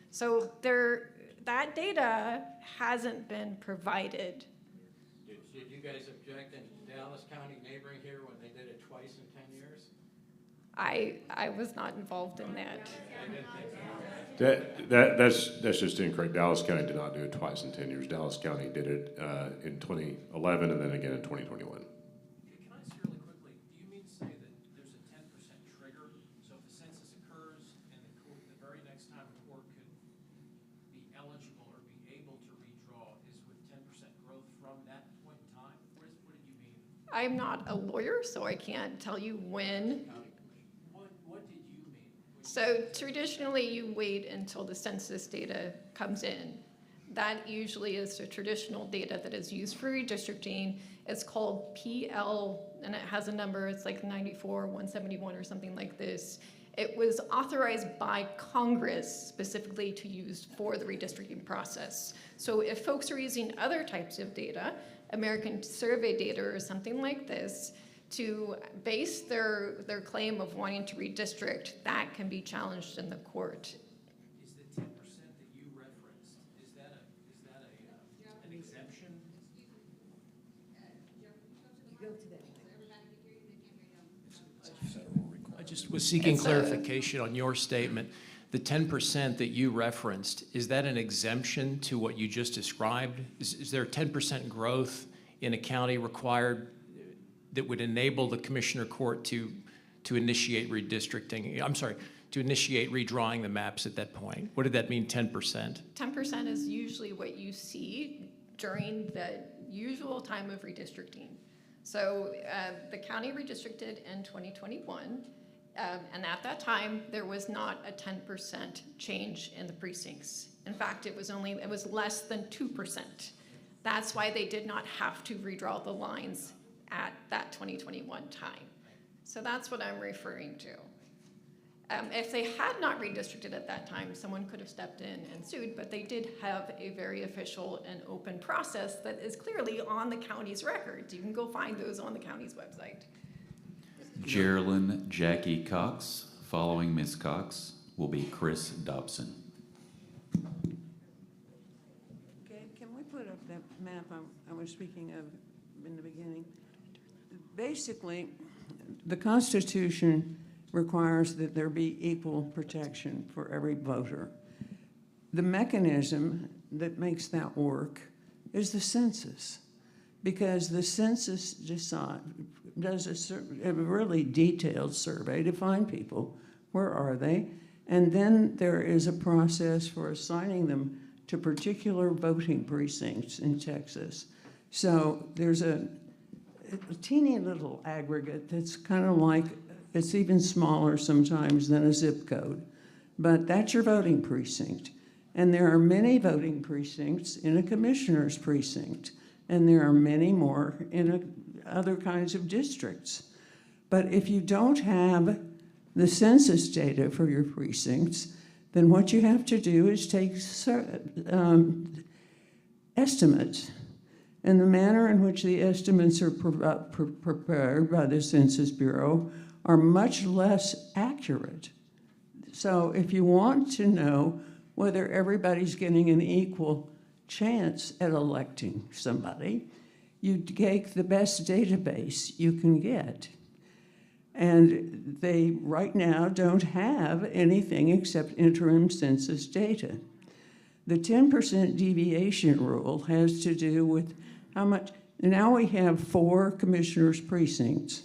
So that data hasn't been provided. Did you guys object in Dallas County neighboring here when they did it twice twice in 10 years? I was not involved in that. That's just incorrect. Dallas County did not do it twice in 10 years. Dallas County did it in 2011 and then again in 2021. Can I ask you really quickly, do you mean to say that there's a 10% trigger? So if the census occurs and the very next time a court could be eligible or be able to redraw is with 10% growth from that point in time? What did you mean? I'm not a lawyer, so I can't tell you when. What did you mean? So traditionally, you wait until the census data comes in. That usually is the traditional data that is used for redistricting. It's called PL, and it has a number. It's like 94-171 or something like this. It was authorized by Congress specifically to use for the redistricting process. So if folks are using other types of data, American survey data or something like this, to base their claim of wanting to redistrict, that can be challenged in the court. Is the 10% that you referenced, is that an exemption? I just was seeking clarification on your statement. The 10% that you referenced, is that an exemption to what you just described? Is there 10% growth in a county required that would enable the commissioner court to initiate redistricting? I'm sorry, to initiate redrawing the maps at that point? What did that mean, 10%? 10% is usually what you see during the usual time of redistricting. So the county redistricted in 2021, and at that time, there was not a 10% change in the precincts. In fact, it was less than 2%. That's why they did not have to redraw the lines at that 2021 time. So that's what I'm referring to. If they had not redistricted at that time, someone could have stepped in and sued, but they did have a very official and open process that is clearly on the county's records. You can go find those on the county's website. Geraldine Jackie Cox. Following Ms. Cox will be Chris Dobson. Okay, can we put up that map I was speaking of in the beginning? Basically, the Constitution requires that there be equal protection for every voter. The mechanism that makes that work is the census, because the census does a really detailed survey to find people. Where are they? And then there is a process for assigning them to particular voting precincts in Texas. So there's a teeny little aggregate that's kind of like, it's even smaller sometimes than a zip code, but that's your voting precinct. And there are many voting precincts in a commissioner's precinct, and there are many more in other kinds of districts. But if you don't have the census data for your precincts, then what you have to do is take estimates. And the manner in which the estimates are prepared by the Census Bureau are much less accurate. So if you want to know whether everybody's getting an equal chance at electing somebody, you take the best database you can get. And they right now don't have anything except interim census data. The 10% deviation rule has to do with how much, now we have 4 commissioners' precincts,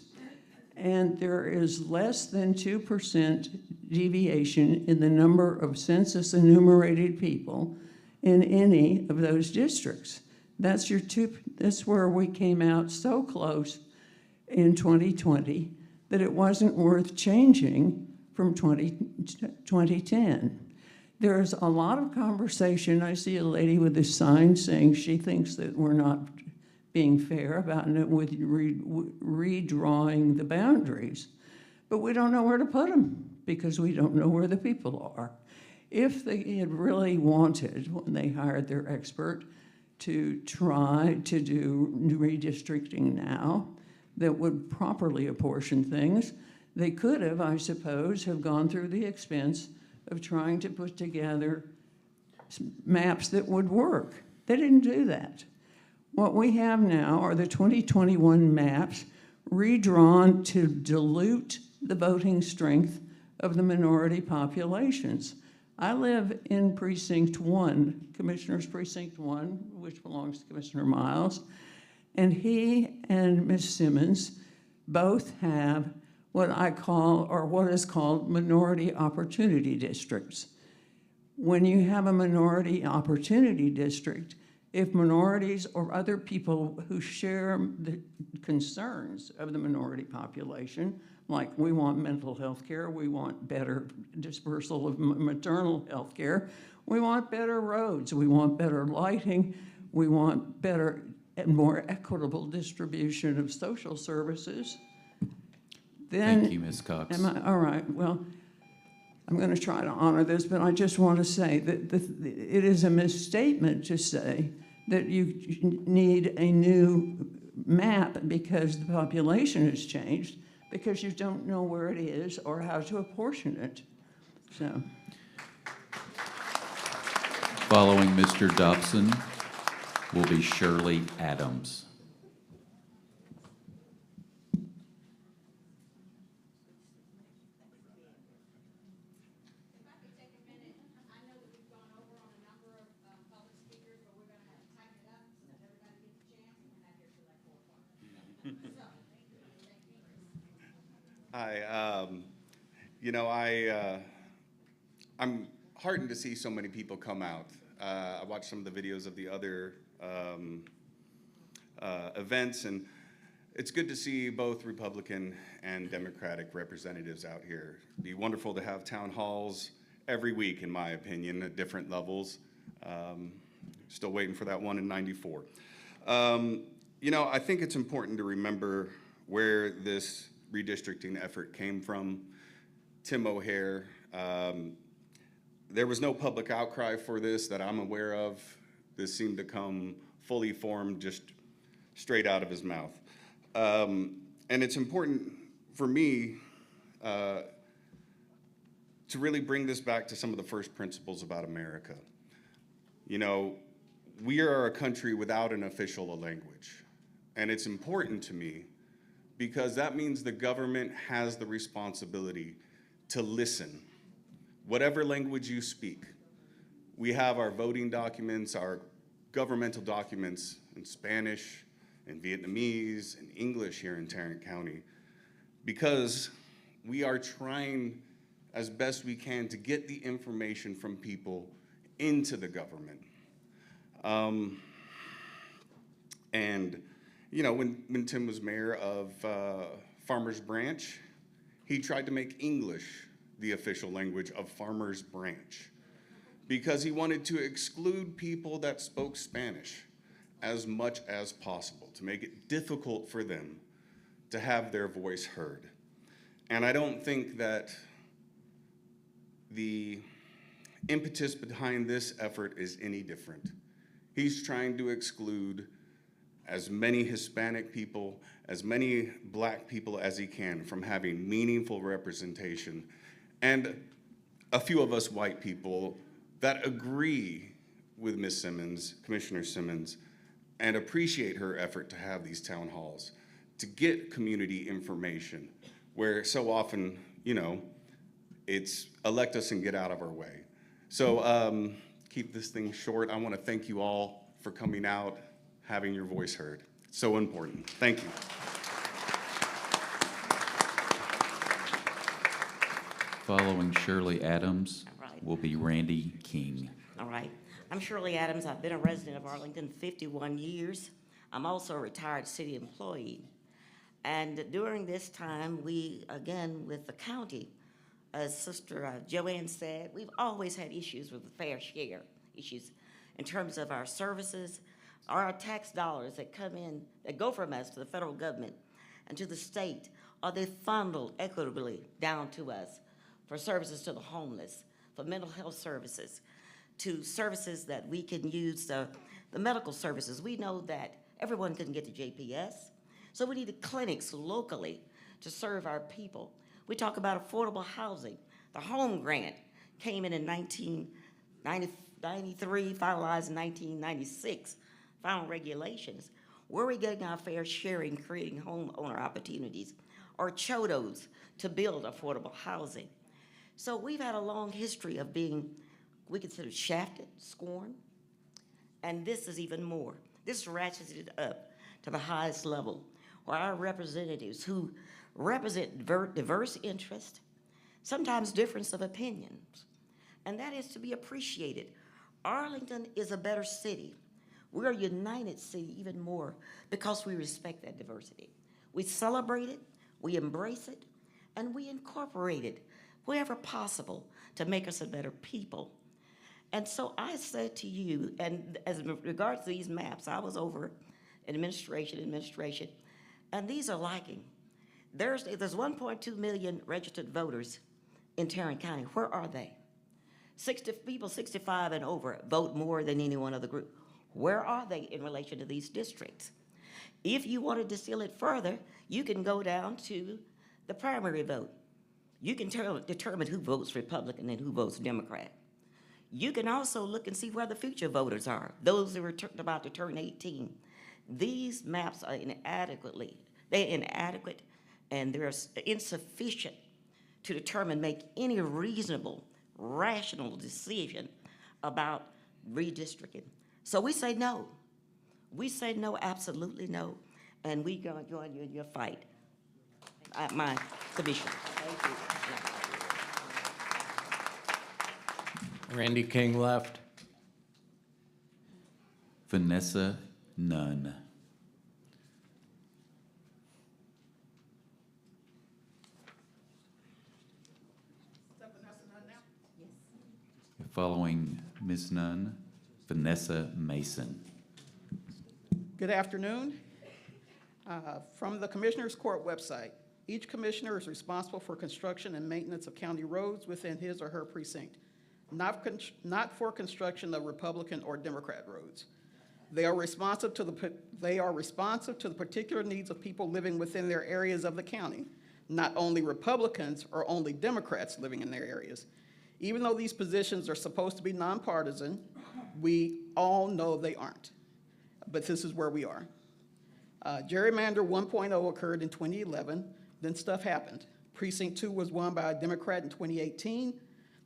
and there is less than 2% deviation in the number of census enumerated people in any of those districts. That's where we came out so close in 2020 that it wasn't worth changing from 2010. There's a lot of conversation. I see a lady with a sign saying she thinks that we're not being fair about it with redrawing the boundaries. But we don't know where to put them because we don't know where the people are. If they had really wanted, when they hired their expert, to try to do redistricting now that would properly apportion things, they could have, I suppose, have gone through the expense of trying to put together maps that would work. They didn't do that. What we have now are the 2021 maps redrawn to dilute the voting strength of the minority populations. I live in Precinct 1, Commissioner's Precinct 1, which belongs to Commissioner Miles, and he and Ms. Simmons both have what I call, or what is called, minority opportunity districts. When you have a minority opportunity district, if minorities or other people who share the concerns of the minority population, like we want mental health care, we want better dispersal of maternal health care, we want better roads, we want better lighting, we want better and more equitable distribution of social services, then... Thank you, Ms. Cox. All right, well, I'm going to try to honor this, but I just want to say that it is a misstatement to say that you need a new map because the population has changed, because you don't know where it is or how to apportion it. So. Following Mr. Dobson will be Shirley Adams. Hi, I'm heartened to see so many people come out. I watched some of the videos of the other events, and it's good to see both Republican and Democratic representatives out here. It'd be wonderful to have town halls every week, in my opinion, at different levels. Still waiting for that one in '94. I think it's important to remember where this redistricting effort came from. Tim O'Hare, there was no public outcry for this that I'm aware of. This seemed to come fully formed, just straight out of his mouth. And it's important for me to really bring this back to some of the first principles about America. We are a country without an official language. And it's important to me because that means the government has the responsibility to listen, whatever language you speak. We have our voting documents, our governmental documents in Spanish and Vietnamese and English here in Tarrant County because we are trying as best we can to get the information from people into the government. When Tim was mayor of Farmers Branch, he tried to make English the official language of Farmers Branch because he wanted to exclude people that spoke Spanish as much as possible, to make it difficult for them to have their voice heard. And I don't think that the impetus behind this effort is any different. He's trying to exclude as many Hispanic people, as many Black people as he can from having meaningful representation, and a few of us white people that agree with Ms. Simmons, Commissioner Simmons, and appreciate her effort to have these town halls, to get community information, where so often, it's elect us and get out of our way. So keep this thing short. I want to thank you all for coming out, having your voice heard. It's so important. Thank you. Following Shirley Adams will be Randy King. All right. I'm Shirley Adams. I've been a resident of Arlington 51 years. I'm also a retired city employee. And during this time, we, again, with the county, as Sister Joanne said, we've always had issues with the fair share issues in terms of our services, our tax dollars that come in, that go from us to the federal government and to the state. Are they funneled equitably down to us for services to the homeless, for mental health services, to services that we can use, the medical services? We know that everyone couldn't get to JPS, so we needed clinics locally to serve our people. We talk about affordable housing. The home grant came in 1993, finalized in 1996, final regulations. Where are we getting our fair share in creating homeowner opportunities or CHODOs to build affordable housing? So we've had a long history of being, we consider shafted, scorned, and this is even more. This ratchets it up to the highest level, where our representatives who represent diverse interests, sometimes difference of opinions, and that is to be appreciated. Arlington is a better city. We're a united city even more because we respect that diversity. We celebrate it, we embrace it, and we incorporate it wherever possible to make us a better people. And so I said to you, and as regards to these maps, I was over administration, and these are lacking. There's 1.2 million registered voters in Tarrant County. Where are they? 60 people 65 and over vote more than any one other group. Where are they in relation to these districts? If you want to distill it further, you can go down to the primary vote. You can determine who votes Republican and who votes Democrat. You can also look and see where the future voters are, those who are about to turn 18. These maps are inadequate, and they're insufficient to determine, make any reasonable, rational decision about redistricting. So we say no. We say no, absolutely no, and we're going to join you in your fight. My submission. Thank you. Randy King left. Vanessa Nunn. Following Ms. Nunn, Vanessa Mason. Good afternoon. From the Commissioners Court website, each commissioner is responsible for construction and maintenance of county roads within his or her precinct, not for construction of Republican or Democrat roads. They are responsive to the particular needs of people living within their areas of the county, not only Republicans or only Democrats living in their areas. Even though these positions are supposed to be nonpartisan, we all know they aren't. But this is where we are. Gerrymander 1.0 occurred in 2011, then stuff happened. Precinct 2 was won by a Democrat in 2018.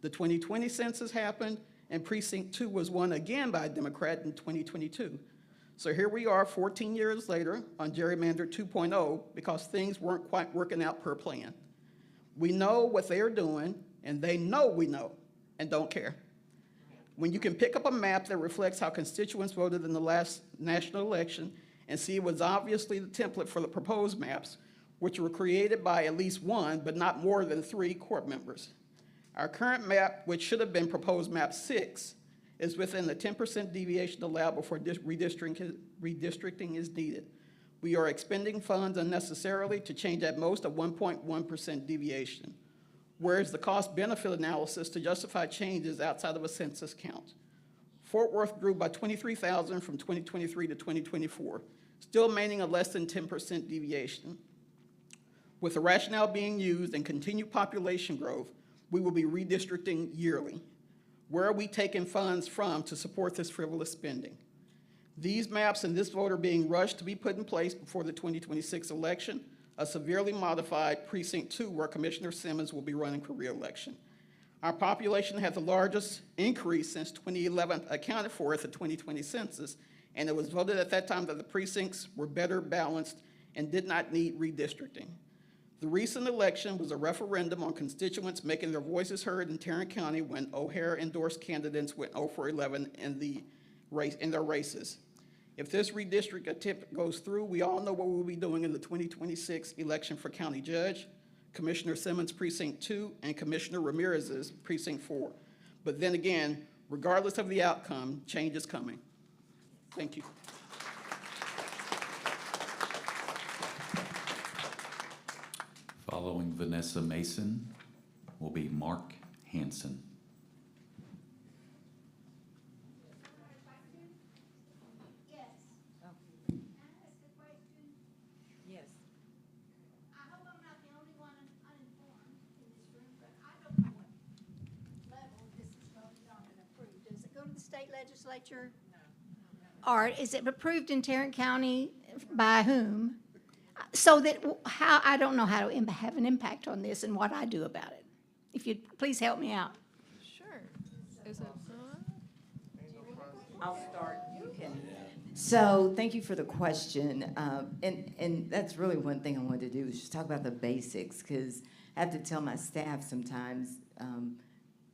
The 2020 census happened, and Precinct 2 was won again by a Democrat in 2022. So here we are 14 years later on Gerrymander 2.0 because things weren't quite working out per plan. We know what they are doing, and they know we know, and don't care. When you can pick up a map that reflects how constituents voted in the last national election and see it was obviously the template for the proposed maps, which were created by at least one, but not more than 3 court members. Our current map, which should have been proposed map 6, is within the 10% deviation allowable for redistricting is needed. We are expending funds unnecessarily to change at most a 1.1% deviation. Where's the cost-benefit analysis to justify changes outside of a census count? Fort Worth grew by 23,000 from 2023 to 2024, still remaining a less than 10% deviation. With the rationale being used and continued population growth, we will be redistricting yearly. Where are we taking funds from to support this frivolous spending? These maps and this vote are being rushed to be put in place before the 2026 election, a severely modified Precinct 2 where Commissioner Simmons will be running for re-election. Our population had the largest increase since 2011 accounted for at the 2020 census, and it was voted at that time that the precincts were better balanced and did not need redistricting. The recent election was a referendum on constituents making their voices heard in Tarrant County when O'Hare endorsed candidates went 0 for 11 in their races. If this redistrict attempt goes through, we all know what we'll be doing in the 2026 election for county judge, Commissioner Simmons' Precinct 2, and Commissioner Ramirez's Precinct 4. But then again, regardless of the outcome, change is coming. Thank you. Following Vanessa Mason will be Mark Hansen. State legislature? Or is it approved in Tarrant County by whom, so that how, I don't know how to have an impact on this and what I do about it. If you'd please help me out. Sure. Is it? I'll start. You can. So thank you for the question. And that's really one thing I wanted to do is just talk about the basics, because I have to tell my staff sometimes,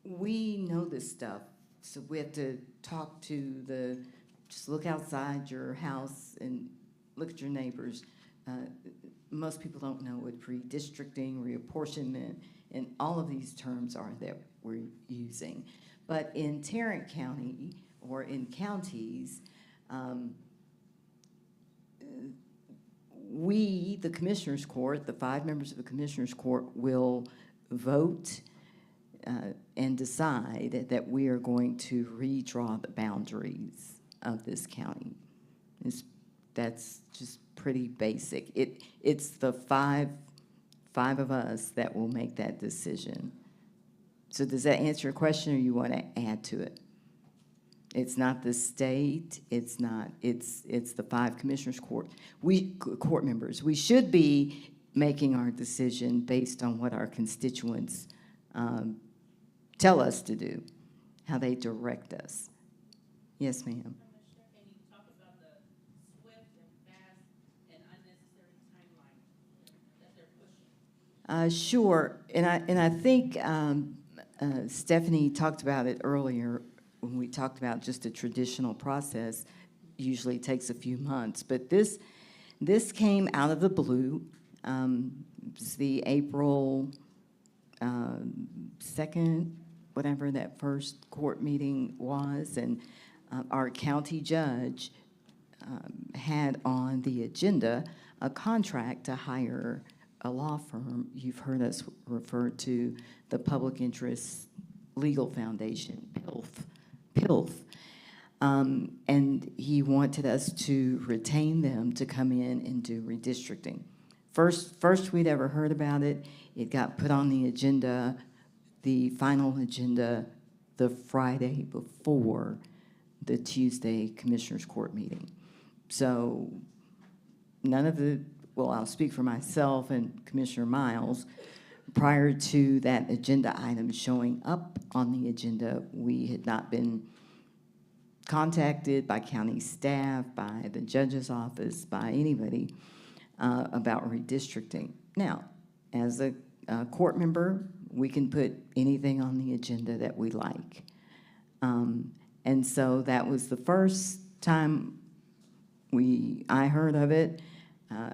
we know this stuff. So we have to talk to just look outside your house and look at your neighbors. Most people don't know what redistricting, reapportionment, and all of these terms are that we're using. But in Tarrant County, or in counties, we, the Commissioners Court, the 5 members of the Commissioners Court, will vote and decide that we are going to redraw the boundaries of this county. That's just pretty basic. It's the five of us that will make that decision. So does that answer your question, or you want to add to it? It's not the state, it's the 5 Commissioners Court. Court members. We should be making our decision based on what our constituents tell us to do, how they direct us. Yes, ma'am. Sure, and I think Stephanie talked about it earlier when we talked about just a traditional process. Usually takes a few months, but this came out of the blue. It's the April 2nd, whatever that first court meeting was, and our county judge had on the agenda a contract to hire a law firm. You've heard us refer to the Public Interest Legal Foundation, PILF. And he wanted us to retain them to come in and do redistricting. First we'd ever heard about it. It got put on the agenda, the final agenda, the Friday before the Tuesday Commissioners Court meeting. So well, I'll speak for myself and Commissioner Miles. Prior to that agenda item showing up on the agenda, we had not been contacted by county staff, by the judge's office, by anybody about redistricting. Now, as a court member, we can put anything on the agenda that we like. And so that was the first time I heard of it.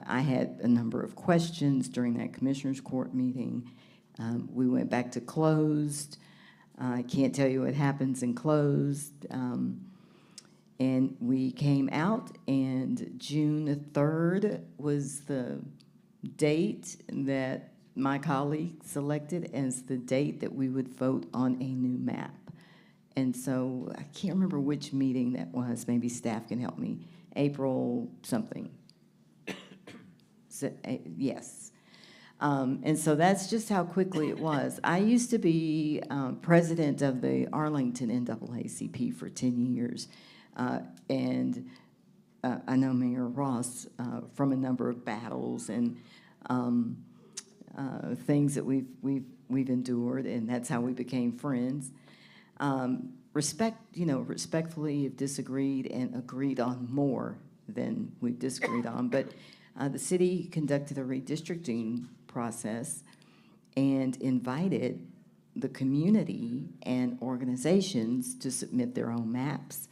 I had a number of questions during that Commissioners Court meeting. We went back to closed. I can't tell you what happens in closed. And we came out, and June 3rd was the date that my colleague selected as the date that we would vote on a new map. And so I can't remember which meeting that was. Maybe staff can help me. April something. So, yes. And so that's just how quickly it was. I used to be president of the Arlington NAACP for 10 years. And I know Mayor Ross from a number of battles and things that we've endured, and that's how we became friends. Respectfully have disagreed and agreed on more than we've disagreed on, but the city conducted a redistricting process and invited the community and organizations to submit their own maps.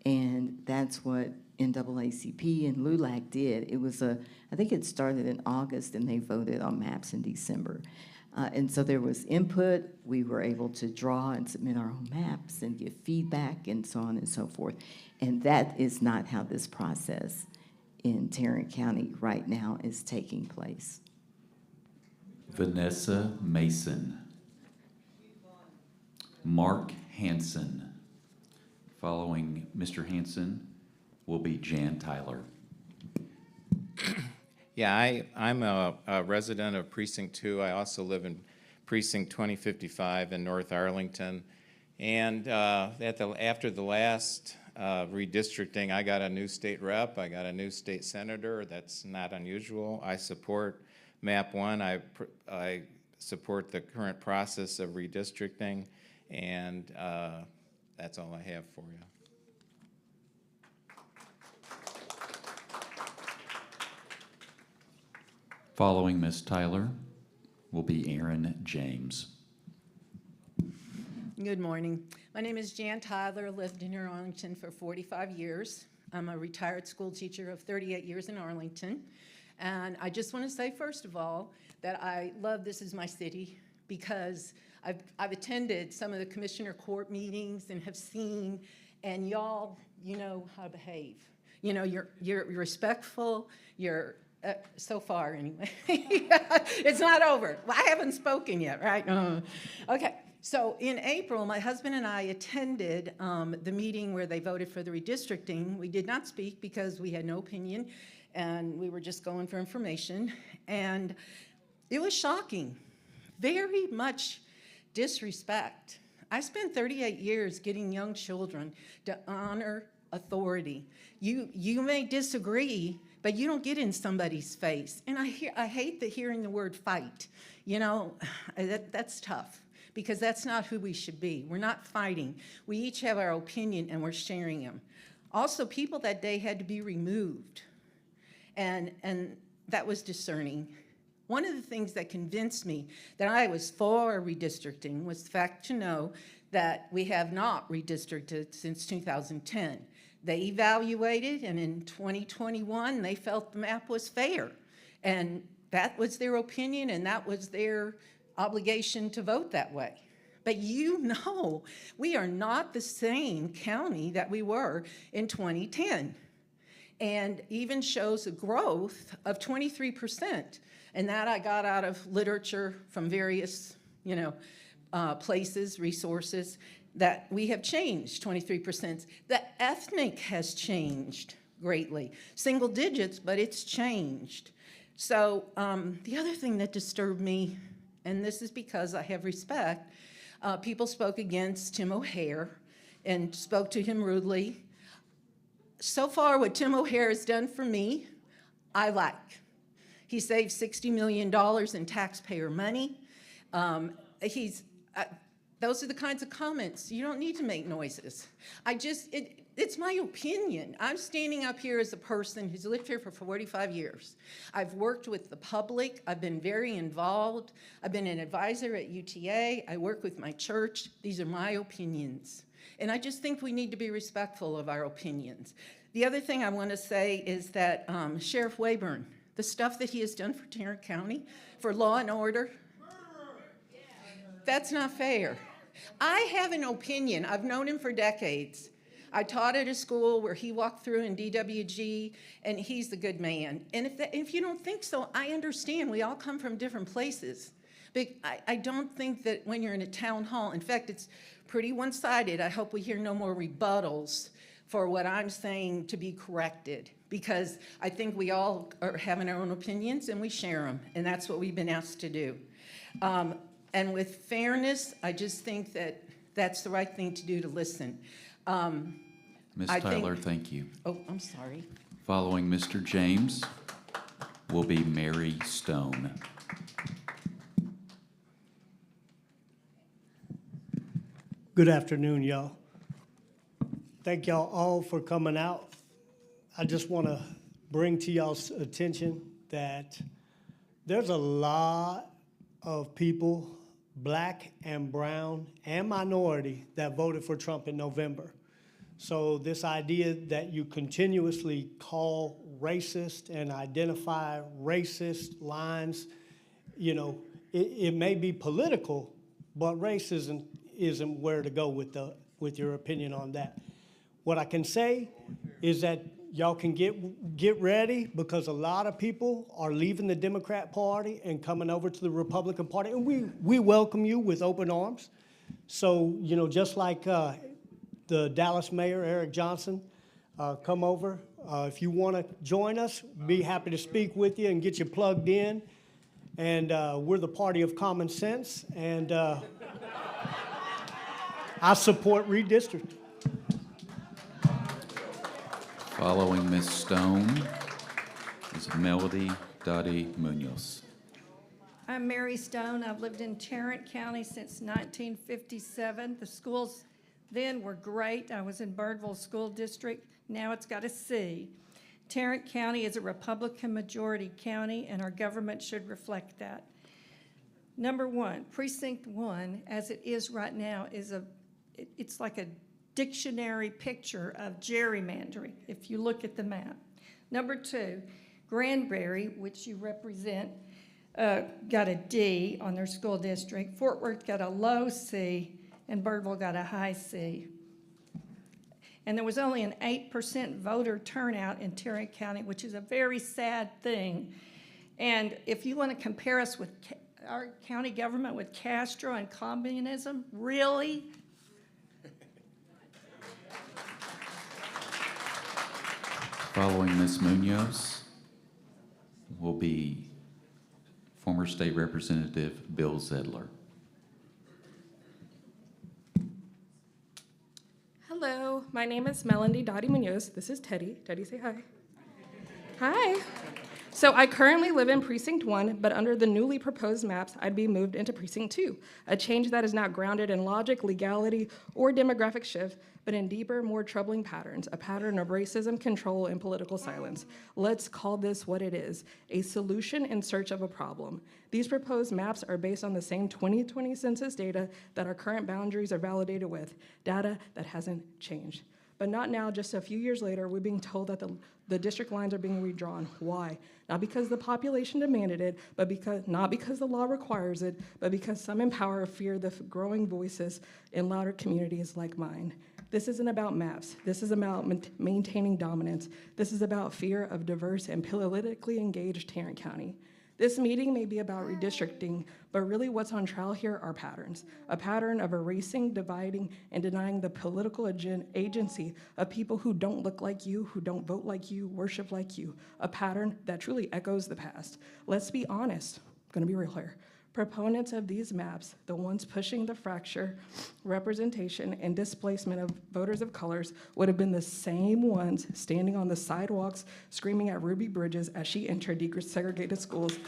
And that's what NAACP and LULAC did. It was I think it started in August, and they voted on maps in December. And so there was input. We were able to draw and submit our own maps and give feedback and so on and so forth. And that is not how this process in Tarrant County right now is taking place. Vanessa Mason. Mark Hansen. Following Mr. Hansen will be Jan Tyler. Yeah, I'm a resident of Precinct 2. I also live in Precinct 2055 in North Arlington. And after the last redistricting. I got a new state rep, I got a new state senator. That's not unusual. I support MAP 1. I support the current process of redistricting, and that's all I have for you. Following Ms. Tyler will be Aaron James. Good morning. My name is Jan Tyler, lived in Arlington for 45 years. I'm a retired school teacher of 38 years in Arlington. And I just want to say, first of all, that I love This Is My City because I've attended some of the commissioner court meetings and have seen, and y'all, you know how to behave. You know, you're respectful, you're so far anyway. It's not over. Well, I haven't spoken yet, right? Okay. So in April, my husband and I attended the meeting where they voted for the redistricting. We did not speak because we had no opinion, and we were just going for information. And it was shocking. Very much disrespect. I spent 38 years getting young children to honor authority. You may disagree, but you don't get in somebody's face. And I hate hearing the word fight. You know, that's tough because that's not who we should be. We're not fighting. We each have our opinion and we're sharing them. Also, people that day had to be removed. And that was discerning. One of the things that convinced me that I was for redistricting was the fact to know that we have not redistricted since 2010. They evaluated, and in 2021, they felt the map was fair. And that was their opinion, and that was their obligation to vote that way. But you know, we are not the same county that we were in 2010. And even shows a growth of 23%. And that I got out of literature from various, places, resources, that we have changed 23%. The ethnic has changed greatly. Single digits, but it's changed. So the other thing that disturbed me, and this is because I have respect, people spoke against Tim O'Hare and spoke to him rudely. So far, what Tim O'Hare has done for me, I like. He saved $60 million in taxpayer money. Those are the kinds of comments. You don't need to make noises. It's my opinion. I'm standing up here as a person who's lived here for 45 years. I've worked with the public. I've been very involved. I've been an advisor at UTA. I work with my church. These are my opinions. And I just think we need to be respectful of our opinions. The other thing I want to say is that Sheriff Wayburn, the stuff that he has done for Tarrant County, for law and order, that's not fair. I have an opinion. I've known him for decades. I taught at a school where he walked through in DWG, and he's the good man. And if you don't think so, I understand. We all come from different places. But I don't think that when you're in a town hall, in fact, it's pretty one-sided. I hope we hear no more rebuttals for what I'm saying to be corrected, because I think we all are having our own opinions and we share them, and that's what we've been asked to do. And with fairness, I just think that that's the right thing to do, to listen. Ms. Tyler, thank you. Oh, I'm sorry. Following Mr. James will be Mary Stone. Good afternoon, y'all. Thank y'all all for coming out. I just want to bring to y'all's attention that there's a lot of people, black and brown and minority, that voted for Trump in November. So this idea that you continuously call racist and identify racist lines, it may be political, but racism isn't where to go with your opinion on that. What I can say is that y'all can get ready, because a lot of people are leaving the Democrat Party and coming over to the Republican Party, and we welcome you with open arms. So, just like the Dallas Mayor, Eric Johnson, come over. If you want to join us, be happy to speak with you and get you plugged in. And we're the party of common sense, and I support redistricting. Following Ms. Stone is Melody Dottie Munoz. I'm Mary Stone. I've lived in Tarrant County since 1957. The schools then were great. I was in Birdville School District. Now it's got a C. Tarrant County is a Republican majority county, and our government should reflect that. Number one, Precinct 1, as it is right now, it's like a dictionary picture of gerrymandering, if you look at the map. Number 2, Granbury, which you represent, got a D on their school district. Fort Worth got a low C, and Birdville got a high C. And there was only an 8% voter turnout in Tarrant County, which is a very sad thing. And if you want to compare us with our county government with Castro and communism, really? Following Ms. Munoz will be former State Representative Bill Zedler. Hello, my name is Melody Dottie Munoz. This is Teddy. Teddy, say hi. Hi. So I currently live in Precinct 1, but under the newly proposed maps, I'd be moved into Precinct 2, a change that is not grounded in logic, legality, or demographic shift, but in deeper, more troubling patterns, a pattern of racism, control, and political silence. Let's call this what it is, a solution in search of a problem. These proposed maps are based on the same 2020 census data that our current boundaries are validated with, data that hasn't changed. But not now, just a few years later, we're being told that the district lines are being redrawn. Why? Not because the population demanded it, not because the law requires it, but because some in power fear the growing voices in louder communities like mine. This isn't about maps. This is about maintaining dominance. This is about fear of diverse and politically engaged Tarrant County. This meeting may be about redistricting, but really what's on trial here are patterns. A pattern of erasing, dividing, and denying the political agency of people who don't look like you, who don't vote like you, worship like you. A pattern that truly echoes the past. Let's be honest. I'm gonna be real here. Proponents of these maps, the ones pushing the fracture, representation, and displacement of voters of colors, would have been the same ones standing on the sidewalks screaming at Ruby Bridges as she entered desegregated schools.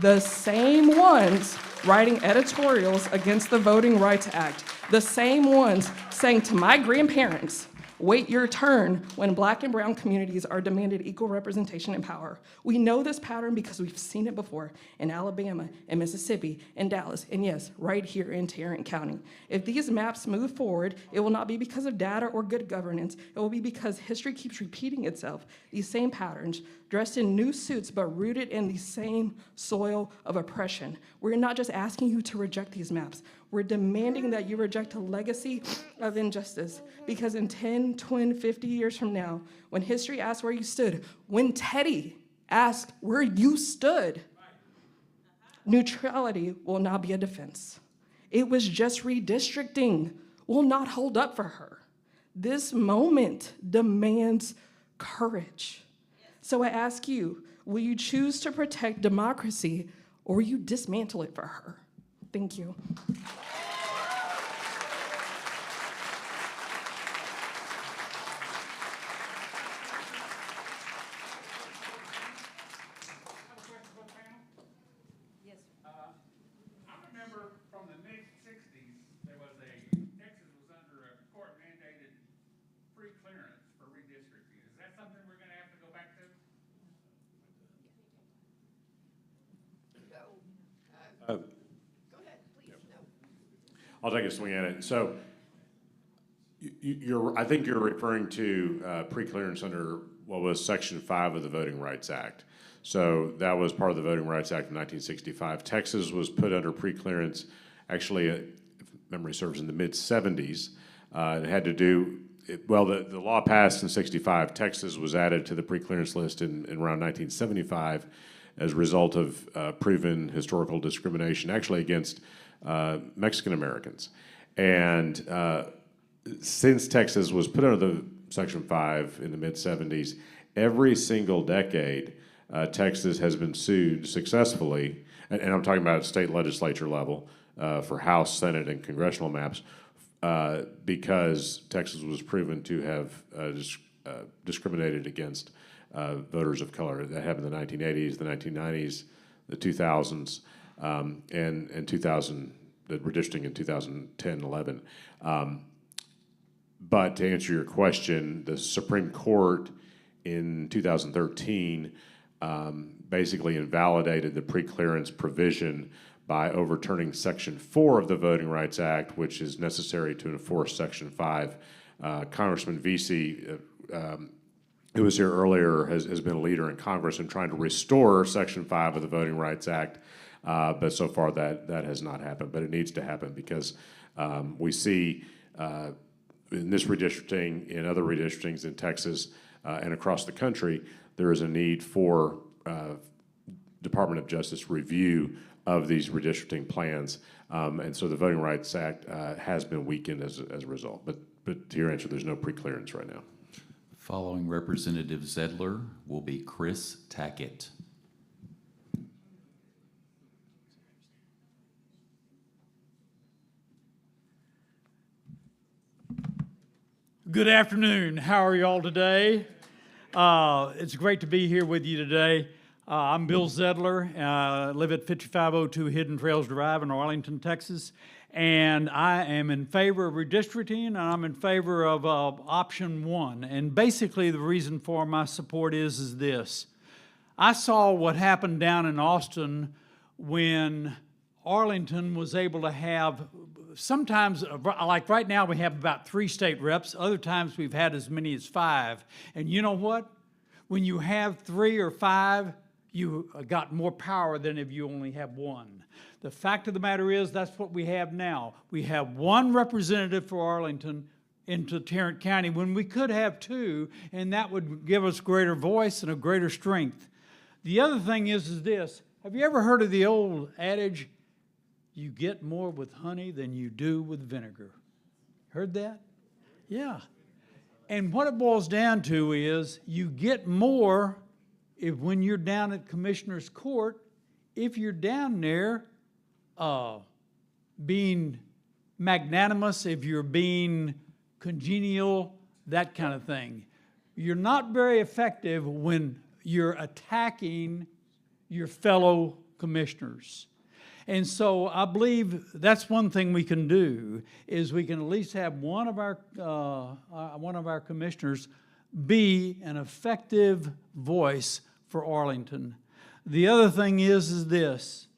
The same ones writing editorials against the Voting Rights Act. The same ones saying to my grandparents, wait your turn when Black and brown communities are demanded equal representation and power. We know this pattern because we've seen it before in Alabama and Mississippi and Dallas, and yes, right here in Tarrant County. If these maps move forward, it will not be because of data or good governance. It will be because history keeps repeating itself. These same patterns, dressed in new suits, but rooted in the same soil of oppression. We're not just asking you to reject these maps. We're demanding that you reject a legacy of injustice, because in 10, 20, 50 years from now, when history asks where you stood, when Teddy asked where you stood, neutrality will not be a defense. It was just redistricting will not hold up for her. This moment demands courage. So I ask you, will you choose to protect democracy, or will you dismantle it for her? Thank you. I'll take a swing at it. So I think you're referring to pre-clearance under what was Section 5 of the Voting Rights Act. So that was part of the Voting Rights Act of 1965. Texas was put under pre-clearance, actually, if memory serves, in the mid-'70s. It had to do, the law passed in 65. Texas was added to the pre-clearance list in around 1975 as a result of proven historical discrimination, actually against Mexican Americans. And since Texas was put under the Section 5 in the mid-'70s, every single decade, Texas has been sued successfully, and I'm talking about at state legislature level, for House, Senate, and congressional maps, because Texas was proven to have discriminated against voters of color. That happened in the 1980s, the 1990s, the 2000s, and 2000, the redistricting in 2010, 11. But to answer your question, the Supreme Court in 2013 basically invalidated the preclearance provision by overturning Section 4 of the Voting Rights Act, which is necessary to enforce Section 5. Congressman Vesey, who was here earlier, has been a leader in Congress in trying to restore Section 5 of the Voting Rights Act, but so far that has not happened. But it needs to happen because we see in this redistricting, in other redistrictings in Texas and across the country, there is a need for Department of Justice review of these redistricting plans. And so the Voting Rights Act has been weakened as a result. But to your answer, there's no preclearance right now. Following Representative Zedler will be Chris Tackett. Good afternoon. How are you all today? It's great to be here with you today. I'm Bill Zedler. I live at 5502 Hidden Trails Drive in Arlington, Texas. And I am in favor of redistricting, and I'm in favor of option 1. And basically the reason for my support is this. I saw what happened down in Austin when Arlington was able to have, sometimes, like right now we have about 3 state reps, other times we've had as many as 5. And you know what? When you have 3 or 5, you got more power than if you only have 1. The fact of the matter is that's what we have now. We have 1 representative for Arlington into Tarrant County when we could have 2, and that would give us greater voice and a greater strength. The other thing is this. Have you ever heard of the old adage, you get more with honey than you do with vinegar? Heard that? Yeah. And what it boils down to is you get more if when you're down at Commissioner's Court, if you're down there being magnanimous, if you're being congenial, that kind of thing. You're not very effective when you're attacking your fellow commissioners. And so I believe that's one thing we can do, is we can at least have one of our commissioners be an effective voice for Arlington. The other thing is this.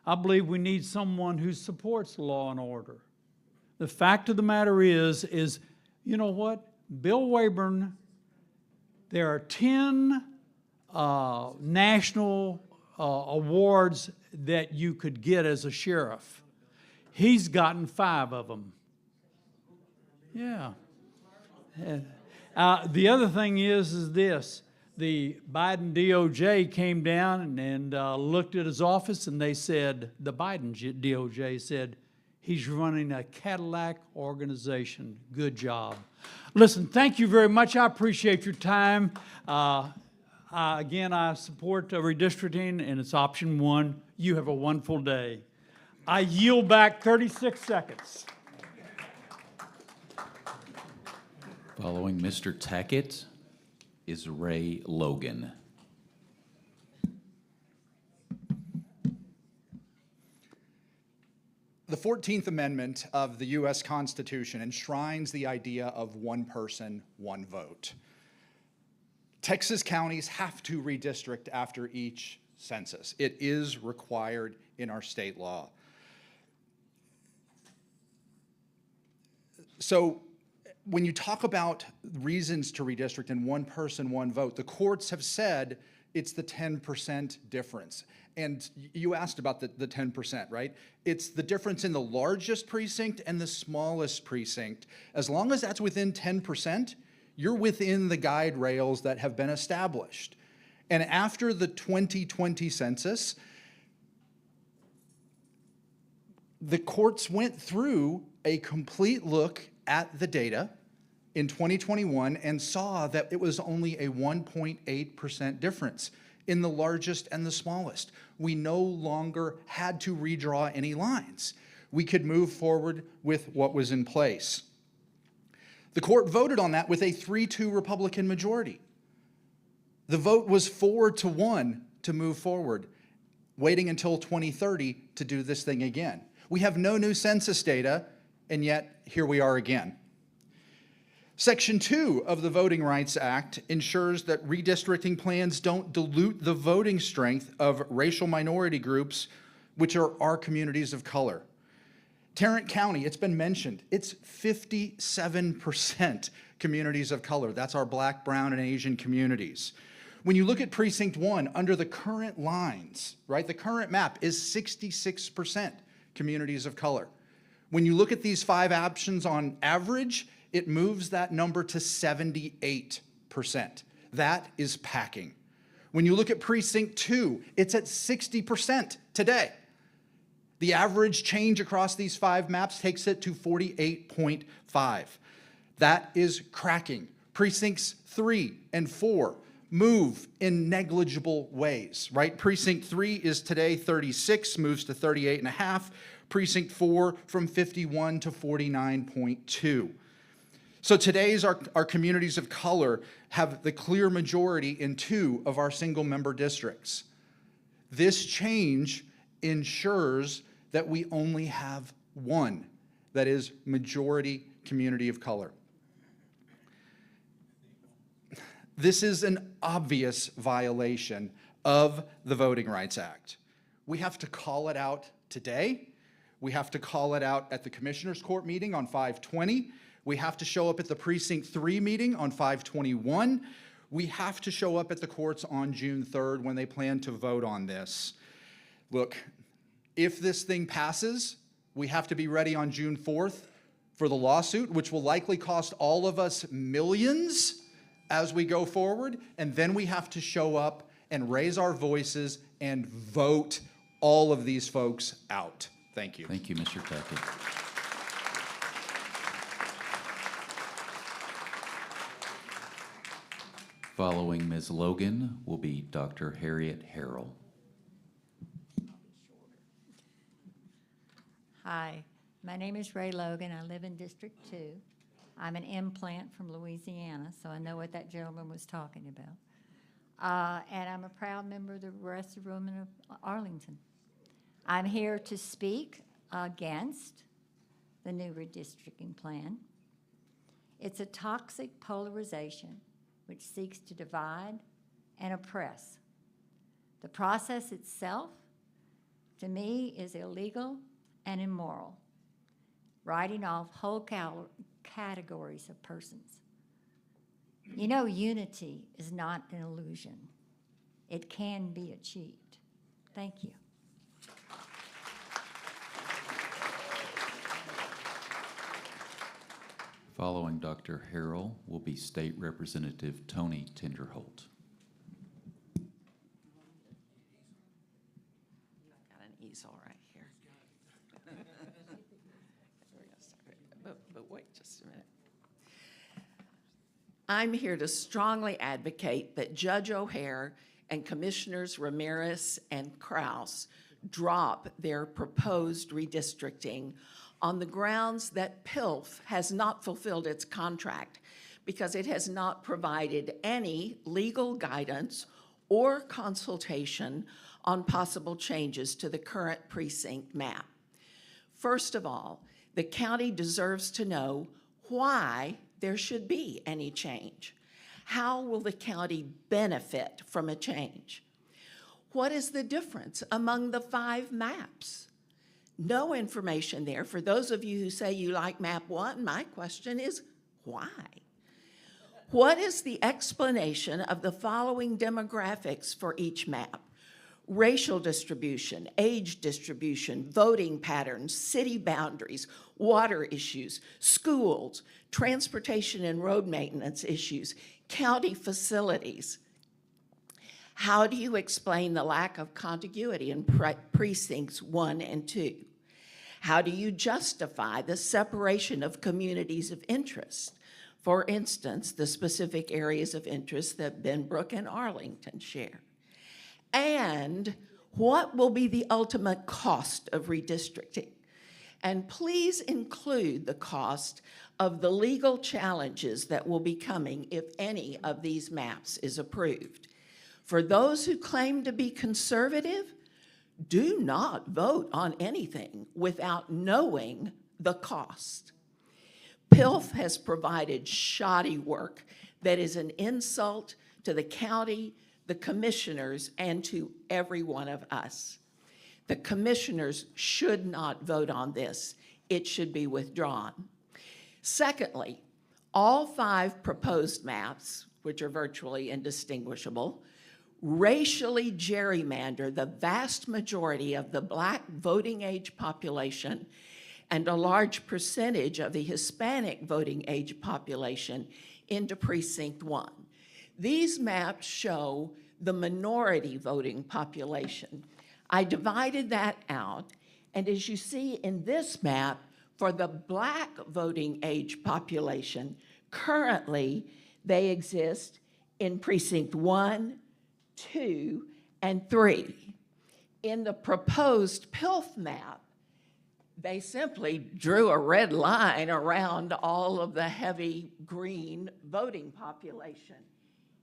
I believe we need someone who supports law and order. The fact of the matter is, you know what? Bill Wayburn, there are 10 national awards that you could get as a sheriff. He's gotten 5 of them. Yeah. The other thing is this. The Biden DOJ came down and looked at his office, and they said, the Biden DOJ said, he's running a Cadillac organization. Good job. Listen, thank you very much. I appreciate your time. Again, I support redistricting, and it's option 1. You have a wonderful day. I yield back 36 seconds. Following Mr. Tackett is Ray Logan. The 14th Amendment of the U.S. Constitution enshrines the idea of one person, one vote. Texas counties have to redistrict after each census. It is required in our state law. So when you talk about reasons to redistrict and one person, one vote, the courts have said it's the 10% difference. And you asked about the 10%, right? It's the difference in the largest precinct and the smallest precinct. As long as that's within 10%, you're within the guide rails that have been established. And after the 2020 census, the courts went through a complete look at the data in 2021 and saw that it was only a 1.8% difference in the largest and the smallest. We no longer had to redraw any lines. We could move forward with what was in place. The court voted on that with a 3-2 Republican majority. The vote was 4-1 to move forward, waiting until 2030 to do this thing again. We have no new census data, and yet here we are again. Section 2 of the Voting Rights Act ensures that redistricting plans don't dilute the voting strength of racial minority groups, which are our communities of color. Tarrant County, it's been mentioned, it's 57% communities of color. That's our Black, brown, and Asian communities. When you look at Precinct 1, under the current lines, right, the current map is 66% communities of color. When you look at these 5 options on average, it moves that number to 78%. That is packing. When you look at Precinct 2, it's at 60% today. The average change across these 5 maps takes it to 48.5. That is cracking. Precincts 3 and 4 move in negligible ways, right? Precinct 3 is today 36, moves to 38.5. Precinct 4 from 51 to 49.2. So today's our communities of color have the clear majority in 2 of our single member districts. This change ensures that we only have 1 that is majority community of color. This is an obvious violation of the Voting Rights Act. We have to call it out today. We have to call it out at the Commissioners Court meeting on 5/20. We have to show up at the Precinct 3 meeting on 5/21. We have to show up at the courts on June 3rd when they plan to vote on this. Look, if this thing passes, we have to be ready on June 4th for the lawsuit, which will likely cost all of us millions as we go forward. And then we have to show up and raise our voices and vote all of these folks out. Thank you. Thank you, Mr. Tackett. Following Ms. Logan will be Dr. Harriet Harrell. Hi, my name is Ray Logan. I live in District 2. I'm an implant from Louisiana, so I know what that gentleman was talking about. And I'm a proud member of the Rest of Women of Arlington. I'm here to speak against the new redistricting plan. It's a toxic polarization which seeks to divide and oppress. The process itself, to me, is illegal and immoral, writing off whole categories of persons. You know, unity is not an illusion. It can be achieved. Thank you. Following Dr. Harrell will be State Representative Tony Tinderholt. Got an easel right here. But wait just a minute. I'm here to strongly advocate that Judge O'Hare and Commissioners Ramirez and Kraus drop their proposed redistricting on the grounds that PILF has not fulfilled its contract because it has not provided any legal guidance or consultation on possible changes to the current precinct map. First of all, the county deserves to know why there should be any change. How will the county benefit from a change? What is the difference among the 5 maps? No information there. For those of you who say you like map 1, my question is why? What is the explanation of the following demographics for each map? Racial distribution, age distribution, voting patterns, city boundaries, water issues, schools, transportation and road maintenance issues, county facilities. How do you explain the lack of contiguity in precincts 1 and 2? How do you justify the separation of communities of interest? For instance, the specific areas of interest that Benbrook and Arlington share. And what will be the ultimate cost of redistricting? And please include the cost of the legal challenges that will be coming if any of these maps is approved. For those who claim to be conservative, do not vote on anything without knowing the cost. PILF has provided shoddy work that is an insult to the county, the commissioners, and to every one of us. The commissioners should not vote on this. It should be withdrawn. Secondly, all 5 proposed maps, which are virtually indistinguishable, racially gerrymander the vast majority of the Black voting age population and a large percentage of the Hispanic voting age population into Precinct 1. These maps show the minority voting population. I divided that out, and as you see in this map, for the Black voting age population, currently they exist in Precinct 1, 2, and 3. In the proposed PILF map, they simply drew a red line around all of the heavy green voting population.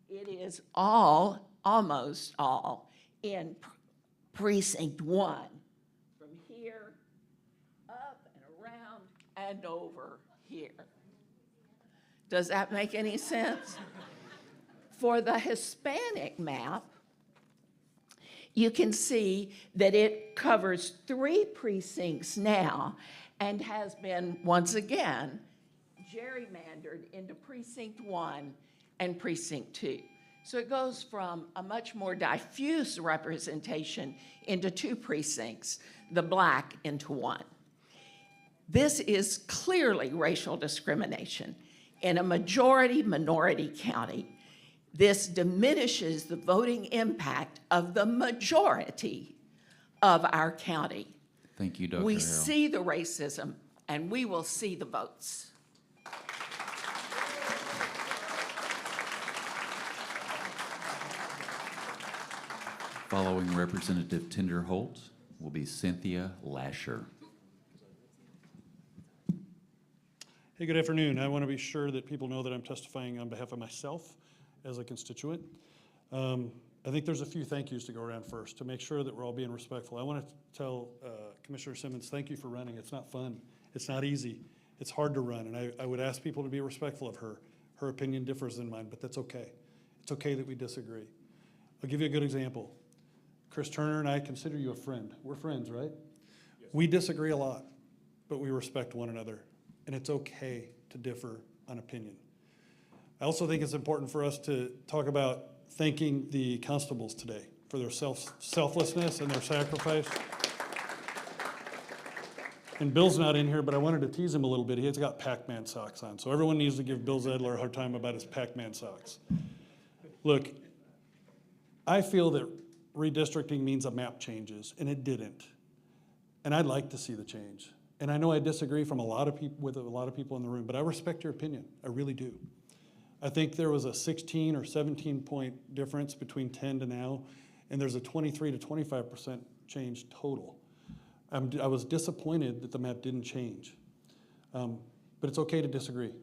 It is all, almost all, in Precinct 1, from here up and around and over here. Does that make any sense? For the Hispanic map, you can see that it covers 3 precincts now and has been, once again, gerrymandered into Precinct 1 and Precinct 2. So it goes from a much more diffuse representation into 2 precincts, the Black into 1. This is clearly racial discrimination. In a majority-minority county, this diminishes the voting impact of the majority of our county. Thank you, Dr. We Harrell. see the racism, and we will see the votes. Following Representative Tinderholt will be Cynthia Lasher. Hey, good afternoon. I want to be sure that people know that I'm testifying on behalf of myself as a constituent. I think there's a few thank yous to go around first to make sure that we're all being respectful. I want to tell Commissioner Simmons, thank you for running. It's not fun. It's not easy. It's hard to run, and I would ask people to be respectful of her. Her opinion differs than mine, but that's okay. It's okay that we disagree. I'll give you a good example. Chris Turner and I consider you a friend. We're friends, right? Yes. We disagree a lot, but we respect one another, and it's okay to differ on opinion. I also think it's important for us to talk about thanking the constables today for their selflessness and their sacrifice. And Bill's not in here, but I wanted to tease him a little bit. He's got Pac-Man socks on, so everyone needs to give Bill Zedler a hard time about his Pac-Man socks. Look, I feel that redistricting means a map changes, and it didn't. And I'd like to see the change. And I know I disagree with a lot of people in the room, but I respect your opinion. I really do. I think there was a 16 or 17 point difference between 10 to now, and there's a 23 to 25% change total. I was disappointed that the map didn't change, but it's okay to disagree.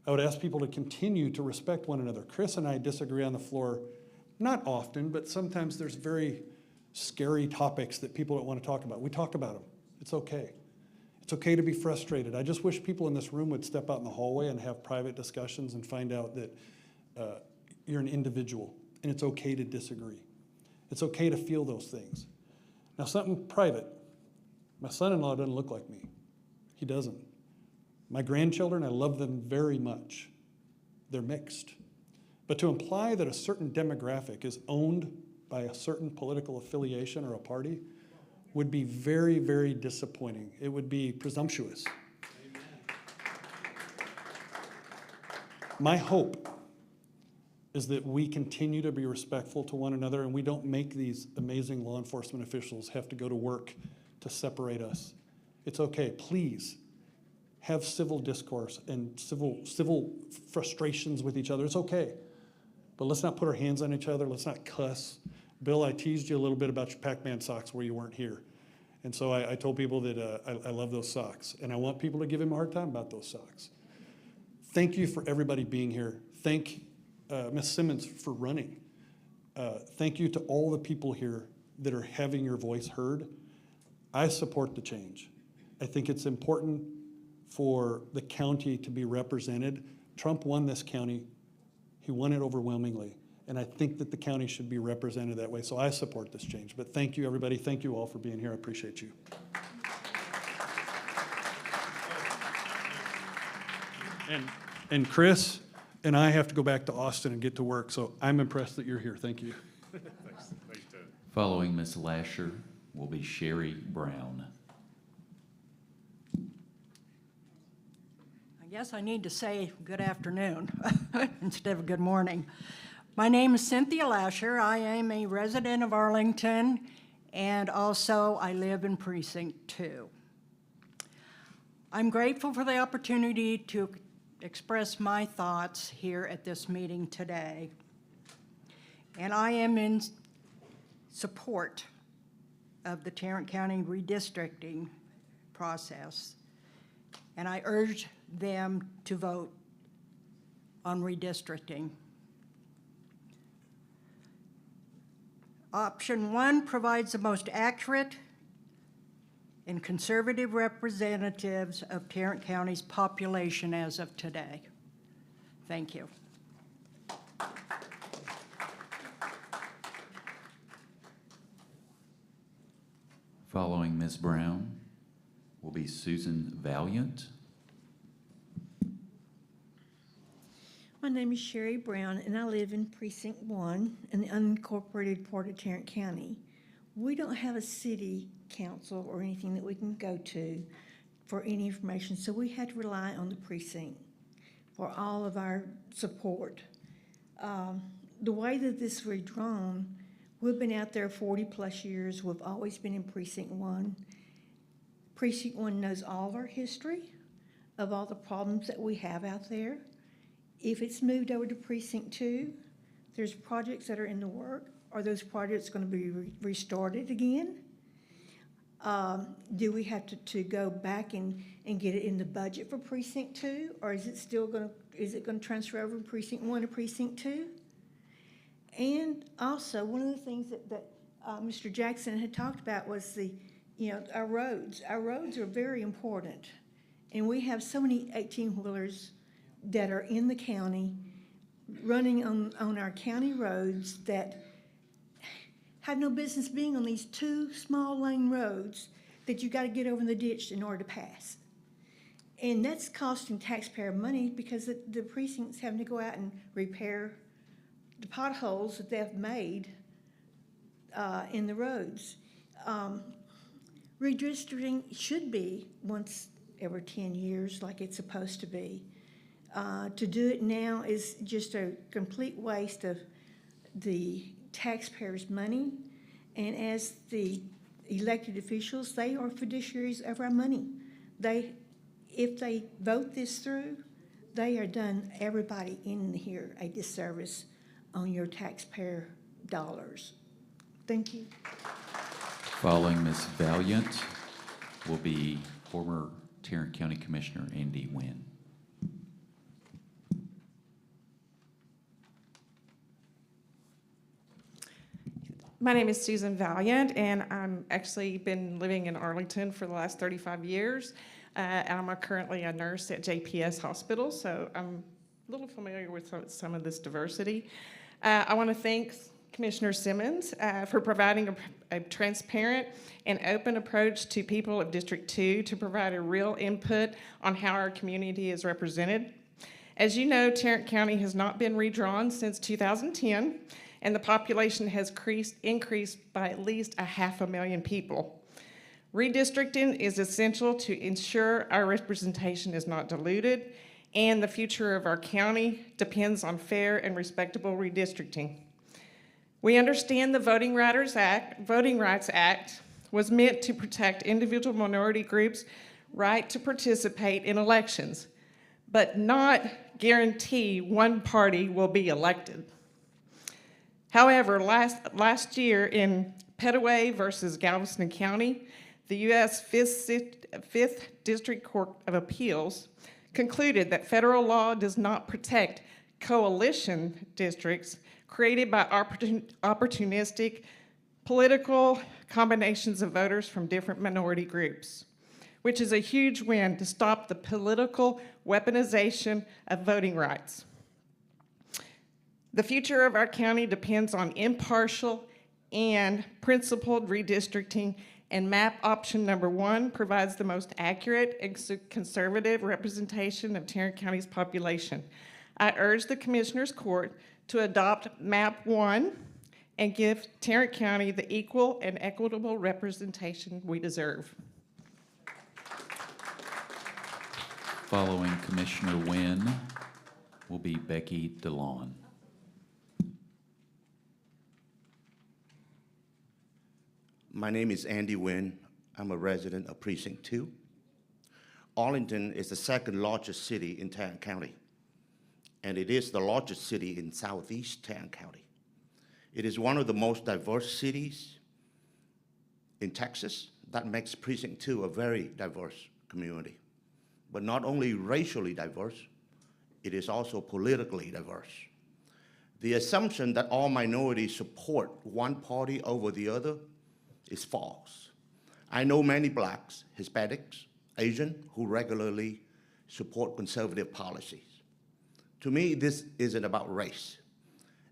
I would ask people to continue to respect one another. Chris and I disagree on the floor, not often, but sometimes there's very scary topics that people don't want to talk about. We talk about them. It's okay. It's okay to be frustrated. I just wish people in this room would step out in the hallway and have private discussions and find out that you're an individual, and it's okay to disagree. It's okay to feel those things. Now, something private. My son-in-law doesn't look like me. He doesn't. My grandchildren, I love them very much. They're mixed. But to imply that a certain demographic is owned by a certain political affiliation or a party would be very, very disappointing. It would be presumptuous. Amen. My hope is that we continue to be respectful to one another and we don't make these amazing law enforcement officials have to go to work to separate us. It's okay. Please have civil discourse and civil frustrations with each other. It's okay. But let's not put our hands on each other. Let's not cuss. Bill, I teased you a little bit about your Pac-Man socks where you weren't here. And so I told people that I love those socks, and I want people to give him a hard time about those socks. Thank you for everybody being here. Thank Ms. Simmons for running. Thank you to all the people here that are having your voice heard. I support the change. I think it's important for the county to be represented. Trump won this county. He won it overwhelmingly. And I think that the county should be represented that way. So I support this change. But thank you, everybody. Thank you all for being here. I appreciate you. And Chris and I have to go back to Austin and get to work. So I'm impressed that you're here. Thank you. Thanks, Ted. Following Ms. Lasher will be Sherry Brown. I guess I need to say good afternoon instead of good morning. My name is Cynthia Lasher. I am a resident of Arlington, and also I live in Precinct 2. I'm grateful for the opportunity to express my thoughts here at this meeting today. And I am in support of the Tarrant County redistricting process, and I urge them to vote on redistricting. Option 1 provides the most accurate and conservative representatives of Tarrant County's population as of today. Thank you. Following Ms. Brown will be Susan Valiant. My name is Sherry Brown, and I live in Precinct 1 in the unincorporated part of Tarrant County. We don't have a city council or anything that we can go to for any information, so we had to rely on the precinct for all of our support. The way that this was drawn, we've been out there 40-plus years. We've always been in Precinct 1. Precinct 1 knows all of our history of all the problems that we have out there. If it's moved over to Precinct 2, there's projects that are in the work. Are those projects going to be restarted again? Do we have to go back and get it in the budget for Precinct 2? Or is it still going to transfer over from Precinct 1 to Precinct 2? And also, one of the things that Mr. Jackson had talked about was our roads. Our roads are very important. And we have so many 18-wheelers that are in the county, running on our county roads that have no business being on these 2 small lane roads that you got to get over in the ditch in order to pass. And that's costing taxpayer money because the precinct's having to go out and repair the potholes that they've made in the roads. Redistricting should be once every 10 years like it's supposed to be. To do it now is just a complete waste of the taxpayers' money. And as the elected officials, they are fiduciaries of our money. If they vote this through, they are done everybody in here a disservice on your taxpayer dollars. Thank you. Following Ms. Valiant will be former Tarrant County Commissioner Andy Wynn. My name is Susan Valiant, and I'm actually been living in Arlington for the last 35 years. And I'm currently a nurse at JPS Hospital, so I'm a little familiar with some of this diversity. I want to thank Commissioner Simmons for providing a transparent and open approach to people of District 2 to provide a real input on how our community is represented. As you know, Tarrant County has not been redrawn since 2010, and the population has increased by at least 500,000 people. Redistricting is essential to ensure our representation is not diluted, and the future of our county depends on fair and respectable redistricting. We understand the Voting Rights Act was meant to protect individual minority groups' right to participate in elections, but not guarantee one party will be elected. However, last year in Petaway versus Galveston County, the U.S. Fifth District Court of Appeals concluded that federal law does not protect coalition districts created by opportunistic political combinations of voters from different minority groups, which is a huge win to stop the political weaponization of voting rights. The future of our county depends on impartial and principled redistricting, and map option number 1 provides the most accurate and conservative representation of Tarrant County's population. I urge the Commissioners Court to adopt map 1 and give Tarrant County the equal and equitable representation we deserve. Following Commissioner Wynn will be Becky DeLon. My name is Andy Wynn. I'm a resident of Precinct 2. Arlington is the second largest city in Tarrant County, and it is the largest city in southeast Tarrant County. It is one of the most diverse cities in Texas. That makes Precinct 2 a very diverse community. But not only racially diverse, it is also politically diverse. The assumption that all minorities support one party over the other is false. I know many blacks, Hispanics, Asian who regularly support conservative policies. To me, this isn't about race.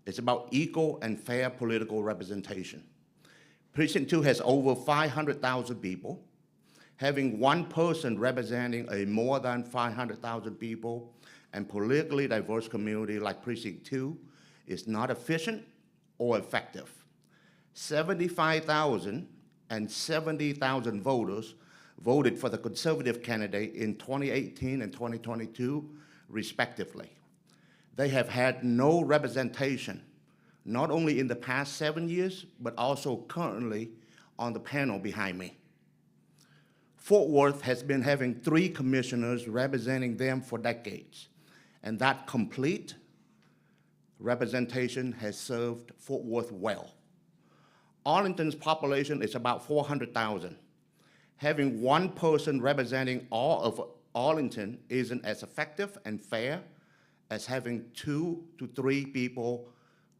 It's about equal and fair political representation. Precinct 2 has over 500,000 people. Having one person representing a more than 500,000 people and politically diverse community like Precinct 2 is not efficient or effective. 75,000 and 70,000 voters voted for the conservative candidate in 2018 and 2022, respectively. They have had no representation, not only in the past 7 years, but also currently on the panel behind me. Fort Worth has been having 3 commissioners representing them for decades, and that complete representation has served Fort Worth well. Arlington's population is about 400,000. Having one person representing all of Arlington isn't as effective and fair as having 2 to 3 people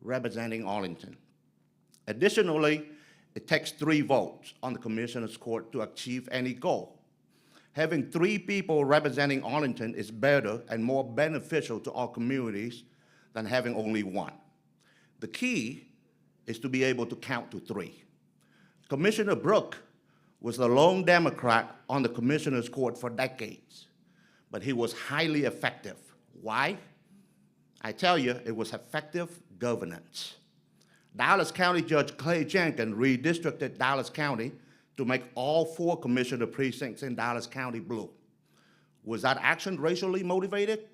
representing Arlington. Additionally, it takes 3 votes on the Commissioner's Court to achieve any goal. Having 3 people representing Arlington is better and more beneficial to our communities than having only 1. The key is to be able to count to 3. Commissioner Brooke was the lone Democrat on the Commissioner's Court for decades, but he was highly effective. Why? I tell you, it was effective governance. Dallas County Judge Clay Jenkins redistricted Dallas County to make all 4 commissioner precincts in Dallas County blue. Was that action racially motivated?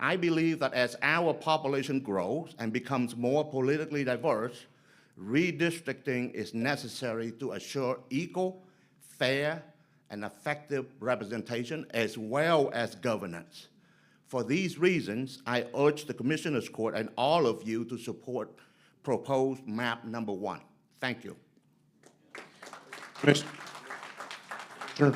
I believe that as our population grows and becomes more politically diverse, redistricting is necessary to assure equal, fair, and effective representation as well as governance. For these reasons, I urge the Commissioner's Court and all of you to support proposed map number 1. Thank you. Sure.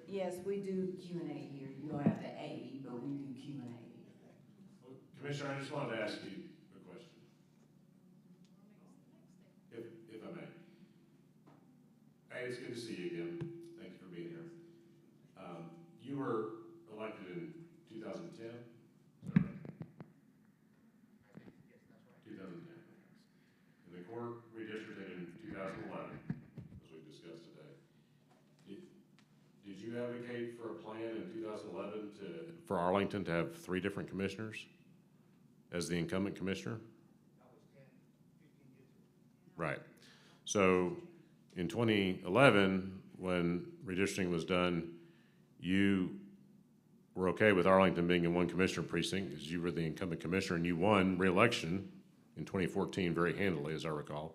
Yes, we do Q&A here. You don't have to A, but we do Q&A. Commissioner, I just wanted to ask you a question, if I may. Hey, it's good to see you again. Thank you for being here. You were elected in 2010? 2010. And the court redistricted in 2011, as we discussed today. Did you advocate for a plan in 2011 for Arlington to have 3 different commissioners as the incumbent commissioner? Right. So in 2011, when redistricting was done, you were okay with Arlington being in 1 commissioner precinct because you were the incumbent commissioner and you won re-election in 2014 very handily, as I recall.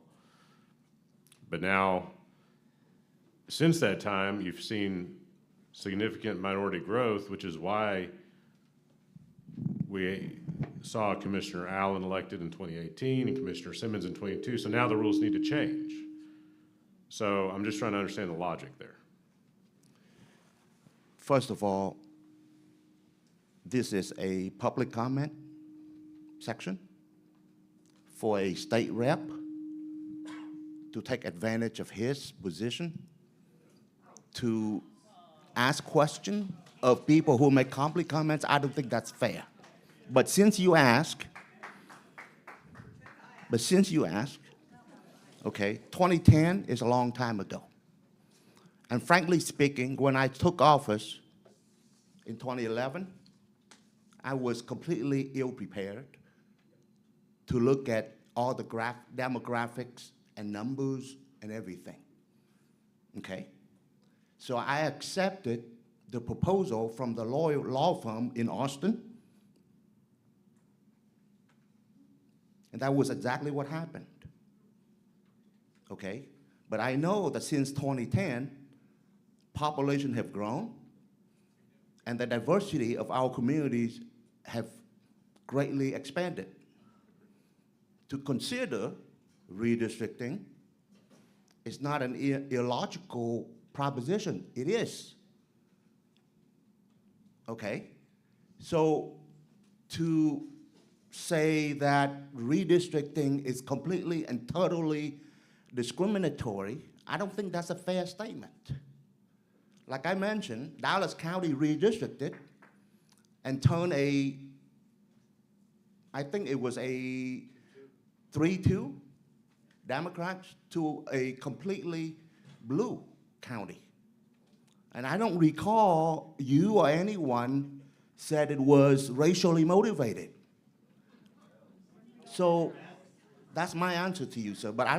But now, since that time, you've seen significant minority growth, which is why we saw Commissioner Allen elected in 2018 and Commissioner Simmons in 22. So now the rules need to change. So I'm just trying to understand the logic there. First of all, this is a public comment section for a state rep to take advantage of his position to ask questions of people who make complex comments. I don't think that's fair. But since you ask, okay, 2010 is a long time ago. And frankly speaking, when I took office in 2011, I was completely ill-prepared to look at all the demographics and numbers and everything, okay? So I accepted the proposal from the law firm in Austin, and that was exactly what happened, okay? But I know that since 2010, population have grown, and the diversity of our communities have greatly expanded. To consider redistricting is not an illogical proposition. It is. Okay? So to say that redistricting is completely and totally discriminatory, I don't think that's a fair statement. Like I mentioned, Dallas County redistricted and turned I think it was a 3-2 Democrats to a completely blue county. And I don't recall you or anyone said it was racially motivated. So that's my answer to you, sir. But I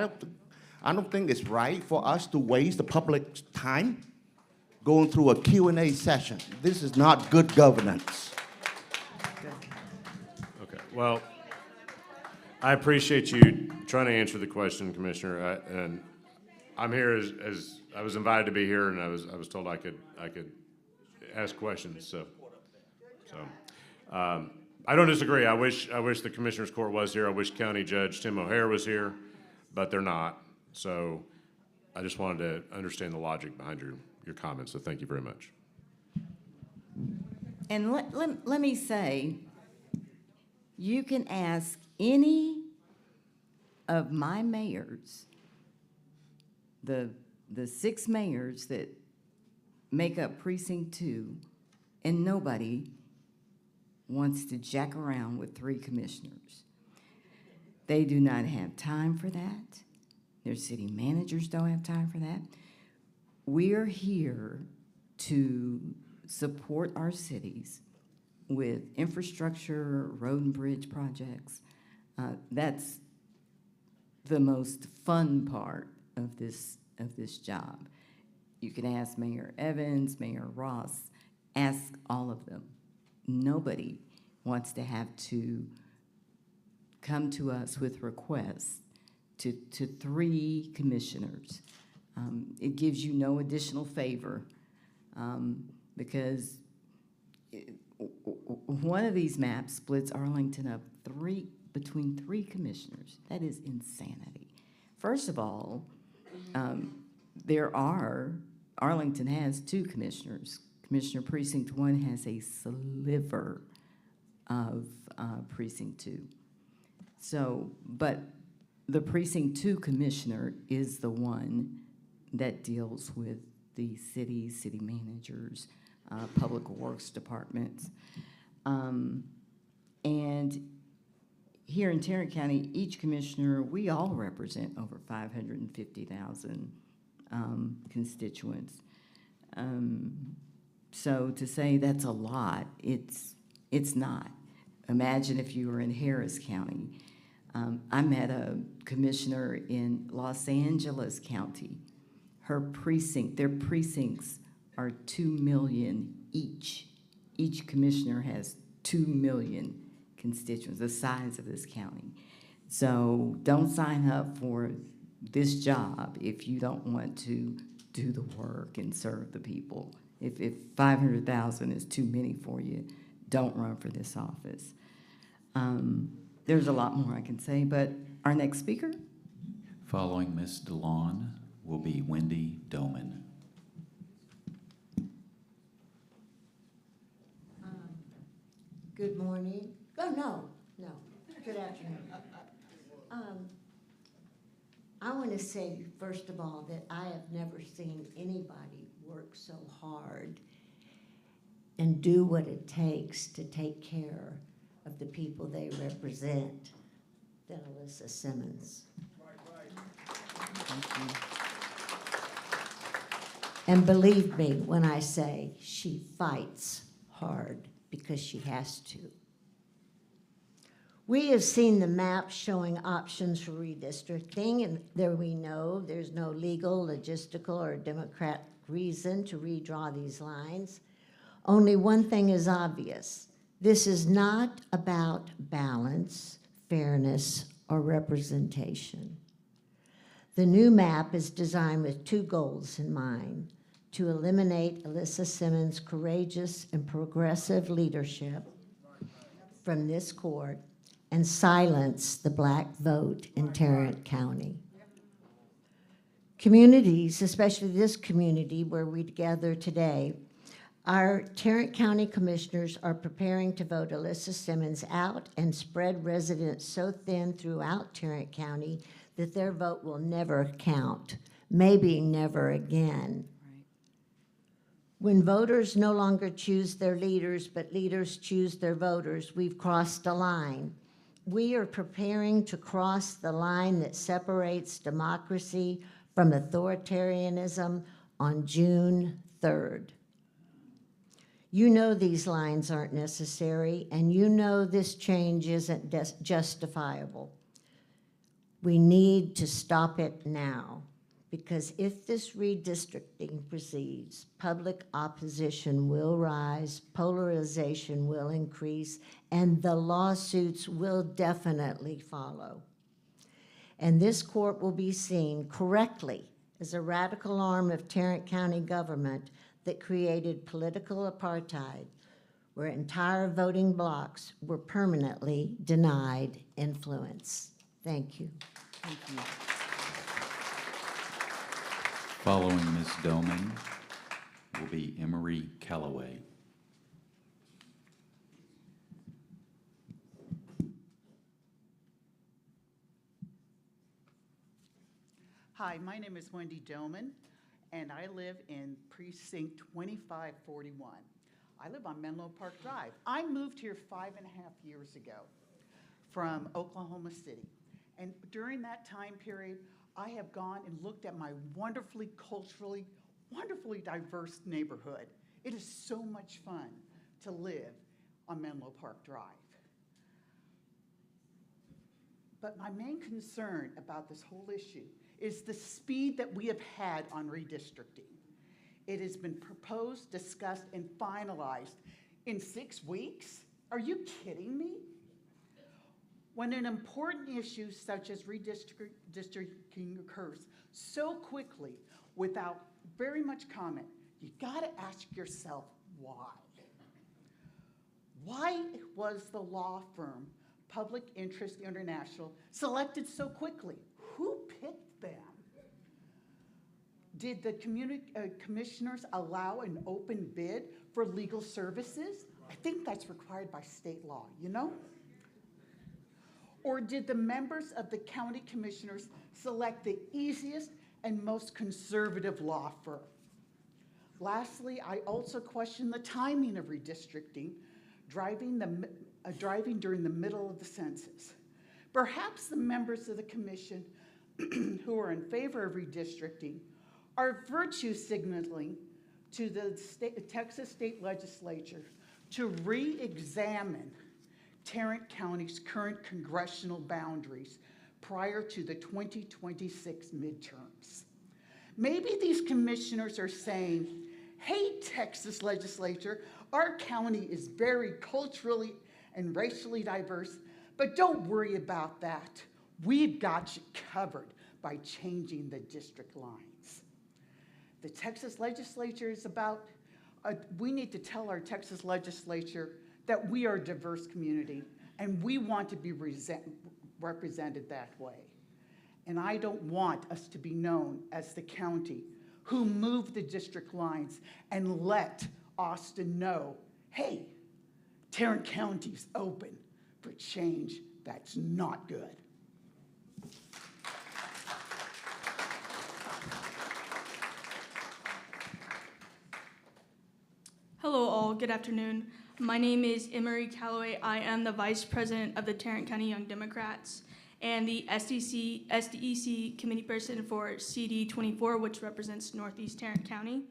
don't think it's right for us to waste the public's time going through a Q&A session. This is not good governance. Okay, well, I appreciate you trying to answer the question, Commissioner. And I'm here as I was invited to be here, and I was told I could ask questions. So I don't disagree. I wish the Commissioner's Court was here. I wish County Judge Tim O'Hare was here, but they're not. So I just wanted to understand the logic behind your comments. So thank you very much. And let me say, you can ask any of my mayors, the 6 mayors that make up Precinct 2, and nobody wants to jack around with 3 commissioners. They do not have time for that. Their city managers don't have time for that. We're here to support our cities with infrastructure, road and bridge projects. That's the most fun part of this job. You can ask Mayor Evans, Mayor Ross, ask all of them. Nobody wants to have to come to us with requests to 3 commissioners. It gives you no additional favor because one of these maps splits Arlington up between 3 commissioners. That is insanity. First of all, Arlington has 2 commissioners. Commissioner Precinct 1 has a sliver of Precinct 2. So, but the Precinct 2 commissioner is the one that deals with the city managers, public works departments. And here in Tarrant County, each commissioner, we all represent over 550,000 constituents. So to say that's a lot, it's not. Imagine if you were in Harris County. I met a commissioner in Los Angeles County. Their precincts are 2 million each. Each commissioner has 2 million constituents, the size of this county. So don't sign up for this job if you don't want to do the work and serve the people. If 500,000 is too many for you, don't run for this office. There's a lot more I can say, but our next speaker? Following Ms. DeLon will be Wendy Doman. Good morning. Oh, no. Good afternoon. I want to say, first of all, that I have never seen anybody work so hard and do what it takes to take care of the people they represent than Alyssa Simmons. And believe me when I say she fights hard because she has to. We have seen the map showing options for redistricting, and there we know there's no legal, logistical, or democratic reason to redraw these lines. Only one thing is obvious. This is not about balance, fairness, or representation. The new map is designed with two goals in mind: to eliminate Alyssa Simmons' courageous and progressive leadership from this court and silence the black vote in Tarrant County. Communities, especially this community where we gather today, our Tarrant County commissioners are preparing to vote Alyssa Simmons out and spread residents so thin throughout Tarrant County that their vote will never count, maybe never again. When voters no longer choose their leaders, but leaders choose their voters, we've crossed a line. We are preparing to cross the line that separates democracy from authoritarianism on June 3rd. You know these lines aren't necessary, and you know this change isn't justifiable. We need to stop it now, because if this redistricting proceeds, public opposition will rise, polarization will increase, and the lawsuits will definitely follow. And this court will be seen correctly as a radical arm of Tarrant County government that created political apartheid, where entire voting blocks were permanently denied influence. Thank you. Thank you. Following Ms. Doman will be Emery Callaway. Hi, my name is Wendy Doman, and I live in precinct 2541. I live on Menlo Park Drive. I moved here 5.5 years ago from Oklahoma City. And during that time period, I have gone and looked at my wonderfully, culturally, wonderfully diverse neighborhood. It is so much fun to live on Menlo Park Drive. But my main concern about this whole issue is the speed that we have had on redistricting. It has been proposed, discussed, and finalized in 6 weeks? Are you kidding me? When an important issue such as redistricting occurs so quickly without very much comment, you gotta ask yourself why. Why was the law firm Public Interest International selected so quickly? Who picked them? Did the commissioners allow an open bid for legal services? I think that's required by state law, you know? Or did the members of the county commissioners select the easiest and most conservative law firm? Lastly, I also question the timing of redistricting, driving during the middle of the census. Perhaps the members of the commission who are in favor of redistricting are virtue signaling to the Texas state legislature to re-examine Tarrant County's current congressional boundaries prior to the 2026 midterms. Maybe these commissioners are saying, hey, Texas legislature, our county is very culturally and racially diverse, but don't worry about that. We've got you covered by changing the district lines. The Texas legislature is about we need to tell our Texas legislature that we are a diverse community and we want to be represented that way. And I don't want us to be known as the county who moved the district lines and let Austin know, hey, Tarrant County's open for change. That's not good. Hello all, good afternoon. My name is Emery Calloway. I am the Vice President of the Tarrant County Young Democrats and the SDEC Committee Person for CD 24, which represents Northeast Tarrant County.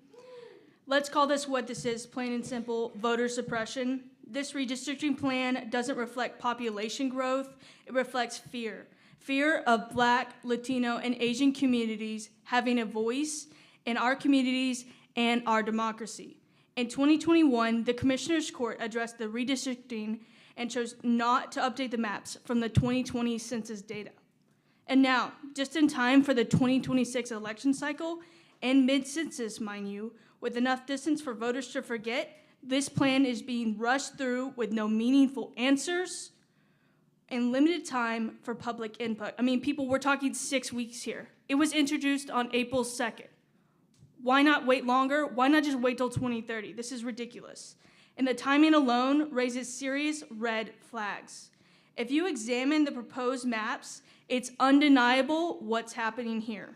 Let's call this what this is, plain and simple, voter suppression. This redistricting plan doesn't reflect population growth, it reflects fear. Fear of Black, Latino, and Asian communities having a voice in our communities and our democracy. In 2021, the Commissioner's Court addressed the redistricting and chose not to update the maps from the 2020 census data. And now, just in time for the 2026 election cycle, and mid-census, mind you, with enough distance for voters to forget, this plan is being rushed through with no meaningful answers and limited time for public input. I mean, people, we're talking 6 weeks here. It was introduced on April 2nd. Why not wait longer? Why not just wait till 2030? This is ridiculous. And the timing alone raises serious red flags. If you examine the proposed maps, it's undeniable what's happening here.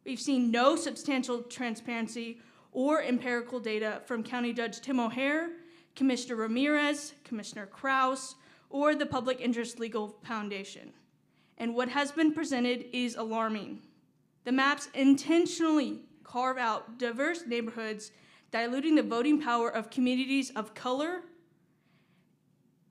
We've seen no substantial transparency or empirical data from County Judge Tim O'Hare, Commissioner Ramirez, Commissioner Krause, or the Public Interest Legal Foundation. And what has been presented is alarming. The maps intentionally carve out diverse neighborhoods, diluting the voting power of communities of color,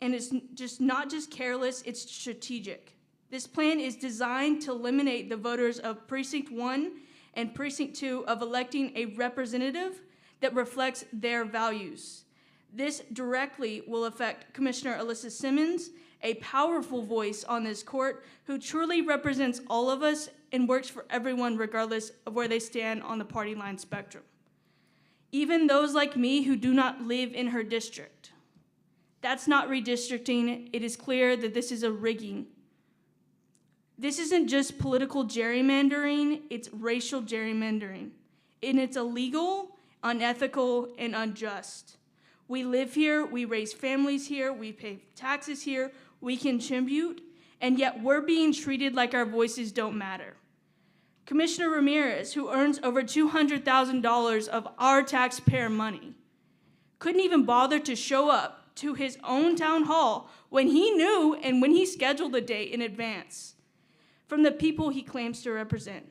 and it's just not just careless, it's strategic. This plan is designed to eliminate the voters of Precinct 1 and Precinct 2 of electing a representative that reflects their values. This directly will affect Commissioner Alyssa Simmons, a powerful voice on this court who truly represents all of us and works for everyone regardless of where they stand on the party line spectrum. Even those like me who do not live in her district. That's not redistricting. It is clear that this is a rigging. This isn't just political gerrymandering, it's racial gerrymandering. And it's illegal, unethical, and unjust. We live here, we raise families here, we pay taxes here, we contribute, and yet we're being treated like our voices don't matter. Commissioner Ramirez, who earns over $200,000 of our taxpayer money, couldn't even bother to show up to his own town hall when he knew and when he scheduled a date in advance from the people he claims to represent.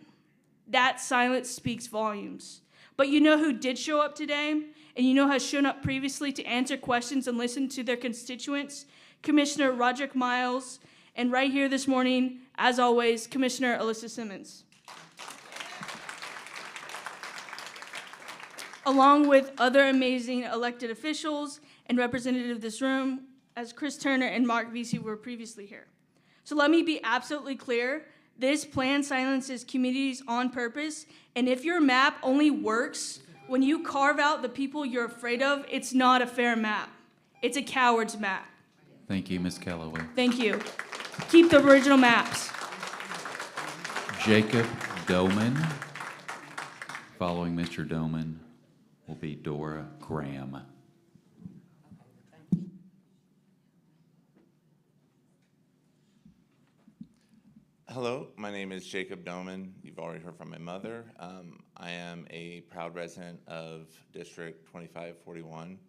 That silence speaks volumes. But you know who did show up today, and you know has shown up previously to answer questions and listen to their constituents? Commissioner Roderick Miles, and right here this morning, as always, Commissioner Alyssa Simmons. Along with other amazing elected officials and representatives of this room, as Chris Turner and Mark Vesey were previously here. So let me be absolutely clear. This plan silences communities on purpose, and if your map only works when you carve out the people you're afraid of, it's not a fair map. It's a coward's map. Thank you, Ms. Calloway. Thank you. Keep the original maps. Jacob Doman. Following Mr. Doman will be Dora Graham. Hello, my name is Jacob Doman. You've already heard from my mother. I am a proud resident of District 2541,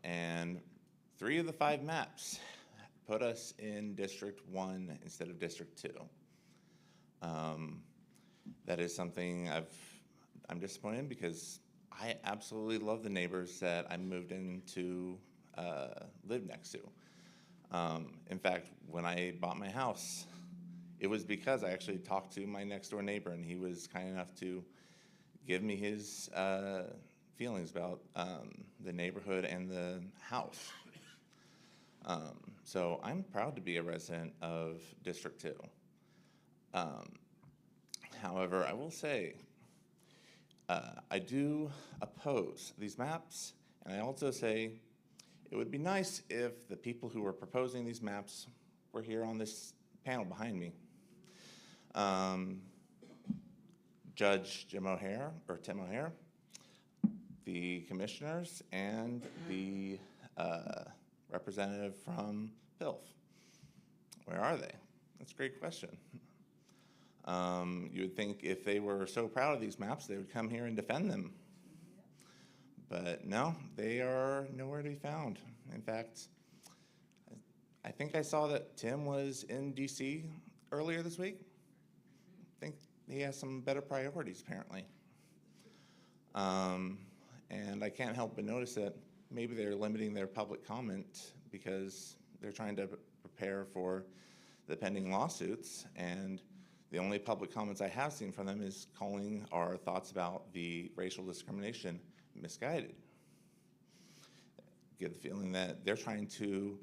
and 3 of the 5 maps put us in District 1 instead of District 2. That is something I'm disappointed in because I absolutely love the neighbors that I moved in to live next to. In fact, when I bought my house, it was because I actually talked to my next door neighbor, and he was kind enough to give me his feelings about the neighborhood and the house. So I'm proud to be a resident of District 2. However, I will say, I do oppose these maps, and I also say it would be nice if the people who are proposing these maps were here on this panel behind me. Judge Tim O'Hare, the commissioners, and the representative from PILF. Where are they? That's a great question. You would think if they were so proud of these maps, they would come here and defend them. But no, they are nowhere to be found. In fact, I think I saw that Tim was in DC earlier this week. I think he has some better priorities, apparently. And I can't help but notice that maybe they're limiting their public comment because they're trying to prepare for the pending lawsuits. And the only public comments I have seen from them is calling our thoughts about the racial discrimination misguided. Get the feeling that they're trying to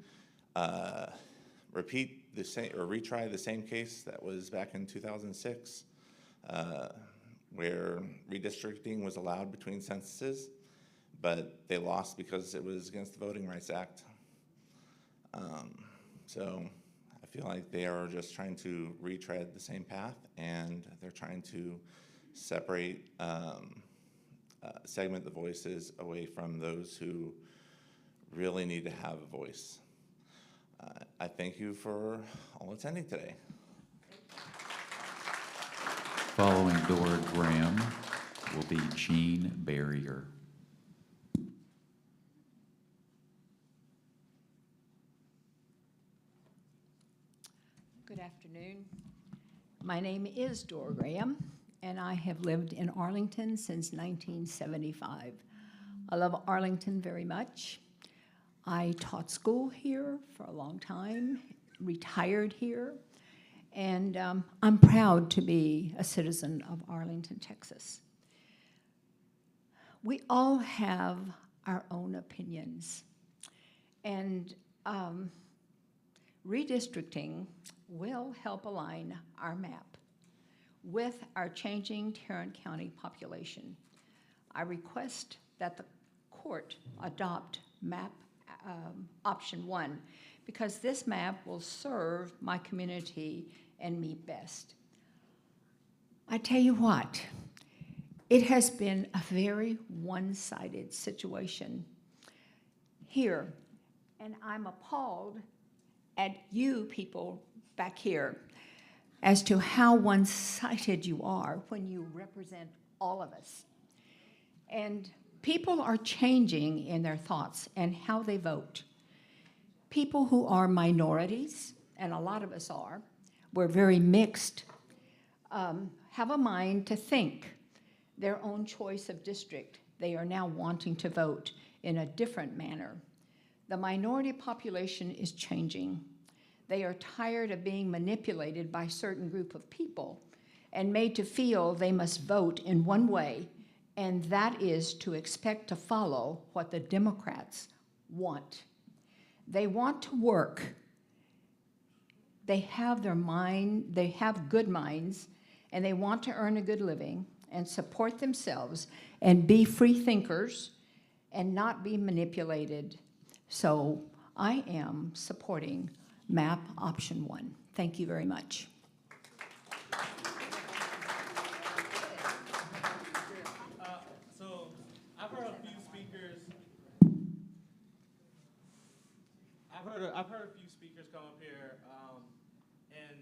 repeat the same or retry the same case that was back in 2006, where redistricting was allowed between censuses, but they lost because it was against the Voting Rights Act. So I feel like they are just trying to retread the same path, and they're trying to separate, segment the voices away from those who really need to have a voice. I thank you for all attending today. Following Dora Graham will be Jean Barrier. Good afternoon. My name is Dora Graham, and I have lived in Arlington since 1975. I love Arlington very much. I taught school here for a long time, retired here, and I'm proud to be a citizen of Arlington, Texas. We all have our own opinions, and redistricting will help align our map with our changing Tarrant County population. I request that the court adopt map option 1 because this map will serve my community and me best. I tell you what, it has been a very one-sided situation here, and I'm appalled at you people back here as to how one-sided you are when you represent all of us. And people are changing in their thoughts and how they vote. People who are minorities, and a lot of us are, we're very mixed, have a mind to think their own choice of district. They are now wanting to vote in a different manner. The minority population is changing. They are tired of being manipulated by a certain group of people and made to feel they must vote in one way, and that is to expect to follow what the Democrats want. They want to work. They have their mind, they have good minds, and they want to earn a good living and support themselves and be free thinkers and not be manipulated. So I am supporting map option 1. Thank you very much. So I've heard a few speakers. I've heard a few speakers come up here and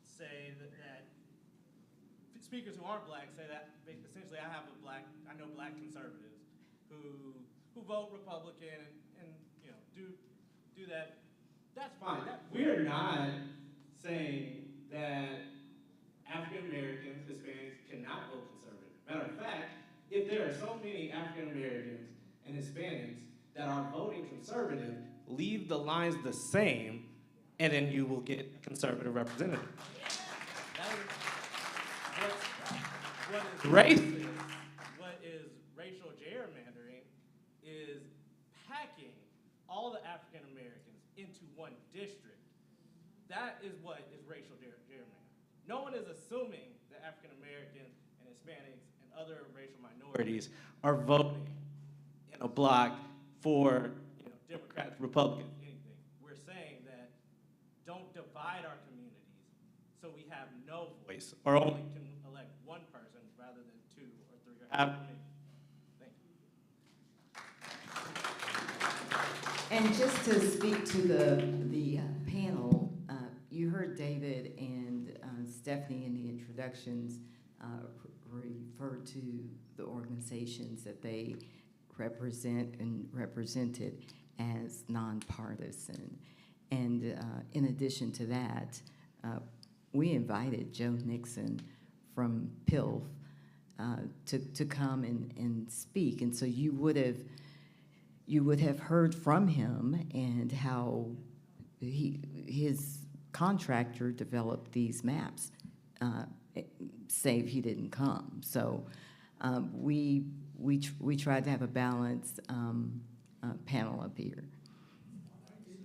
say that speakers who aren't black say that essentially I know black conservatives who vote Republican and you know do that. That's fine. We're not saying that African Americans, Hispanics cannot vote conservative. Matter of fact, if there are so many African Americans and Hispanics that are voting conservative, leave the lines the same, and then you will get a conservative representative. What is racial gerrymandering is packing all the African Americans into one district. That is what is racial gerrymandering. No one is assuming that African Americans and Hispanics and other racial minorities are voting in a block for Democrats, Republicans, anything. We're saying that don't divide our communities so we have no voice or only can elect one person rather than 2 or 3 or however many. Thank you. And just to speak to the panel, you heard David and Stephanie in the introductions refer to the organizations that they represent and represented as nonpartisan. And in addition to that, we invited Joe Nixon from PILF to come and speak. And so you would have heard from him and how his contractor developed these maps, save he didn't come. So we tried to have a balanced panel up here.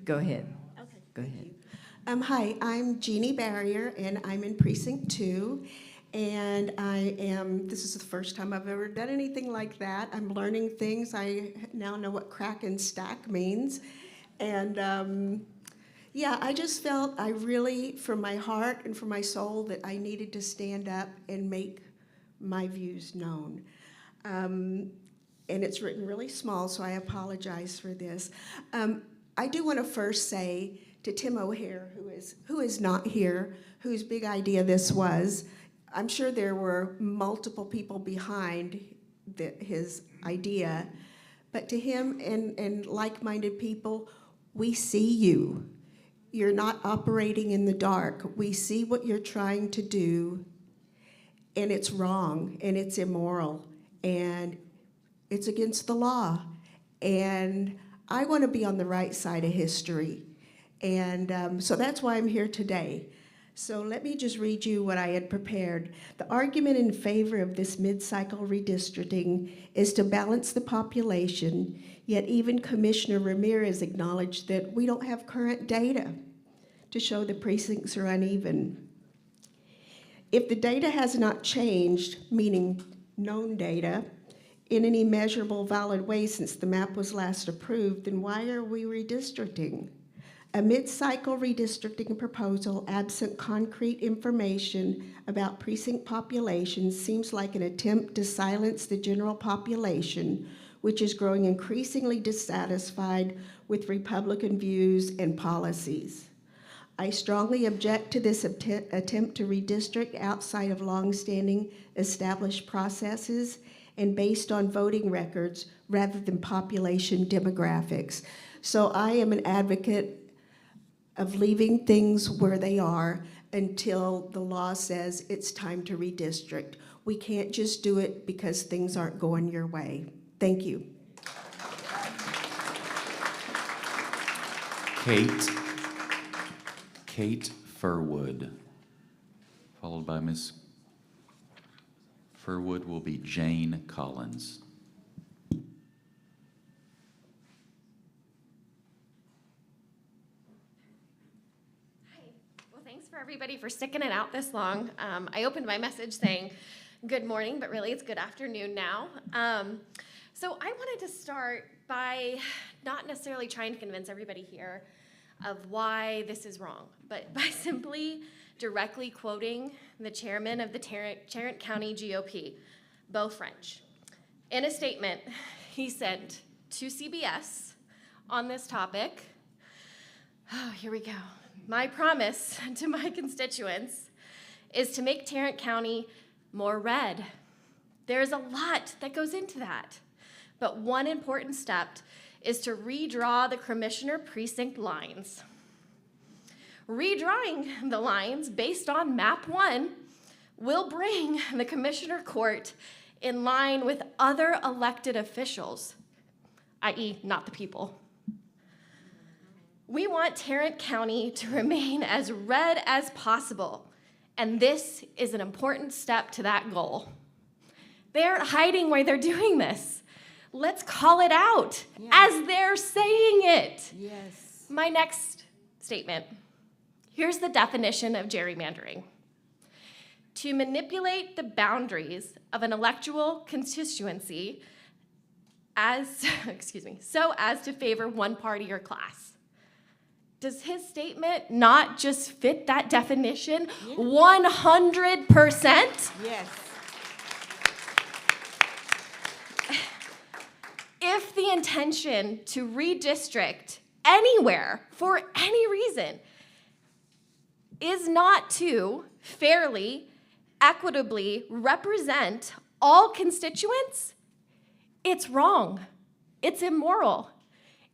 Go ahead. Okay. Go ahead. Hi, I'm Jeannie Barrier, and I'm in Precinct 2. And this is the first time I've ever done anything like that. I'm learning things. I now know what crack and stack means. And yeah, I just felt I really, from my heart and from my soul, that I needed to stand up and make my views known. And it's written really small, so I apologize for this. I do want to first say to Tim O'Hare, who is not here, whose big idea this was, I'm sure there were multiple people behind his idea, but to him and like-minded people, we see you. You're not operating in the dark. We see what you're trying to do, and it's wrong, and it's immoral, and it's against the law. And I want to be on the right side of history. And so that's why I'm here today. So let me just read you what I had prepared. The argument in favor of this mid-cycle redistricting is to balance the population, yet even Commissioner Ramirez acknowledged that we don't have current data to show the precincts are uneven. If the data has not changed, meaning known data, in any measurable, valid way since the map was last approved, then why are we redistricting? A mid-cycle redistricting proposal absent concrete information about precinct populations seems like an attempt to silence the general population, which is growing increasingly dissatisfied with Republican views and policies. I strongly object to this attempt to redistrict outside of long-standing established processes and based on voting records rather than population demographics. So I am an advocate of leaving things where they are until the law says it's time to redistrict. We can't just do it because things aren't going your way. Thank you. Kate Furwood, followed by Ms. Furwood will be Jane Collins. Thanks for everybody for sticking it out this long. I opened my message saying good morning, but really it's good afternoon now. So I wanted to start by not necessarily trying to convince everybody here of why this is wrong, but by simply directly quoting the chairman of the Tarrant County GOP, Beau French. In a statement he sent to CBS on this topic, oh, here we go. My promise to my constituents is to make Tarrant County more red. There's a lot that goes into that, but one important step is to redraw the commissioner precinct lines. Redrawing the lines based on map 1 will bring the commissioner court in line with other elected officials, i.e. not the people. We want Tarrant County to remain as red as possible, and this is an important step to that goal. They aren't hiding why they're doing this. Let's call it out as they're saying it. Yes. My next statement. Here's the definition of gerrymandering. to manipulate the boundaries of an electoral constituency as, so as to favor one party or class. Does his statement not just fit that definition 100%? Yes. If the intention to redistrict anywhere for any reason is not to fairly, equitably represent all constituents, it's wrong. It's immoral.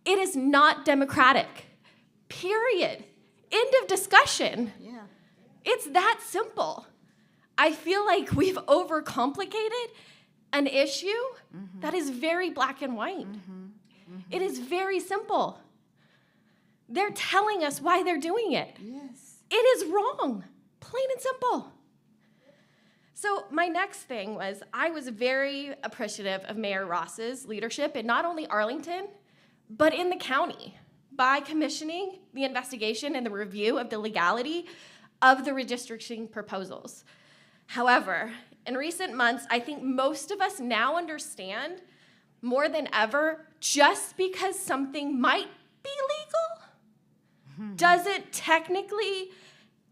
It is not democratic. Period. End of discussion. Yeah. It's that simple. I feel like we've overcomplicated an issue that is very black and white. It is very simple. They're telling us why they're doing it. Yes. It is wrong, plain and simple. So my next thing was I was very appreciative of Mayor Ross's leadership in not only Arlington, but in the county by commissioning the investigation and the review of the legality of the redistricting proposals. However, in recent months, I think most of us now understand more than ever, just because something might be legal doesn't technically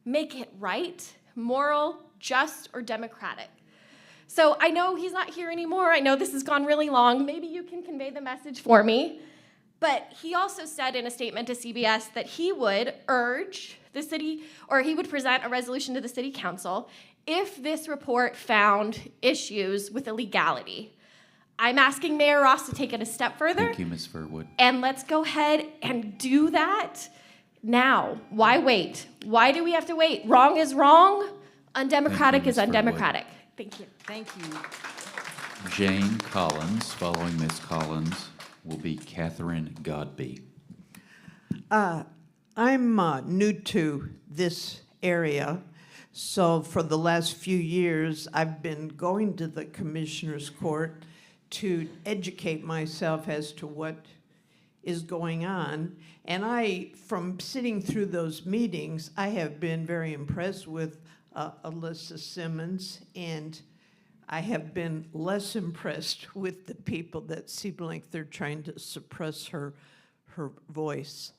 make it right, moral, just, or democratic. So I know he's not here anymore. I know this has gone really long. Maybe you can convey the message for me. But he also said in a statement to CBS that he would urge the city, or he would present a resolution to the city council if this report found issues with the legality. I'm asking Mayor Ross to take it a step further. Thank you, Ms. Furwood. And let's go ahead and do that now. Why wait? Why do we have to wait? Wrong is wrong. Undemocratic is Ms. Furwood. undemocratic. Thank you. Thank you. Jane Collins, following Ms. Collins, will be Catherine Godby. I'm new to this area, so for the last few years, I've been going to the Commissioner's Court to educate myself as to what is going on. And from sitting through those meetings, I have been very impressed with Alyssa Simmons, and I have been less impressed with the people that seem like they're trying to suppress her voice.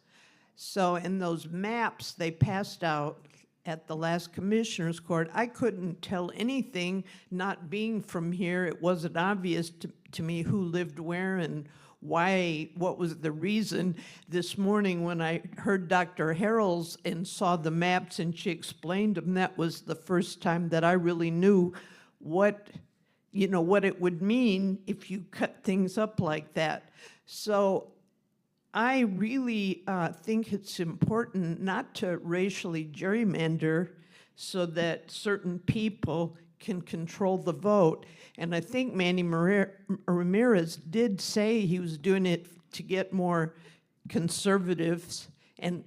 So in those maps they passed out at the last Commissioner's Court, I couldn't tell anything, not being from here. It wasn't obvious to me who lived where and why, what was the reason. This morning when I heard Dr. Harrells and saw the maps and she explained them, that was the first time that I really knew what it would mean if you cut things up like that. So I really think it's important not to racially gerrymander so that certain people can control the vote. And I think Manny Ramirez did say he was doing it to get more conservatives. And,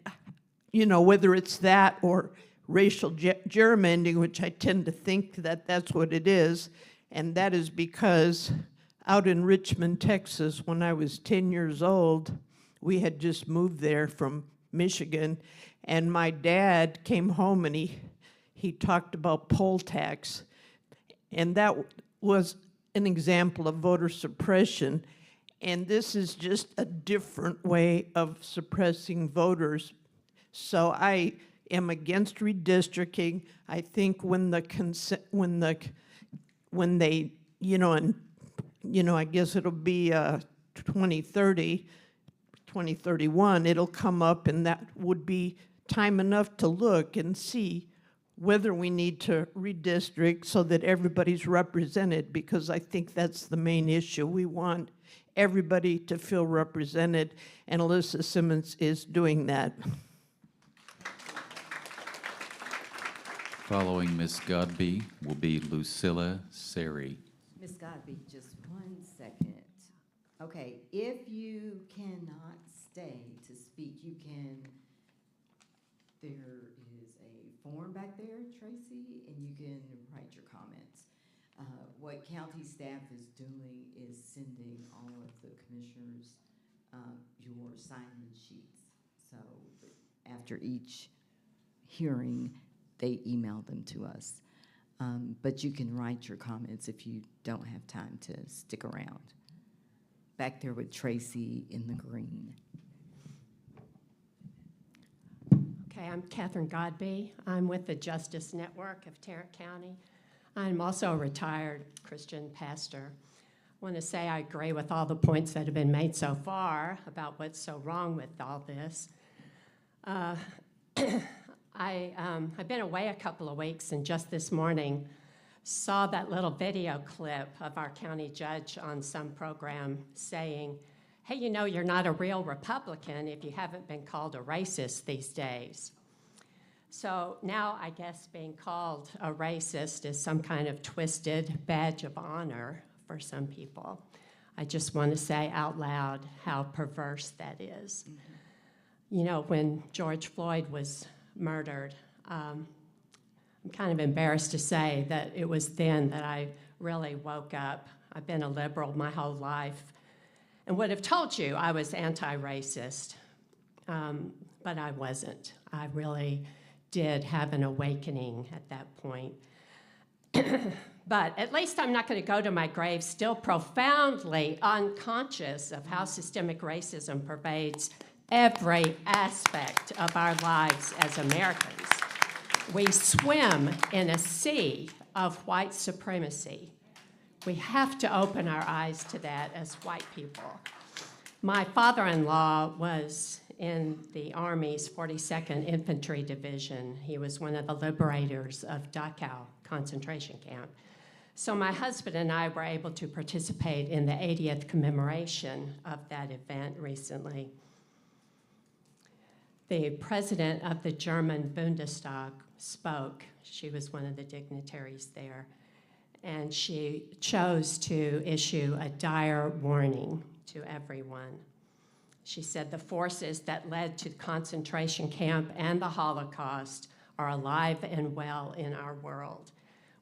whether it's that or racial gerrymandering, which I tend to think that that's what it is. And that is because out in Richmond, Texas, when I was 10 years old, we had just moved there from Michigan, and my dad came home and he talked about poll tax, and that was an example of voter suppression. And this is just a different way of suppressing voters. So I am against redistricting. I think when they, I guess it'll be 2030, 2031, it'll come up, and that would be time enough to look and see whether we need to redistrict so that everybody's represented, because I think that's the main issue. We want everybody to feel represented, and Alyssa Simmons is doing that. Following Ms. Godby will be Lucilla Seri. Ms. Godby, just 1 second. Okay, if you cannot stay to speak, you can, there is a form back there, Tracy, and you can write your comments. What county staff is doing is sending all of the commissioners your sign-in sheets. So after each hearing, they email them to us. But you can write your comments if you don't have time to stick around. Back there with Tracy in the green. Okay, I'm Catherine Godby. I'm with the Justice Network of Tarrant County. I'm also a retired Christian pastor. I want to say I agree with all the points that have been made so far about what's so wrong with all this. I've been away a couple of weeks, and just this morning saw that little video clip of our county judge on some program saying, hey, you know, you're not a real Republican if you haven't been called a racist these days. So now I guess being called a racist is some kind of twisted badge of honor for some people. I just want to say out loud how perverse that is. Mm-hmm. You know, when George Floyd was murdered, I'm kind of embarrassed to say that it was then that I really woke up. I've been a liberal my whole life and would have told you I was anti-racist, but I wasn't. I really did have an awakening at that point. But at least I'm not going to go to my grave still profoundly unconscious of how systemic racism pervades every aspect of our lives as Americans. We swim in a sea of white supremacy. We have to open our eyes to that as white people. My father-in-law was in the Army's 42nd Infantry Division. He was one of the liberators of Dachau concentration camp. So my husband and I were able to participate in the 80th commemoration of that event recently. The president of the German Bundestag spoke. She was one of the dignitaries there. And she chose to issue a dire warning to everyone. She said the forces that led to the concentration camp and the Holocaust are alive and well in our world.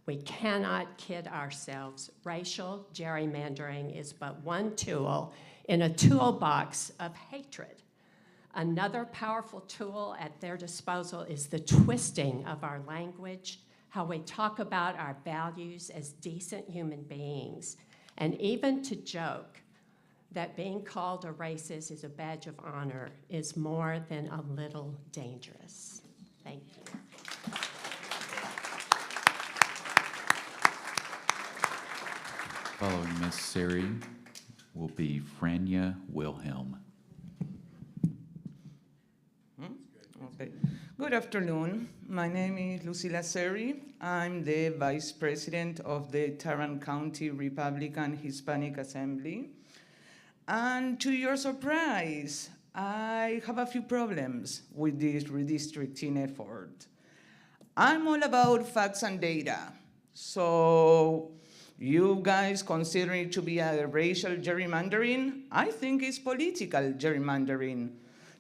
We cannot kid ourselves. Racial gerrymandering is but one tool in a toolbox of hatred. Another powerful tool at their disposal is the twisting of our language, how we talk about our values as decent human beings, and even to joke that being called a racist is a badge of honor is more than a little dangerous. Thank you. Following Ms. Seri will be Franya Wilhelm. Okay. Good afternoon. My name is Lucila Seri. I'm the Vice President of the Tarrant County Republican Hispanic Assembly. And to your surprise, I have a few problems with this redistricting effort. I'm all about facts and data. So you guys consider it to be a racial gerrymandering? I think it's political gerrymandering.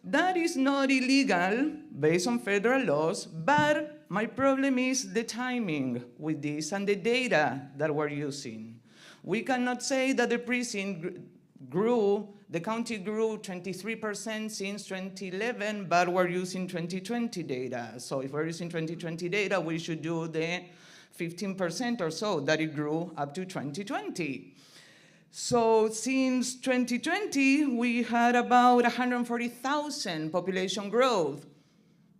That is not illegal based on federal laws, but my problem is the timing with this and the data that we're using. We cannot say that the precinct the county grew 23% since 2011, but we're using 2020 data. So if we're using 2020 data, we should do the 15% or so that it grew up to 2020. So since 2020, we had about 140,000 population growth.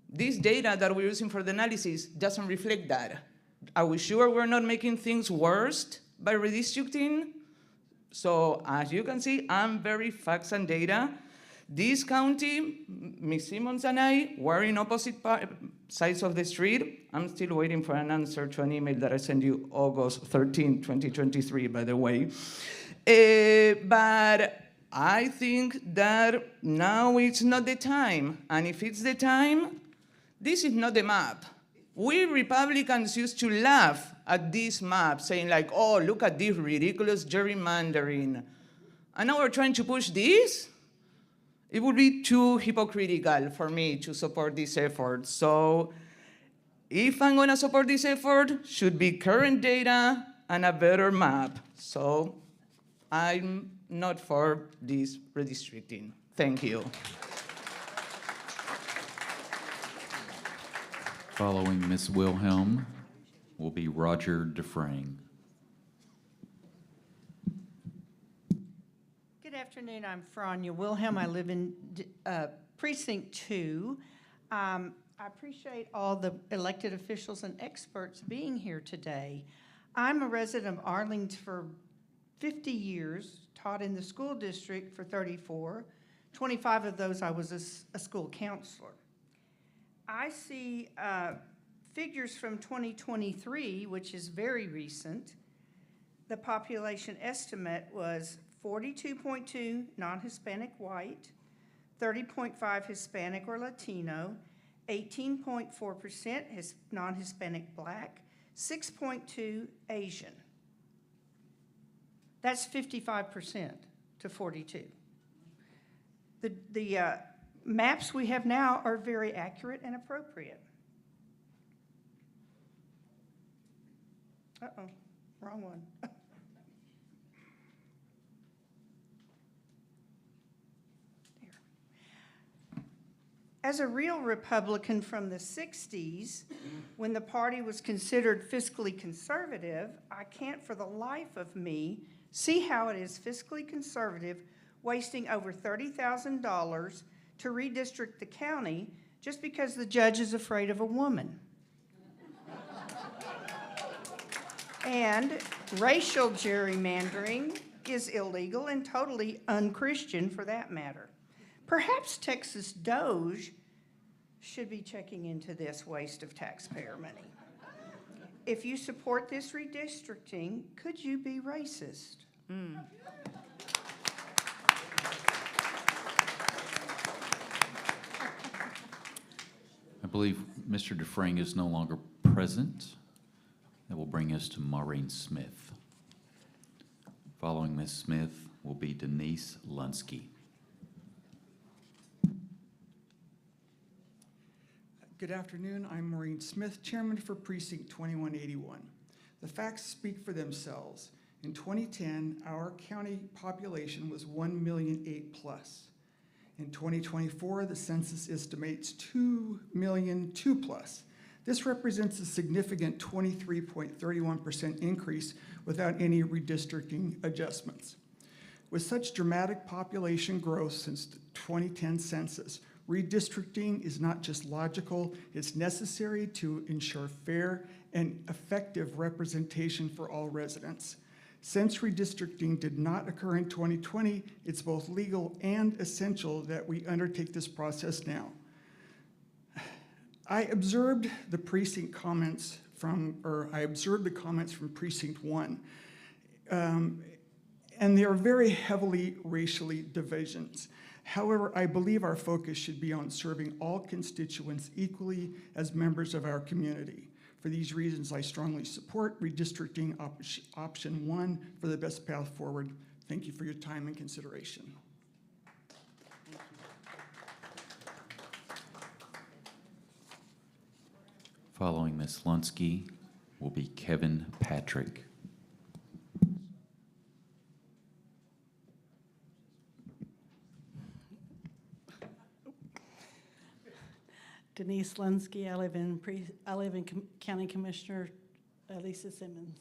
This data that we're using for the analysis doesn't reflect that. Are we sure we're not making things worse by redistricting? So as you can see, I'm very facts and data. This county, Ms. Simmons and I were in opposite sides of the street. I'm still waiting for an answer to an email that I sent you August 13, 2023, by the way. But I think that now it's not the time. And if it's the time, this is not the map. We Republicans used to laugh at this map, saying like, oh, look at this ridiculous gerrymandering. And now we're trying to push this? It would be too hypocritical for me to support this effort. So if I'm gonna support this effort, should be current data and a better map. So I'm not for this redistricting. Thank you. Following Ms. Wilhelm will be Roger DeFrang. Good afternoon, I'm Franya Wilhelm. I live in Precinct 2. I appreciate all the elected officials and experts being here today. I'm a resident of Arlington for 50 years, taught in the school district for 34. 25 of those I was a school counselor. I see figures from 2023, which is very recent. The population estimate was 42.2 non-Hispanic white, 30.5 Hispanic or Latino, 18.4% non-Hispanic black, 6.2 Asian. That's 55% to 42. The maps we have now are very accurate and appropriate. Uh-oh, wrong one. As a real Republican from the 60s, when the party was considered fiscally conservative, I can't for the life of me see how it is fiscally conservative wasting over $30,000 to redistrict the county just because the judge is afraid of a woman. And racial gerrymandering is illegal and totally unchristian for that matter. Perhaps Texas Doge should be checking into this waste of taxpayer money. If you support this redistricting, could you be racist? I believe Mr. DeFrang is no longer present. That will bring us to Maureen Smith. Following Ms. Smith will be Denise Lunsky. Good afternoon, I'm Maureen Smith, Chairman for Precinct 2181. The facts speak for themselves. In 2010, our county population was 1,000,008 plus. In 2024, the census estimates 2,000,002 plus. This represents a significant 23.31% increase without any redistricting adjustments. With such dramatic population growth since the 2010 census, redistricting is not just logical, it's necessary to ensure fair and effective representation for all residents. Since redistricting did not occur in 2020, it's both legal and essential that we undertake this process now. I observed the comments from Precinct 1, and they are very heavily racially divisions. However, I believe our focus should be on serving all constituents equally as members of our community. For these reasons, I strongly support redistricting option 1 for the best path forward. Thank you for your time and consideration. Following Ms. Lunsky will be Kevin Patrick. Denise Lunsky. I live in County Commissioner Lisa Simmons.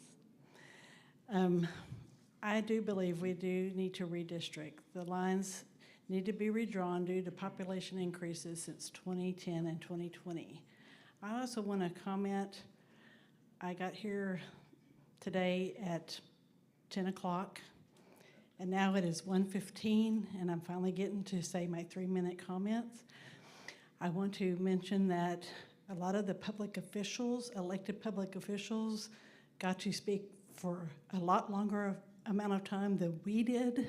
I do believe we do need to redistrict. The lines need to be redrawn due to population increases since 2010 and 2020. I also want to comment, I got here today at 10 o'clock, and now it is 1:15, and I'm finally getting to say my 3-minute comments. I want to mention that a lot of the public officials, elected public officials, got to speak for a lot longer amount of time than we did,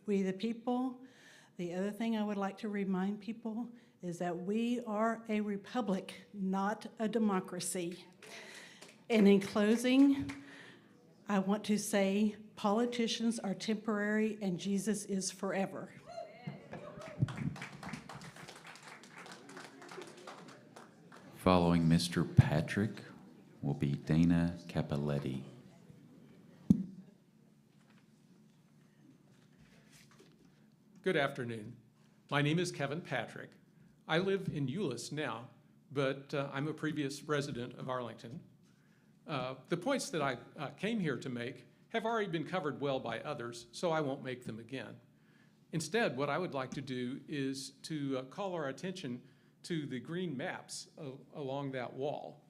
we the people. The other thing I would like to remind people is that we are a republic, not a democracy. And in closing, I want to say politicians are temporary and Jesus is forever. Following Mr. Patrick will be Dana Capoletti. Good afternoon. My name is Kevin Patrick. I live in Euless now, but I'm a previous resident of Arlington. The points that I came here to make have already been covered well by others, so I won't make them again. Instead, what I would like to do is to call our attention to the green maps along that wall.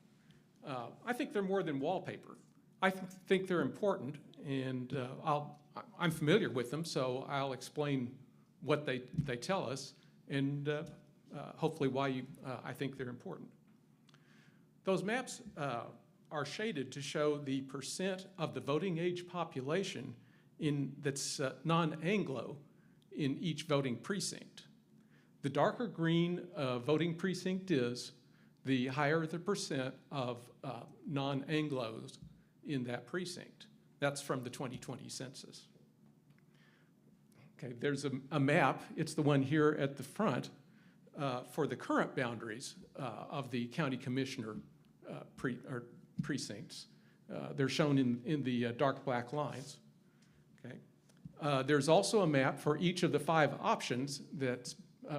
I think they're more than wallpaper. I think they're important, and I'm familiar with them, so I'll explain what they tell us and hopefully why I think they're important. Those maps are shaded to show the percent of the voting age population that's non-Anglo in each voting precinct. The darker green voting precinct is, the higher the percent of non-Anglos in that precinct. That's from the 2020 census. Okay, there's a map, it's the one here at the front, for the current boundaries of the county commissioner precincts. They're shown in the dark black lines. Okay. There's also a map for each of the 5 options that's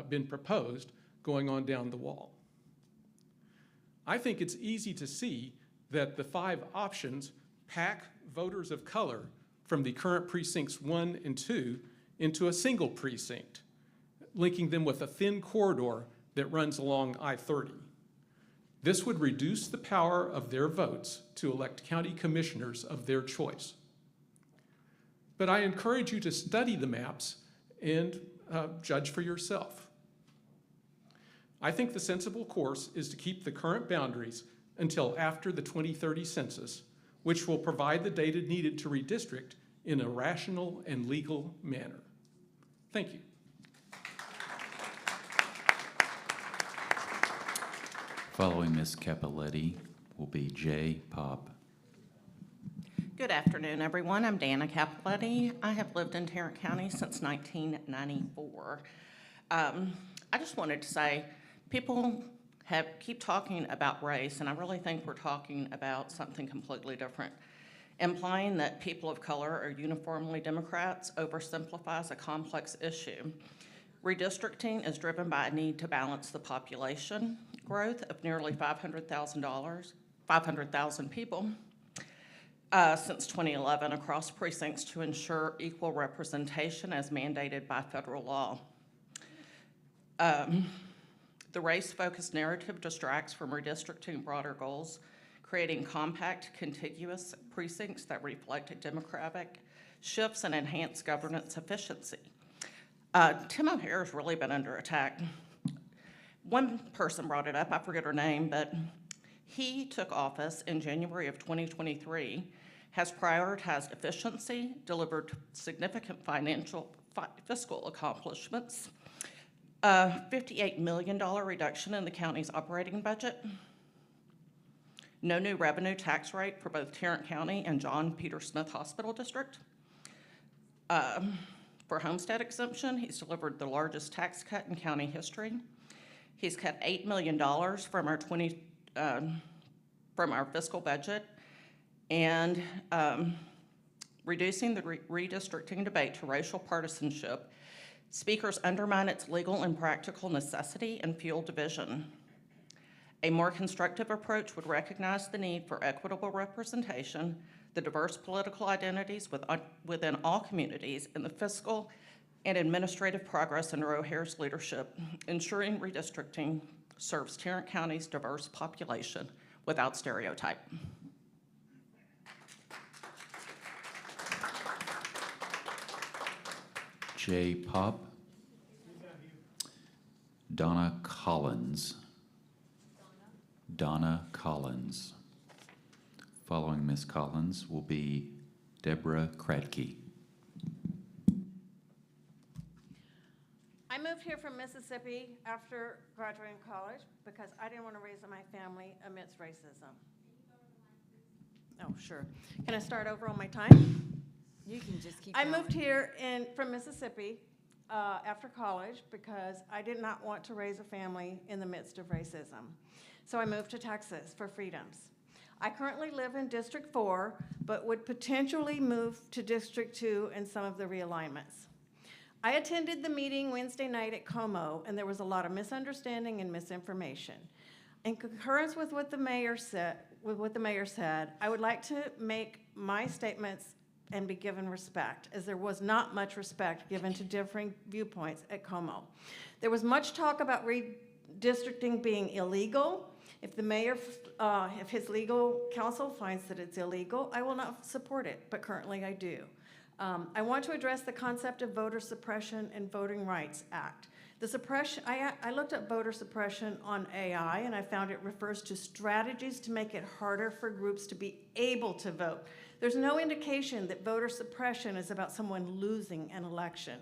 been proposed going on down the wall. I think it's easy to see that the 5 options pack voters of color from the current precincts 1 and 2 into a single precinct, linking them with a thin corridor that runs along I-30. This would reduce the power of their votes to elect county commissioners of their choice. But I encourage you to study the maps and judge for yourself. I think the sensible course is to keep the current boundaries until after the 2030 census, which will provide the data needed to redistrict in a rational and legal manner. Thank you. Following Ms. Capoletti will be Jay Pop. Good afternoon, everyone. I'm Dana Capoletti. I have lived in Tarrant County since 1994. I just wanted to say, people keep talking about race, and I really think we're talking about something completely different. Implying that people of color are uniformly Democrats oversimplifies a complex issue. Redistricting is driven by a need to balance the population growth of nearly 500,000 people since 2011 across precincts to ensure equal representation as mandated by federal law. The race-focused narrative distracts from redistricting broader goals, creating compact, contiguous precincts that reflect demographic shifts and enhance governance efficiency. Tim O'Hare's really been under attack. One person brought it up, I forget her name, but he took office in January of 2023, has prioritized efficiency, delivered significant fiscal accomplishments, a $58 million reduction in the county's operating budget, no new revenue tax rate for both Tarrant County and John Peter Smith Hospital District. For homestead exemption, he's delivered the largest tax cut in county history. He's cut $8 million from our fiscal budget, and reducing the redistricting debate to racial partisanship. Speakers undermine its legal and practical necessity and fuel division. A more constructive approach would recognize the need for equitable representation, the diverse political identities within all communities, and the fiscal and administrative progress under O'Hare's leadership, ensuring redistricting serves Tarrant County's diverse population without stereotype. Jay Pop. Donna Collins. Donna Collins. Following Ms. Collins will be Deborah Kratke. I moved here from Mississippi after graduating college because I didn't want to raise my family amidst racism. Oh, sure. Can I start over on my time? You can just keep I going. moved here from Mississippi after college because I did not want to raise a family in the midst of racism. So I moved to Texas for freedoms. I currently live in District 4, but would potentially move to District 2 in some of the realignments. I attended the meeting Wednesday night at Como, and there was a lot of misunderstanding and misinformation. In concurrence with what the mayor said, I would like to make my statements and be given respect, as there was not much respect given to differing viewpoints at Como. There was much talk about redistricting being illegal. If the mayor, if his legal counsel finds that it's illegal, I will not support it, but currently I do. I want to address the concept of voter suppression and Voting Rights Act. The suppression, I looked up voter suppression on AI, and I found it refers to strategies to make it harder for groups to be able to vote. There's no indication that voter suppression is about someone losing an election.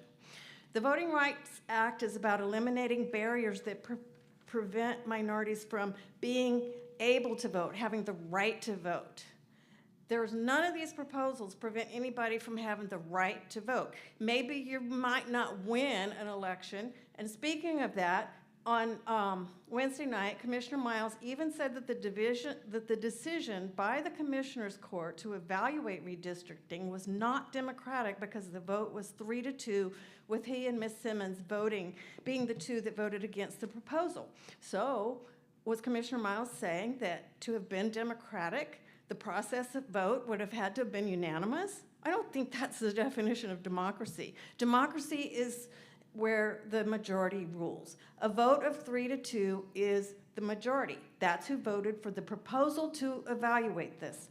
The Voting Rights Act is about eliminating barriers that prevent minorities from being able to vote, having the right to vote. There's none of these proposals prevent anybody from having the right to vote. Maybe you might not win an election. And speaking of that, on Wednesday night, Commissioner Miles even said that the decision by the Commissioner's Court to evaluate redistricting was not democratic because the vote was 3-2, with he and Ms. Simmons being the two that voted against the proposal. So was Commissioner Miles saying that to have been democratic, the process of vote would have had to have been unanimous? I don't think that's the definition of democracy. Democracy is where the majority rules. A vote of 3-2 is the majority. That's who voted for the proposal to evaluate this.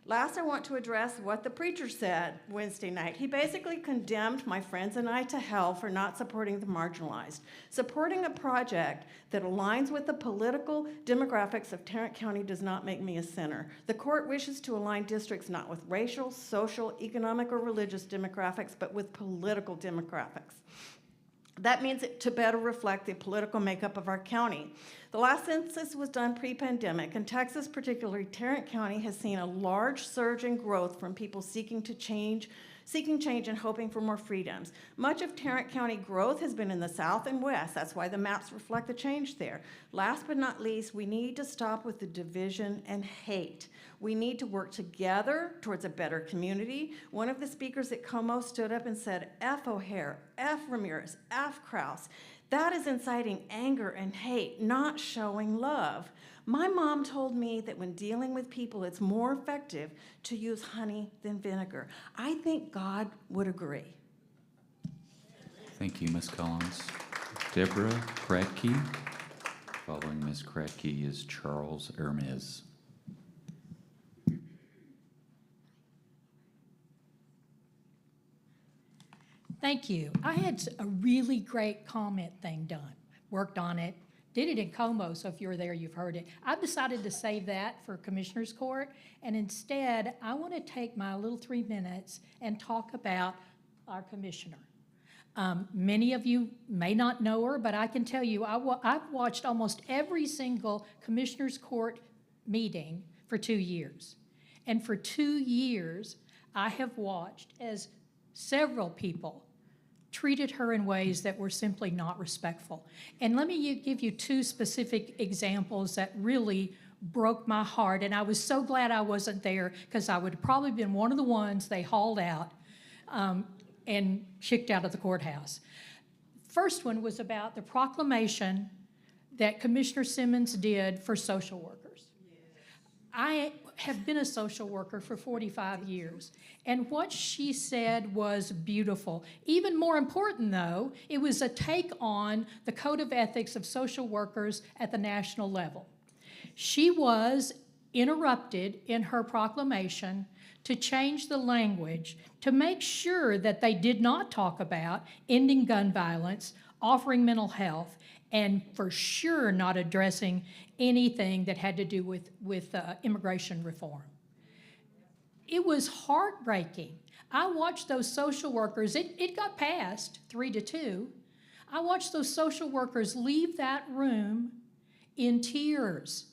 Last, I want to address what the preacher said Wednesday night. He basically condemned my friends and I to hell for not supporting the marginalized. Supporting a project that aligns with the political demographics of Tarrant County does not make me a sinner. The court wishes to align districts not with racial, social, economic, or religious demographics, but with political demographics. That means to better reflect the political makeup of our county. The last census was done pre-pandemic, and Texas, particularly Tarrant County, has seen a large surge in growth from people seeking change and hoping for more freedoms. Much of Tarrant County growth has been in the south and west. That's why the maps reflect the change there. Last but not least, we need to stop with the division and hate. We need to work together towards a better community. One of the speakers at Como stood up and said, F. O'Hare, F. Ramirez, F. Krause. That is inciting anger and hate, not showing love. My mom told me that when dealing with people, it's more effective to use honey than vinegar. I think God would agree. Thank you, Ms. Collins. Deborah Kratke. Following Ms. Kratke is Charles Hermes. Thank you. I had a really great comment thing done. Worked on it. Did it in Como, so if you were there, you've heard it. I've decided to save that for Commissioner's Court, and instead, I want to take my little 3 minutes and talk about our commissioner. Many of you may not know her, but I can tell you, I've watched almost every single Commissioner's Court meeting for 2 years. And for 2 years, I have watched as several people treated her in ways that were simply not respectful. And let me give you 2 specific examples that really broke my heart, and I was so glad I wasn't there because I would have probably been one of the ones they hauled out and kicked out of the courthouse. First one was about the proclamation that Commissioner Simmons did for social workers. I have been a social worker for 45 years, and what she said was beautiful. Even more important, though, it was a take on the code of ethics of social workers at the national level. She was interrupted in her proclamation to change the language to make sure that they did not talk about ending gun violence, offering mental health, and for sure not addressing anything that had to do with immigration reform. It was heartbreaking. I watched those social workers, it got passed 3-2. I watched those social workers leave that room in tears.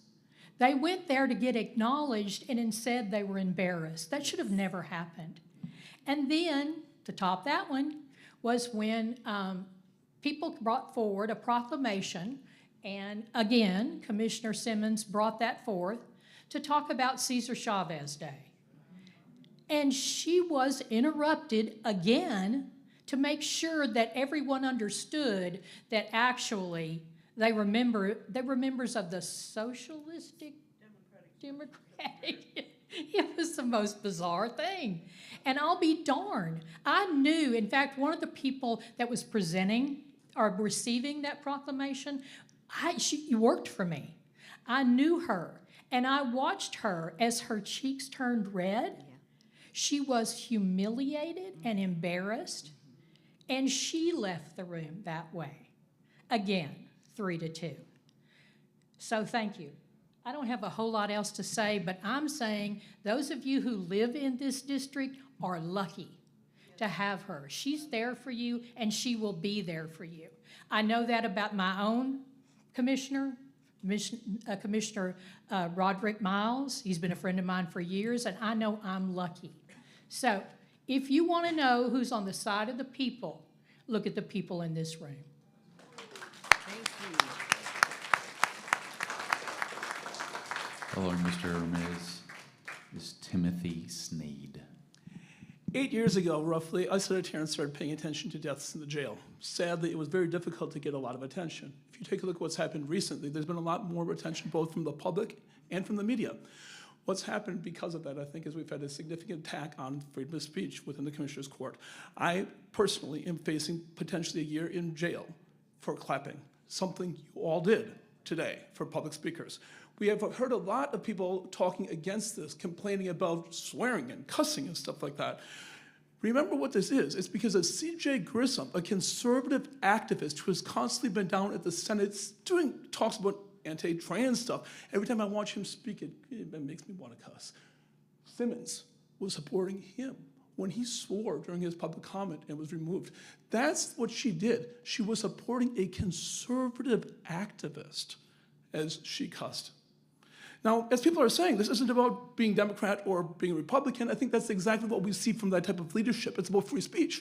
They went there to get acknowledged and instead they were embarrassed. That should have never happened. And then, to top that one, was when people brought forward a proclamation, and again, Commissioner Simmons brought that forth to talk about Cesar Chavez Day. And she was interrupted again to make sure that everyone understood that actually They were members of the Socialistic Democratic. It was the most bizarre thing. And I'll be darned. I knew, in fact, one of the people that was presenting or receiving that proclamation, she worked for me. I knew her, and I watched her as her cheeks turned red. She was humiliated and embarrassed, and she left the room that way. Again, 3-2. So thank you. I don't have a whole lot else to say, but I'm saying those of you who live in this district are lucky to have her. She's there for you, and she will be there for you. I know that about my own commissioner, Commissioner Roderick Miles. He's been a friend of mine for years, and I know I'm lucky. So if you want to know who's on the side of the people, look at the people in this room. Thank you. Following Mr. Hermes is Timothy Sneed. 8 years ago, roughly, us at Terrence started paying attention to deaths in the jail. Sadly, it was very difficult to get a lot of attention. If you take a look at what's happened recently, there's been a lot more attention both from the public and from the media. What's happened because of that, I think, is we've had a significant attack on freedom of speech within the Commissioner's Court. I personally am facing potentially a year in jail for clapping, something you all did today for public speakers. We have heard a lot of people talking against this, complaining about swearing and cussing and stuff like that. Remember what this is. It's because of C.J. Grissom, a conservative activist who has constantly been down at the Senate doing talks about anti-trans stuff. Every time I watch him speak, it makes me want to cuss. Simmons was supporting him when he swore during his public comment and was removed. That's what she did. She was supporting a conservative activist as she cussed. Now, as people are saying, this isn't about being Democrat or being Republican. I think that's exactly what we see from that type of leadership. It's about free speech,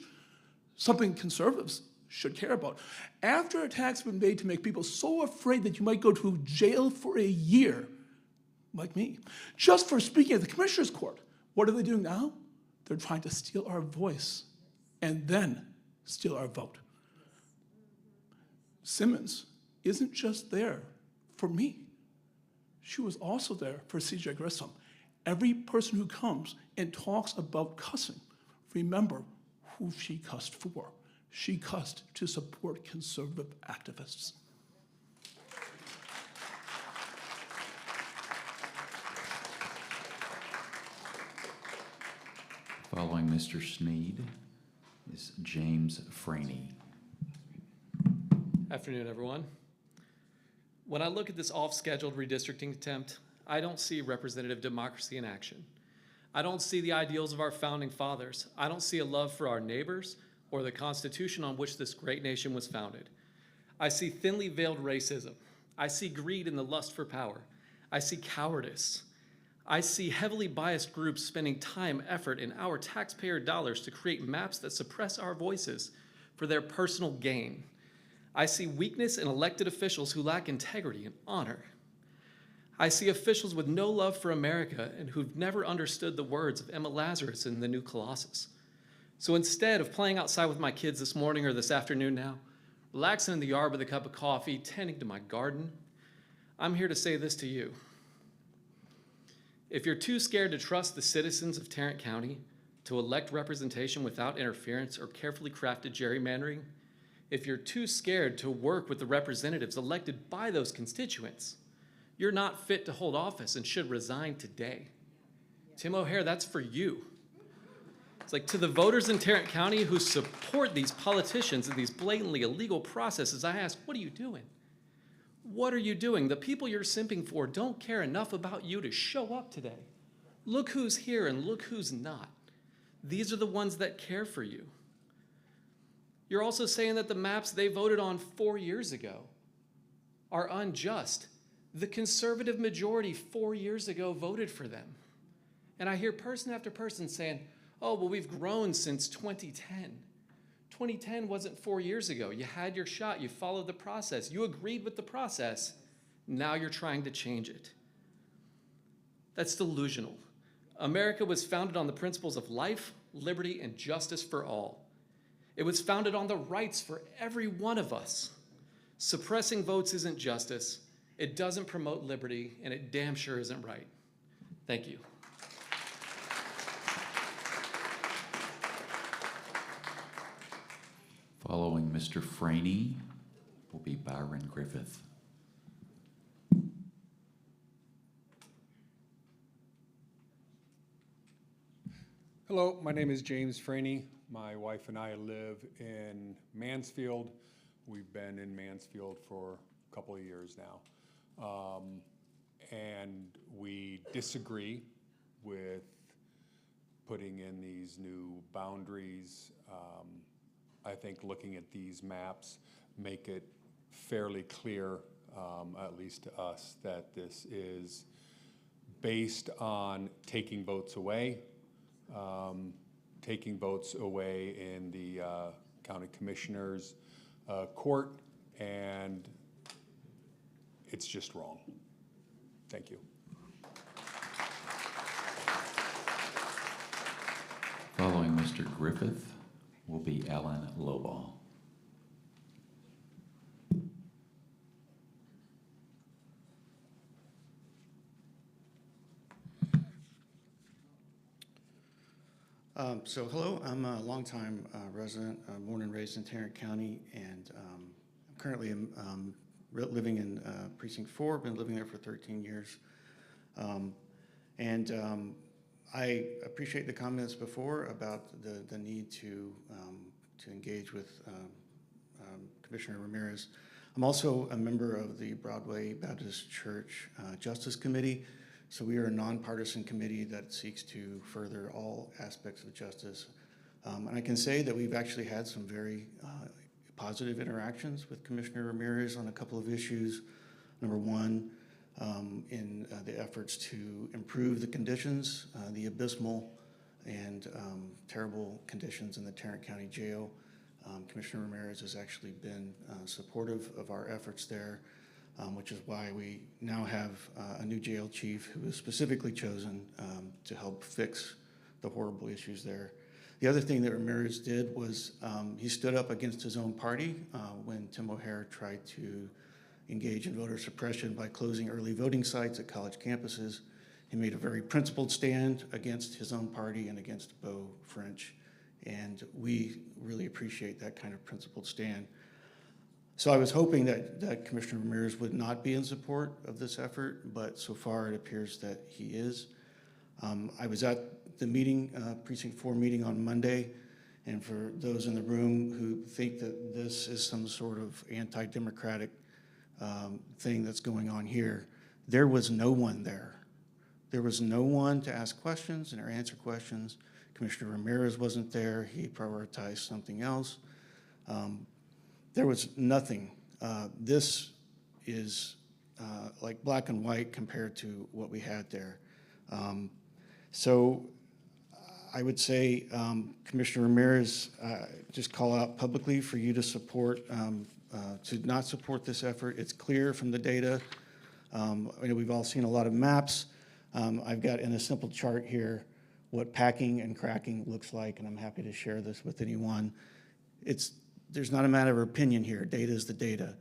something conservatives should care about. After attacks have been made to make people so afraid that you might go to jail for a year, like me, just for speaking at the Commissioner's Court, what are they doing now? They're trying to steal our voice and then steal our vote. Simmons isn't just there for me. She was also there for C.J. Grissom. Every person who comes and talks about cussing, remember who she cussed for. She cussed to support conservative activists. Following Mr. Sneed is James Franey. Afternoon, everyone. When I look at this off-scheduled redistricting attempt, I don't see representative democracy in action. I don't see the ideals of our founding fathers. I don't see a love for our neighbors or the Constitution on which this great nation was founded. I see thinly veiled racism. I see greed and the lust for power. I see cowardice. I see heavily biased groups spending time, effort, and our taxpayer dollars to create maps that suppress our voices for their personal gain. I see weakness in elected officials who lack integrity and honor. I see officials with no love for America and who've never understood the words of Emma Lazarus in The New Colossus. So instead of playing outside with my kids this morning or this afternoon now, relaxing in the yard with a cup of coffee, tending to my garden, I'm here to say this to you. If you're too scared to trust the citizens of Tarrant County to elect representation without interference or carefully crafted gerrymandering, if you're too scared to work with the representatives elected by those constituents, you're not fit to hold office and should resign today. Tim O'Hare, that's for you. It's like to the voters in Tarrant County who support these politicians and these blatantly illegal processes, I ask, what are you doing? What are you doing? The people you're simping for don't care enough about you to show up today. Look who's here and look who's not. These are the ones that care for you. You're also saying that the maps they voted on 4 years ago are unjust. The conservative majority 4 years ago voted for them. And I hear person after person saying, oh, well, we've grown since 2010. 2010 wasn't 4 years ago. You had your shot. You followed the process. You agreed with the process. Now you're trying to change it. That's delusional. America was founded on the principles of life, liberty, and justice for all. It was founded on the rights for every one of us. Suppressing votes isn't justice, it doesn't promote liberty, and it damn sure isn't right. Thank you. Following Mr. Franey will be Byron Griffith. Hello, my name is James Franey. My wife and I live in Mansfield. We've been in Mansfield for a couple of years now. And we disagree with putting in these new boundaries. I think looking at these maps make it fairly clear, at least to us, that this is based on taking votes away in the county commissioner's court, and it's just wrong. Thank you. Following Mr. Griffith will be Alan Loball. So hello, I'm a longtime resident, born and raised in Tarrant County, and I'm currently living in Precinct 4, been living there for 13 years. I appreciate the comments before about the need to engage with Commissioner Ramirez. I'm also a member of the Broadway Baptist Church Justice Committee. So we are a nonpartisan committee that seeks to further all aspects of justice. And I can say that we've actually had some very positive interactions with Commissioner Ramirez on a couple of issues. Number one, in the efforts to improve the conditions, the abysmal and terrible conditions in the Tarrant County Jail. Commissioner Ramirez has actually been supportive of our efforts there. Which is why we now have a new jail chief who is specifically chosen to help fix the horrible issues there. The other thing that Ramirez did was he stood up against his own party when Tim O'Hare tried to engage in voter suppression by closing early voting sites at college campuses. He made a very principled stand against his own party and against Beau French, and we really appreciate that kind of principled stand. So I was hoping that Commissioner Ramirez would not be in support of this effort, but so far it appears that he is. I was at the meeting, Precinct 4 meeting on Monday, and for those in the room who think that this is some sort of anti-democratic thing that's going on here, there was no one there. There was no one to ask questions and or answer questions. Commissioner Ramirez wasn't there. He prioritized something else. There was nothing. This is like black and white compared to what we had there. So I would say, Commissioner Ramirez, just call out publicly for you to support, to not support this effort. It's clear from the data. I know we've all seen a lot of maps. I've got in a simple chart here what packing and cracking looks like, and I'm happy to share this with anyone. There's not a matter of opinion here. Data is the data.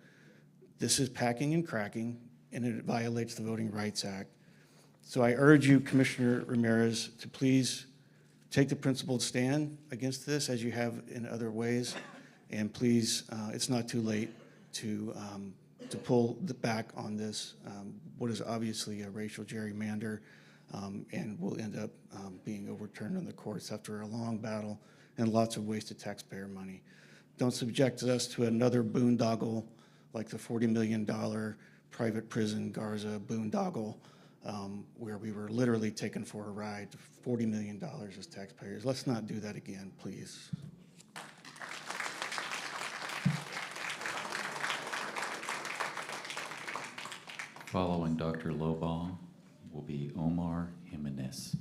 This is packing and cracking, and it violates the Voting Rights Act. So I urge you, Commissioner Ramirez, to please take the principled stand against this as you have in other ways, and please, it's not too late to pull back on this, what is obviously a racial gerrymander, and will end up being overturned in the courts after a long battle and lots of wasted taxpayer money. Don't subject us to another boondoggle like the $40 million private prison Garza boondoggle, where we were literally taken for a ride, $40 million as taxpayers. Let's not do that again, please. Following Dr. Loball will be Omar Jimenez.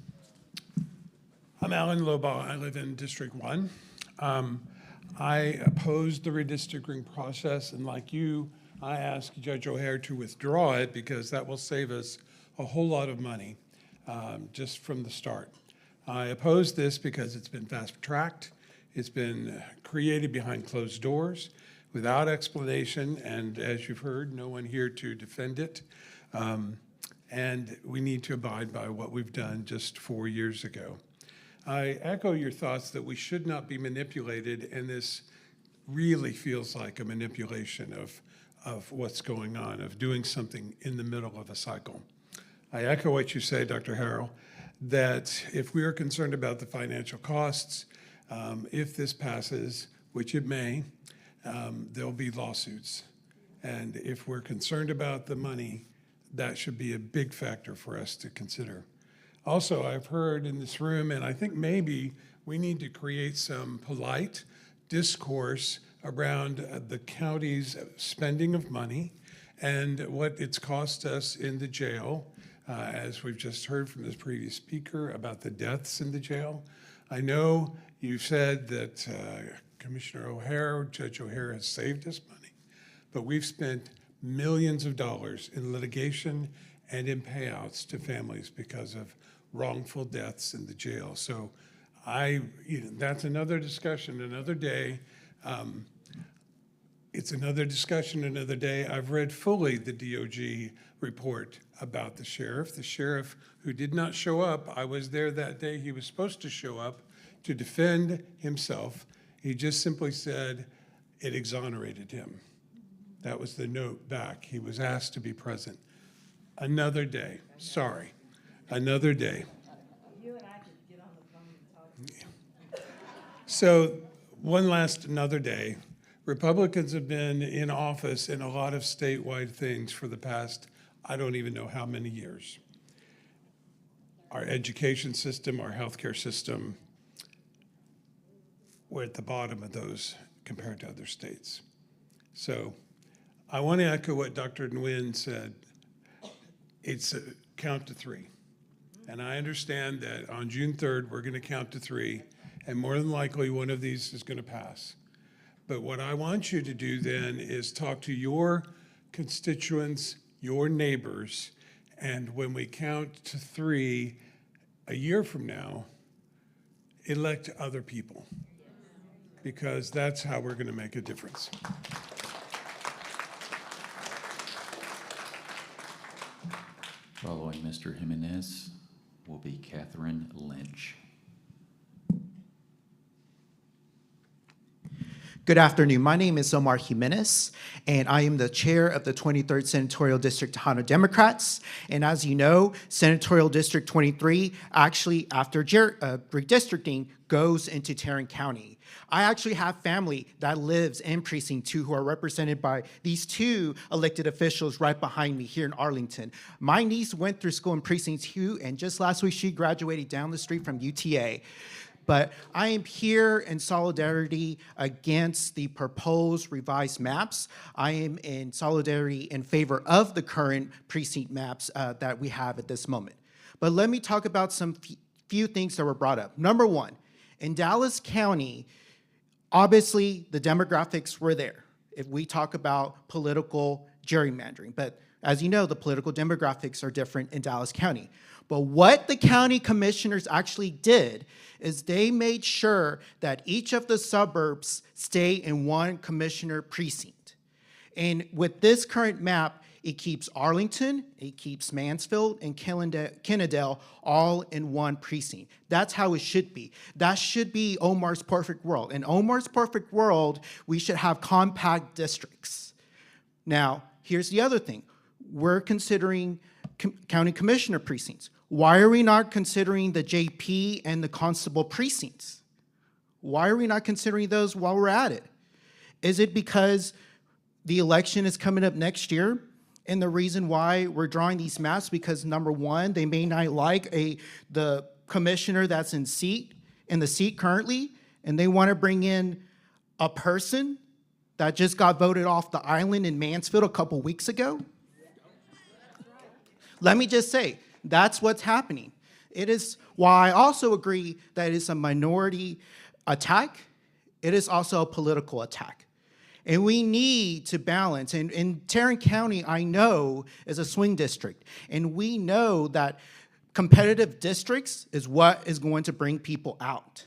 I'm Alan Loball. I live in District 1. I opposed the redistricting process, and like you, I asked Judge O'Hare to withdraw it because that will save us a whole lot of money just from the start. I oppose this because it's been fast-tracked, it's been created behind closed doors. without explanation, and as you've heard, no one here to defend it. And we need to abide by what we've done just 4 years ago. I echo your thoughts that we should not be manipulated, and this really feels like a manipulation of what's going on, of doing something in the middle of a cycle. I echo what you say, Dr. Harrell, that if we are concerned about the financial costs, if this passes, which it may, there'll be lawsuits. And if we're concerned about the money, that should be a big factor for us to consider. Also, I've heard in this room, and I think maybe we need to create some polite discourse around the county's spending of money and what it's cost us in the jail, as we've just heard from the previous speaker about the deaths in the jail. I know you've said that Commissioner O'Hare, Judge O'Hare has saved us money, but we've spent millions of dollars in litigation and in payouts to families because of wrongful deaths in the jail. So that's another discussion, another day. It's another discussion, another day. I've read fully the DOJ report about the sheriff. The sheriff who did not show up, I was there that day, he was supposed to show up to defend himself. He just simply said it exonerated him. That was the note back. He was asked to be present. Another day, sorry, another day. You and I could get on the phone and talk. So another day. Republicans have been in office in a lot of statewide things for the past, I don't even know how many years. Our education system, our healthcare system, we're at the bottom of those compared to other states. So I want to echo what Dr. Nguyen said. It's a count to three. And I understand that on June 3rd, we're going to count to three, and more than likely one of these is going to pass. But what I want you to do then is talk to your constituents, your neighbors, and when we count to three a year from now, elect other people, because that's how we're going to make a difference. Following Mr. Jimenez will be Catherine Lynch. Good afternoon. My name is Omar Jimenez, and I am the chair of the 23rd Senatorial District Tejano Democrats. And as you know, Senatorial District 23, actually after redistricting, goes into Tarrant County. I actually have family that lives in Precinct 2 who are represented by these two elected officials right behind me here in Arlington. My niece went through school in Precinct 2, and just last week she graduated down the street from UTA. But I am here in solidarity against the proposed revised maps. I am in solidarity in favor of the current precinct maps that we have at this moment. But let me talk about some few things that were brought up. Number one, in Dallas County, obviously the demographics were there if we talk about political gerrymandering. But as you know, the political demographics are different in Dallas County. But what the county commissioners actually did is they made sure that each of the suburbs stay in one commissioner precinct. And with this current map, it keeps Arlington, it keeps Mansfield, and Kennedale all in one precinct. That's how it should be. That should be Omar's perfect world. In Omar's perfect world, we should have compact districts. Now, here's the other thing. We're considering county commissioner precincts. Why are we not considering the JP and the constable precincts? Why are we not considering those while we're at it? Is it because the election is coming up next year? And the reason why we're drawing these maps, because number one, they may not like the commissioner that's in the seat currently, and they want to bring in a person that just got voted off the island in Mansfield a couple weeks ago? Let me just say, that's what's happening. It is why I also agree that it is a minority attack. It is also a political attack. And we need to balance. And in Tarrant County, I know, is a swing district. And we know that competitive districts is what is going to bring people out.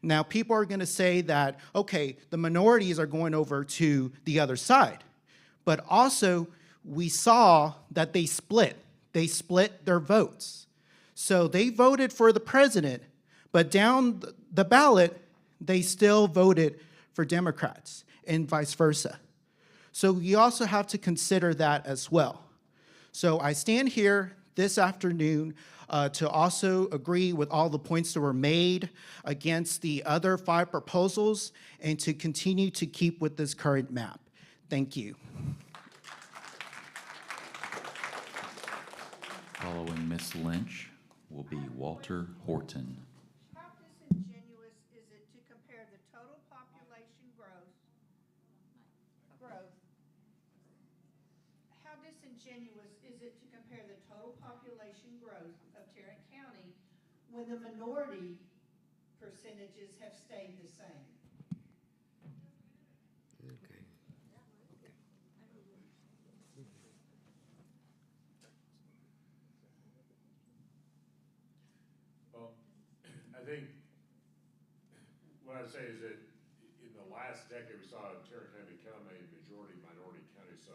Now, people are going to say that, okay, the minorities are going over to the other side. But also, we saw that they split. They split their votes. So they voted for the president, but down the ballot, they still voted for Democrats and vice versa. So we also have to consider that as well. So I stand here this afternoon to also agree with all the points that were made against the other 5 proposals and to continue to keep with this current map. Thank you. Following Ms. Lynch will be Walter Horton. How disingenuous is it to compare the total population growth? How disingenuous is it to compare the total population growth of Tarrant County when the minority percentages have stayed the same? Well, I think what I'd say is that in the last decade, we saw Tarrant County become a majority minority county. So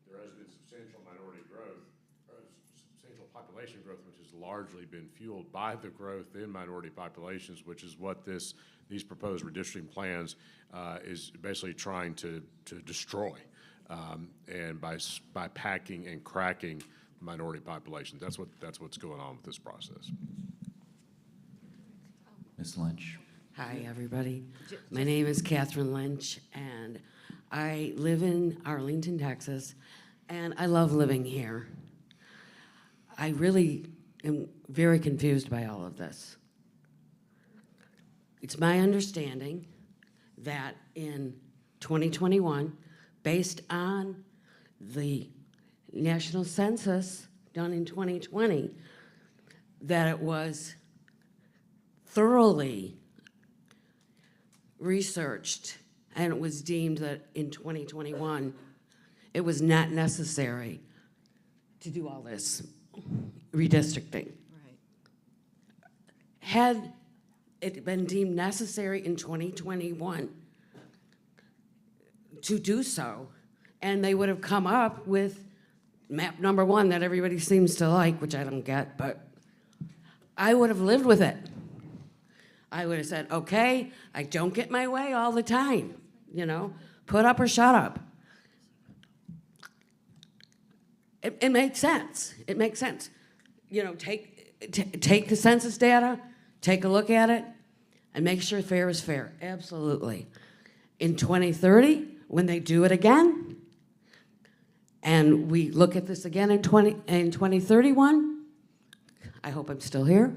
there has been substantial minority growth, or substantial population growth, which has largely been fueled by the growth in minority populations, which is what these proposed redistricting plans is basically trying to destroy, and by packing and cracking minority populations. That's what's going on with this process. Ms. Lynch. Hi, everybody. My name is Catherine Lynch, and I live in Arlington, Texas, and I love living here. I really am very confused by all of this. It's my understanding that in 2021, based on the national census done in 2020, that it was thoroughly researched, and it was deemed that in 2021 it was not necessary to do all this redistricting. Right. Had it been deemed necessary in 2021 to do so, and they would have come up with map number 1 that everybody seems to like, which I don't get, but I would have lived with it. I would have said, okay, I don't get my way all the time, put up or shut up. It makes sense. It makes sense. Take the census data, take a look at it, and make sure fair is fair. Absolutely. In 2030, when they do it again, and we look at this again in 2031, I hope I'm still here.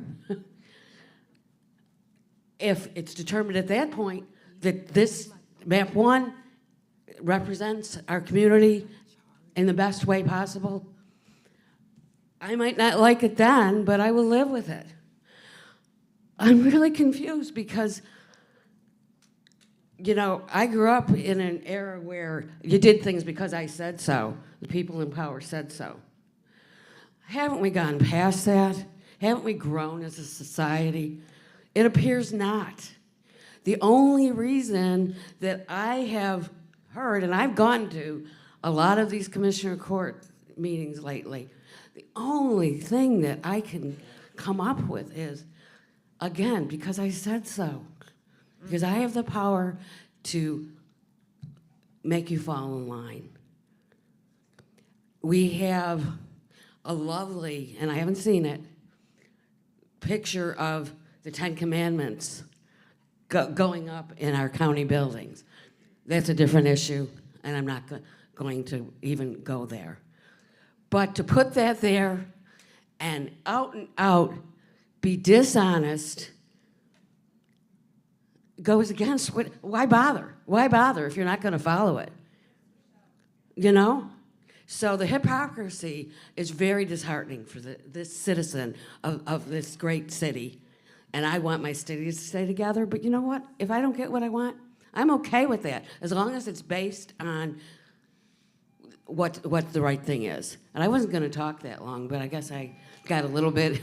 If it's determined at that point that this map 1 represents our community in the best way possible, I might not like it then, but I will live with it. I'm really confused because, I grew up in an era where you did things because I said so. The people in power said so. Haven't we gone past that? Haven't we grown as a society? It appears not. The only reason that I have heard, and I've gone to a lot of these commissioner court meetings lately, the only thing that I can come up with is, again, because I said so. Because I have the power to make you fall in line. We have a lovely, and I haven't seen it, picture of the 10 Commandments going up in our county buildings. That's a different issue, and I'm not going to even go there. But to put that there and out be dishonest goes against why bother? Why bother if you're not going to follow it? So the hypocrisy is very disheartening for this citizen of this great city. And I want my cities to stay together, but you know what? If I don't get what I want, I'm okay with that, as long as it's based on what the right thing is. And I wasn't going to talk that long, but I guess I got a little bit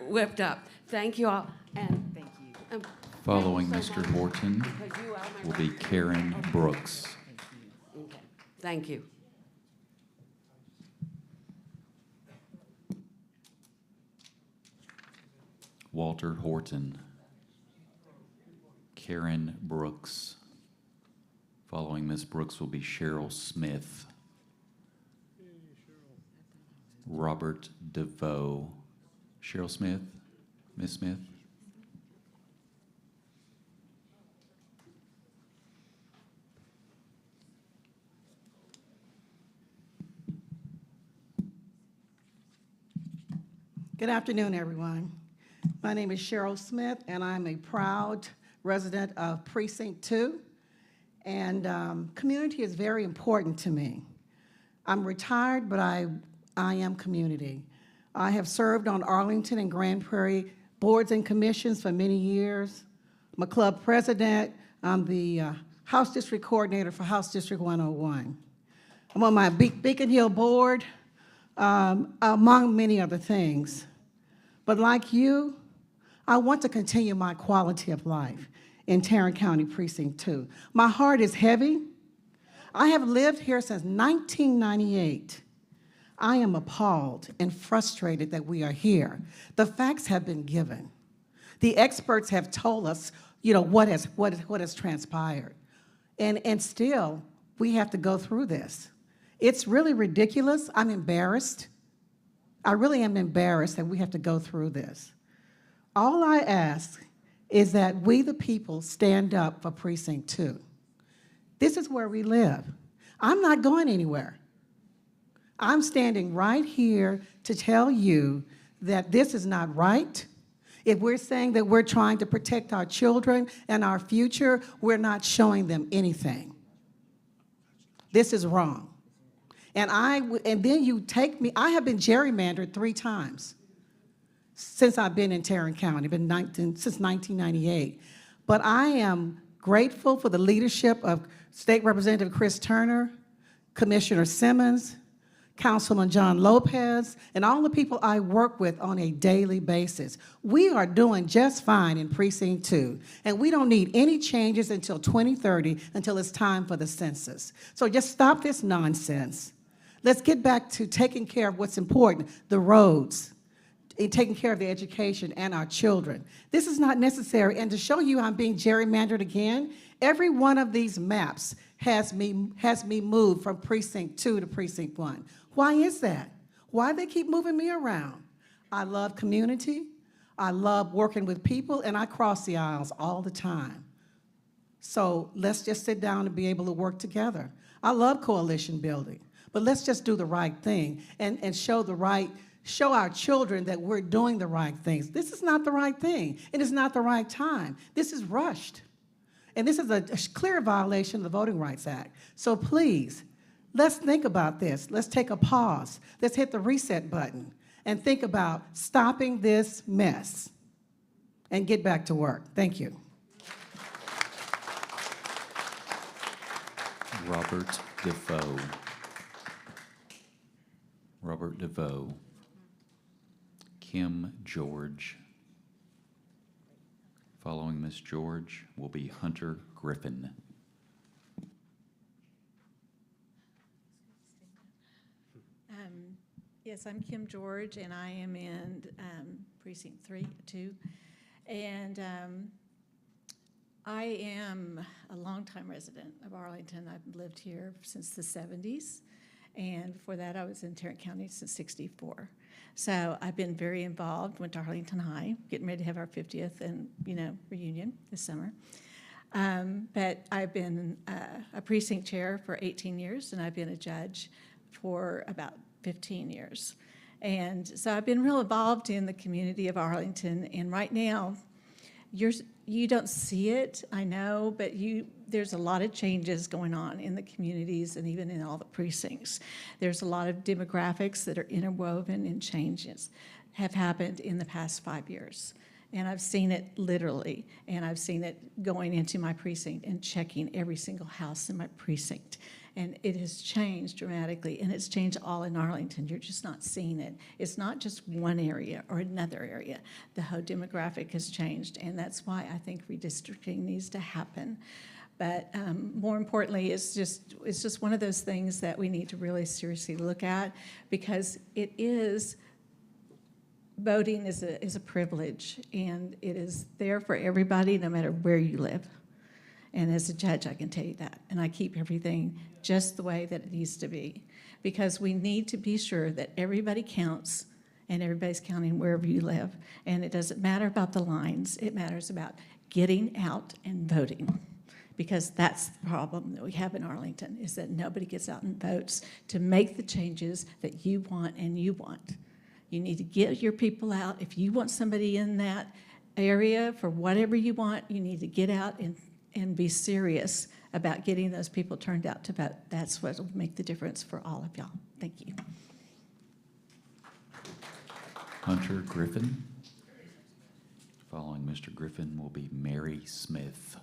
whipped up. Thank you all, and thank you. Following Thank you so Mr. much, Horton because you are my will be Karen Brooks. Okay. Thank you. Walter Horton. Karen Brooks. Following Ms. Brooks will be Cheryl Smith. Robert DeVoe. Cheryl Smith? Ms. Smith? Good afternoon, everyone. My name is Cheryl Smith, and I'm a proud resident of Precinct 2. And community is very important to me. I'm retired, but I am community. I have served on Arlington and Grand Prairie boards and commissions for many years. I'm a club president. I'm the House District Coordinator for House District 101. I'm on my Beacon Hill board, among many other things. But like you, I want to continue my quality of life in Tarrant County Precinct 2. My heart is heavy. I have lived here since 1998. I am appalled and frustrated that we are here. The facts have been given. The experts have told us, what has transpired. And still, we have to go through this. It's really ridiculous. I'm embarrassed. I really am embarrassed that we have to go through this. All I ask is that we, the people, stand up for Precinct 2. This is where we live. I'm not going anywhere. I'm standing right here to tell you that this is not right. If we're saying that we're trying to protect our children and our future, we're not showing them anything. This is wrong. And then you take me, I have been gerrymandered 3 times since I've been in Tarrant County, since 1998. But I am grateful for the leadership of State Representative Chris Turner, Commissioner Simmons, Councilman John Lopez, and all the people I work with on a daily basis. We are doing just fine in Precinct 2, and we don't need any changes until 2030, until it's time for the census. So just stop this nonsense. Let's get back to taking care of what's important, the roads, and taking care of the education and our children. This is not necessary, and to show you I'm being gerrymandered again, every one of these maps has me moved from Precinct 2 to Precinct 1. Why is that? Why do they keep moving me around? I love community, I love working with people, and I cross the aisles all the time. So let's just sit down and be able to work together. I love coalition building, but let's just do the right thing and show our children that we're doing the right things. This is not the right thing. It is not the right time. This is rushed. And this is a clear violation of the Voting Rights Act. So please, let's think about this. Let's take a pause. Let's hit the reset button and think about stopping this mess and get back to work. Thank you. Robert DeVoe. Robert DeVoe. Kim George. Following Miss George will be Hunter Griffin. Yes, I'm Kim George, and I am in Precinct 2. And I am a longtime resident of Arlington. I've lived here since the 70s. And before that, I was in Tarrant County since '64. So I've been very involved, went to Arlington High, getting ready to have our 50th and, reunion this summer. But I've been a precinct chair for 18 years, and I've been a judge for about 15 years. And so I've been real involved in the community of Arlington, and right now, you don't see it, I know, but there's a lot of changes going on in the communities and even in all the precincts. There's a lot of demographics that are interwoven and changes have happened in the past 5 years. And I've seen it literally, and I've seen it going into my precinct and checking every single house in my precinct. And it has changed dramatically, and it's changed all in Arlington. You're just not seeing it. It's not just one area or another area. The whole demographic has changed, and that's why I think redistricting needs to happen. But more importantly, it's just one of those things that we need to really seriously look at, because it is, voting is a privilege, and it is there for everybody no matter where you live. And as a judge, I can tell you that. And I keep everything just the way that it needs to be, because we need to be sure that everybody counts and everybody's counting wherever you live. And it doesn't matter about the lines. It matters about getting out and voting, because that's the problem that we have in Arlington, is that nobody gets out and votes to make the changes that you want and you want. You need to get your people out. If you want somebody in that area for whatever you want, you need to get out and be serious about getting those people turned out to vote. That's what will make the difference for all of y'all. Thank you. Hunter Griffin. Following Mr. Griffin will be Mary Smith.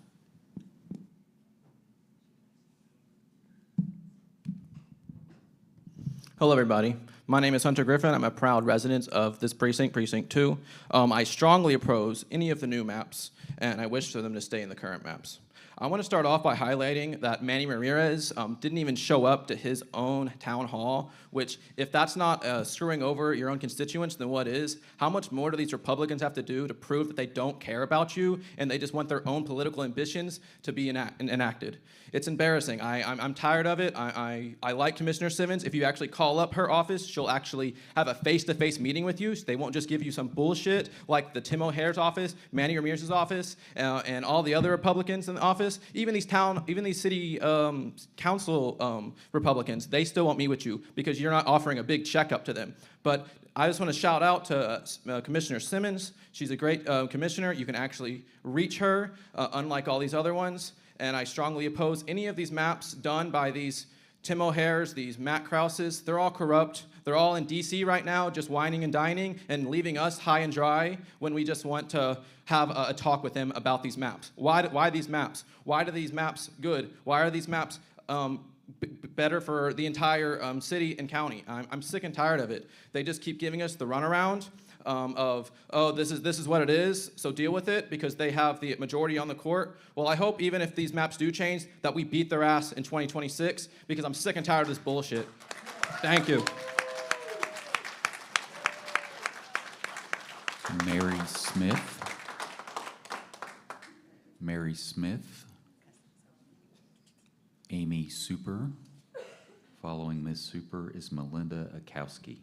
Hello, everybody. My name is Hunter Griffin. I'm a proud resident of this precinct, Precinct 2. I strongly oppose any of the new maps, and I wish for them to stay in the current maps. I want to start off by highlighting that Manny Ramirez didn't even show up to his own town hall, which, if that's not screwing over your own constituents, then what is? How much more do these Republicans have to do to prove that they don't care about you and they just want their own political ambitions to be enacted? It's embarrassing. I'm tired of it. I like Commissioner Simmons. If you actually call up her office, she'll actually have a face-to-face meeting with you. So they won't just give you some bullshit like the Tim O'Hare's office, Manny Ramirez's office, and all the other Republicans in the office. Even these city council Republicans, they still won't meet with you because you're not offering a big checkup to them. But I just want to shout out to Commissioner Simmons. She's a great commissioner. You can actually reach her, unlike all these other ones. And I strongly oppose any of these maps done by these Tim O'Hare's, these Matt Krauses. They're all corrupt. They're all in D.C. right now, just whining and dining and leaving us high and dry when we just want to have a talk with them about these maps. Why these maps? Why are these maps good? Why are these maps better for the entire city and county? I'm sick and tired of it. They just keep giving us the runaround of, oh, this is what it is, so deal with it because they have the majority on the court. Well, I hope even if these maps do change that we beat their ass in 2026 because I'm sick and tired of this bullshit. Thank you. Mary Smith. Mary Smith. Amy Super. Following Ms. Super is Melinda Akowski.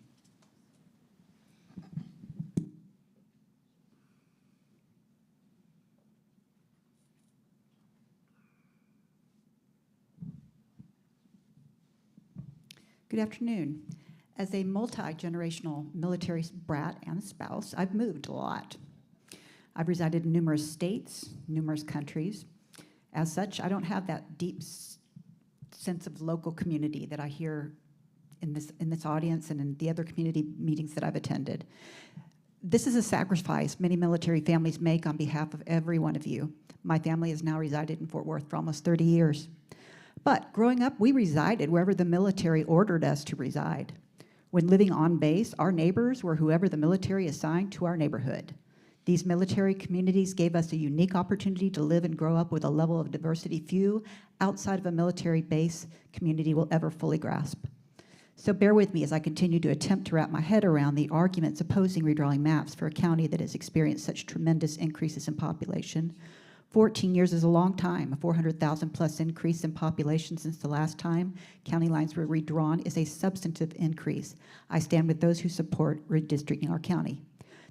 Good afternoon. As a multi-generational military brat and spouse, I've moved a lot. I've resided in numerous states, numerous countries. As such, I don't have that deep sense of local community that I hear in this audience and in the other community meetings that I've attended. This is a sacrifice many military families make on behalf of every one of you. My family has now resided in Fort Worth for almost 30 years. But growing up, we resided wherever the military ordered us to reside. When living on base, our neighbors were whoever the military assigned to our neighborhood. These military communities gave us a unique opportunity to live and grow up with a level of diversity few outside of a military base community will ever fully grasp. So bear with me as I continue to attempt to wrap my head around the arguments opposing redrawing maps for a county that has experienced such tremendous increases in population. 14 years is a long time. A 400,000 plus increase in population since the last time county lines were redrawn is a substantive increase. I stand with those who support redistricting our county.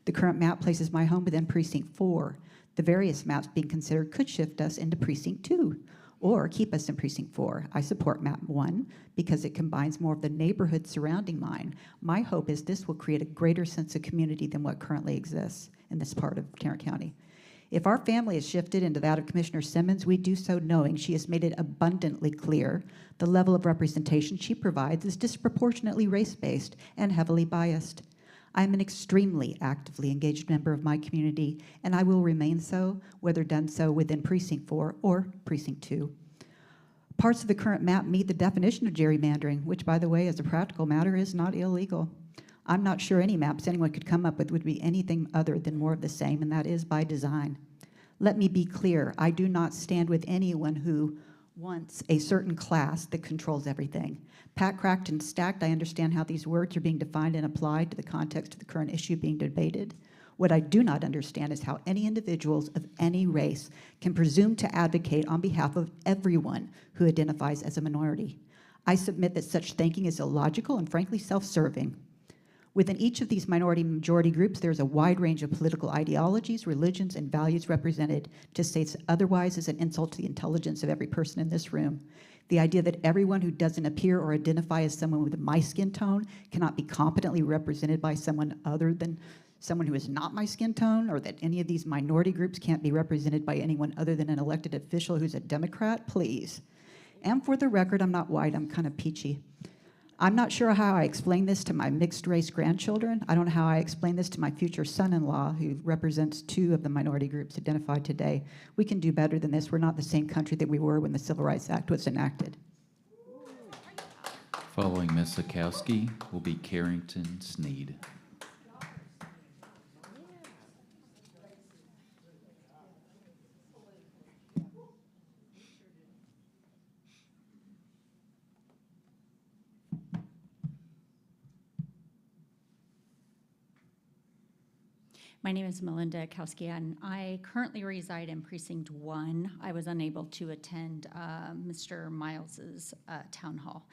The current map places my home within Precinct 4. The various maps being considered could shift us into Precinct 2 or keep us in Precinct 4. I support Map 1 because it combines more of the neighborhood surrounding mine. My hope is this will create a greater sense of community than what currently exists in this part of Tarrant County. If our family is shifted into that of Commissioner Simmons, we do so knowing she has made it abundantly clear the level of representation she provides is disproportionately race-based and heavily biased. I am an extremely actively engaged member of my community, and I will remain so, whether done so within Precinct 4 or Precinct 2. Parts of the current map meet the definition of gerrymandering, which, by the way, as a practical matter, is not illegal. I'm not sure any maps anyone could come up with would be anything other than more of the same, and that is by design. Let me be clear, I do not stand with anyone who wants a certain class that controls everything. Pat, cracked, and stacked, I understand how these words are being defined and applied to the context of the current issue being debated. What I do not understand is how any individuals of any race can presume to advocate on behalf of everyone who identifies as a minority. I submit that such thinking is illogical and frankly self-serving. Within each of these minority-majority groups, there's a wide range of political ideologies, religions, and values represented. To say otherwise is an insult to the intelligence of every person in this room. The idea that everyone who doesn't appear or identify as someone with my skin tone cannot be competently represented by someone other than someone who is not my skin tone, or that any of these minority groups can't be represented by anyone other than an elected official who's a Democrat, please. And for the record, I'm not white, I'm kind of peachy. I'm not sure how I explain this to my mixed-race grandchildren. I don't know how I explain this to my future son-in-law, who represents 2 of the minority groups identified today. We can do better than this. We're not the same country that we were when the Civil Rights Act was enacted. Following Ms. Sikowski will be Carrington Sneed. My name is Melinda Kowski, and I currently reside in Precinct 1. I was unable to attend Mr. Miles's town hall.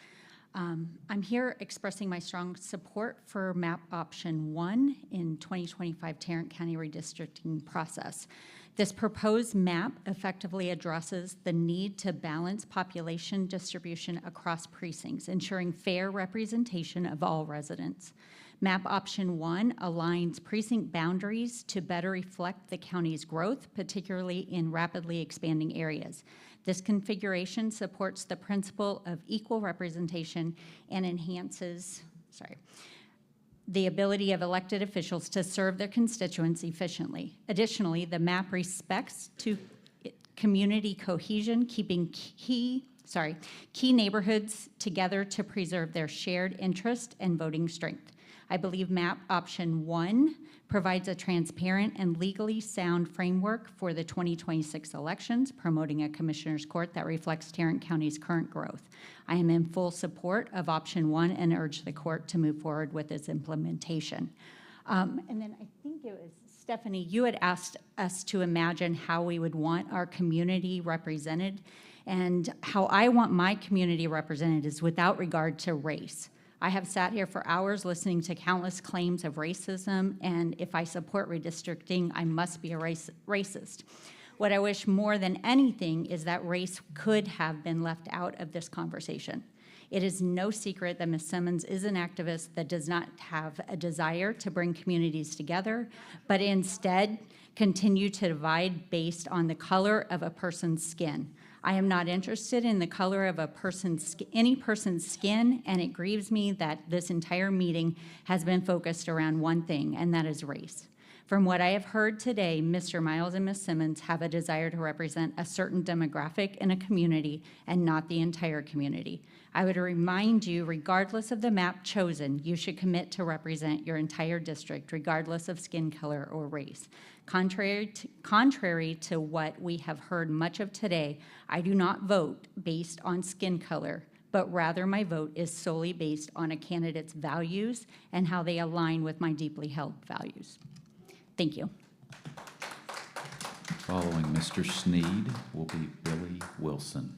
I'm here expressing my strong support for map option 1 in 2025 Tarrant County redistricting process. This proposed map effectively addresses the need to balance population distribution across precincts, ensuring fair representation of all residents. Map option 1 aligns precinct boundaries to better reflect the county's growth, particularly in rapidly expanding areas. This configuration supports the principle of equal representation and enhances, the ability of elected officials to serve their constituents efficiently. Additionally, the map respects to community cohesion, keeping key neighborhoods together to preserve their shared interest and voting strength. I believe map option 1 provides a transparent and legally sound framework for the 2026 elections, promoting a commissioner's court that reflects Tarrant County's current growth. I am in full support of option 1 and urge the court to move forward with its implementation. And then I think it was Stephanie, you had asked us to imagine how we would want our community represented, and how I want my community represented is without regard to race. I have sat here for hours listening to countless claims of racism, and if I support redistricting, I must be a racist. What I wish more than anything is that race could have been left out of this conversation. It is no secret that Ms. Simmons is an activist that does not have a desire to bring communities together, but instead continue to divide based on the color of a person's skin. I am not interested in the color of any person's skin, and it grieves me that this entire meeting has been focused around one thing, and that is race. From what I have heard today, Mr. Miles and Ms. Simmons have a desire to represent a certain demographic in a community and not the entire community. I would remind you, regardless of the map chosen, you should commit to represent your entire district, regardless of skin color or race. Contrary to what we have heard much of today, I do not vote based on skin color, but rather my vote is solely based on a candidate's values and how they align with my deeply held values. Thank you. Following Mr. Sneed will be Billy Wilson.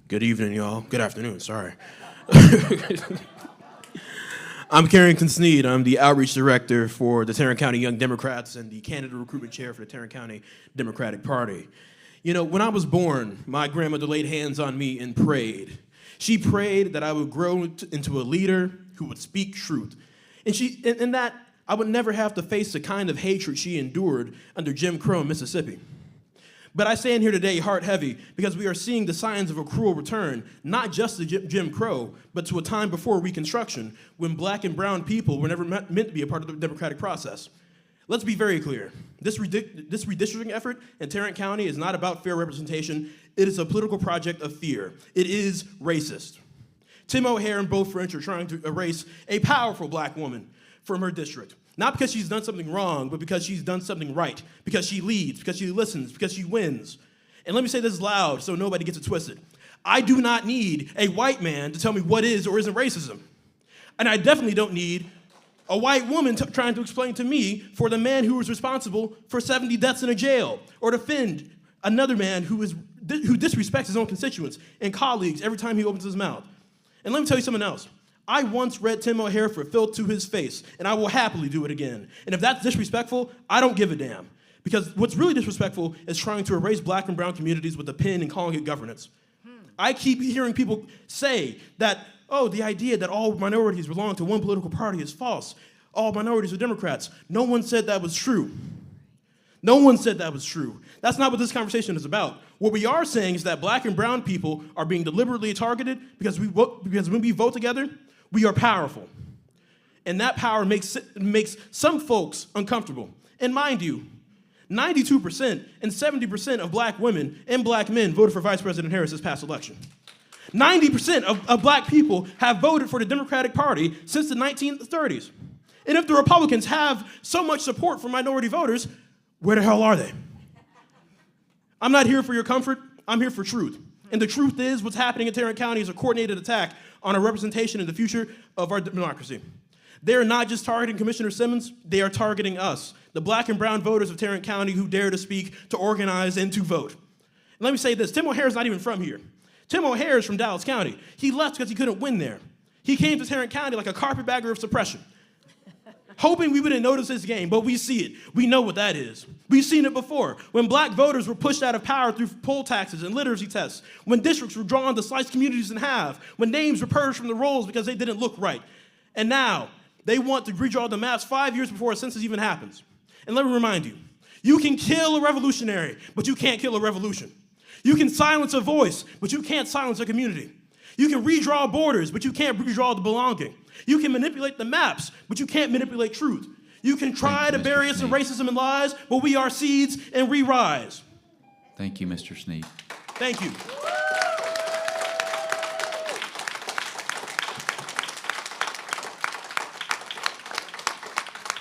Good evening, y'all. Good afternoon, sorry. I'm Carrington Sneed. I'm the Outreach Director for the Tarrant County Young Democrats and the Candidate Recruitment Chair for the Tarrant County Democratic Party. You know, when I was born, my grandmother laid hands on me and prayed. She prayed that I would grow into a leader who would speak truth. And that I would never have to face the kind of hatred she endured under Jim Crow in Mississippi. But I stand here today heart heavy because we are seeing the signs of a cruel return, not just to Jim Crow, but to a time before Reconstruction when black and brown people were never meant to be a part of the democratic process. Let's be very clear. This redistricting effort in Tarrant County is not about fair representation. It is a political project of fear. It is racist. Tim O'Hare and Beau French are trying to erase a powerful black woman from her district. Not because she's done something wrong, but because she's done something right, because she leads, because she listens, because she wins. And let me say this loud so nobody gets it twisted. I do not need a white man to tell me what is or isn't racism. And I definitely don't need a white woman trying to explain to me for the man who was responsible for 70 deaths in a jail, or defend another man who disrespects his own constituents and colleagues every time he opens his mouth. And let me tell you something else. I once read Tim O'Hare for filth to his face, and I will happily do it again. And if that's disrespectful, I don't give a damn. Because what's really disrespectful is trying to erase black and brown communities with a pen and calling it governance. I keep hearing people say that, oh, the idea that all minorities belong to one political party is false. All minorities are Democrats. No one said that was true. No one said that was true. That's not what this conversation is about. What we are saying is that black and brown people are being deliberately targeted because when we vote together, we are powerful. And that power makes some folks uncomfortable. And mind you, 92% and 70% of black women and black men voted for Vice President Harris this past election. 90% of black people have voted for the Democratic Party since the 1930s. And if the Republicans have so much support from minority voters, where the hell are they? I'm not here for your comfort. I'm here for truth. And the truth is what's happening in Tarrant County is a coordinated attack on our representation in the future of our democracy. They're not just targeting Commissioner Simmons, they are targeting us, the black and brown voters of Tarrant County who dare to speak, to organize, and to vote. And let me say this, Tim O'Hare is not even from here. Tim O'Hare is from Dallas County. He left because he couldn't win there. He came to Tarrant County like a carpetbagger of suppression, hoping we wouldn't notice this game, but we see it. We know what that is. We've seen it before. When black voters were pushed out of power through poll taxes and literacy tests, when districts were drawn to slice communities in half, when names were purged from the rolls because they didn't look right. And now, they want to redraw the maps 5 years before a census even happens. And let me remind you, you can kill a revolutionary, but you can't kill a revolution. You can silence a voice, but you can't silence a community. You can redraw borders, but you can't redraw the belonging. You can manipulate the maps, but you can't manipulate truth. You can try to bury us in racism and lies, but we are seeds and we rise. Thank you, Mr. Sneed. Thank you.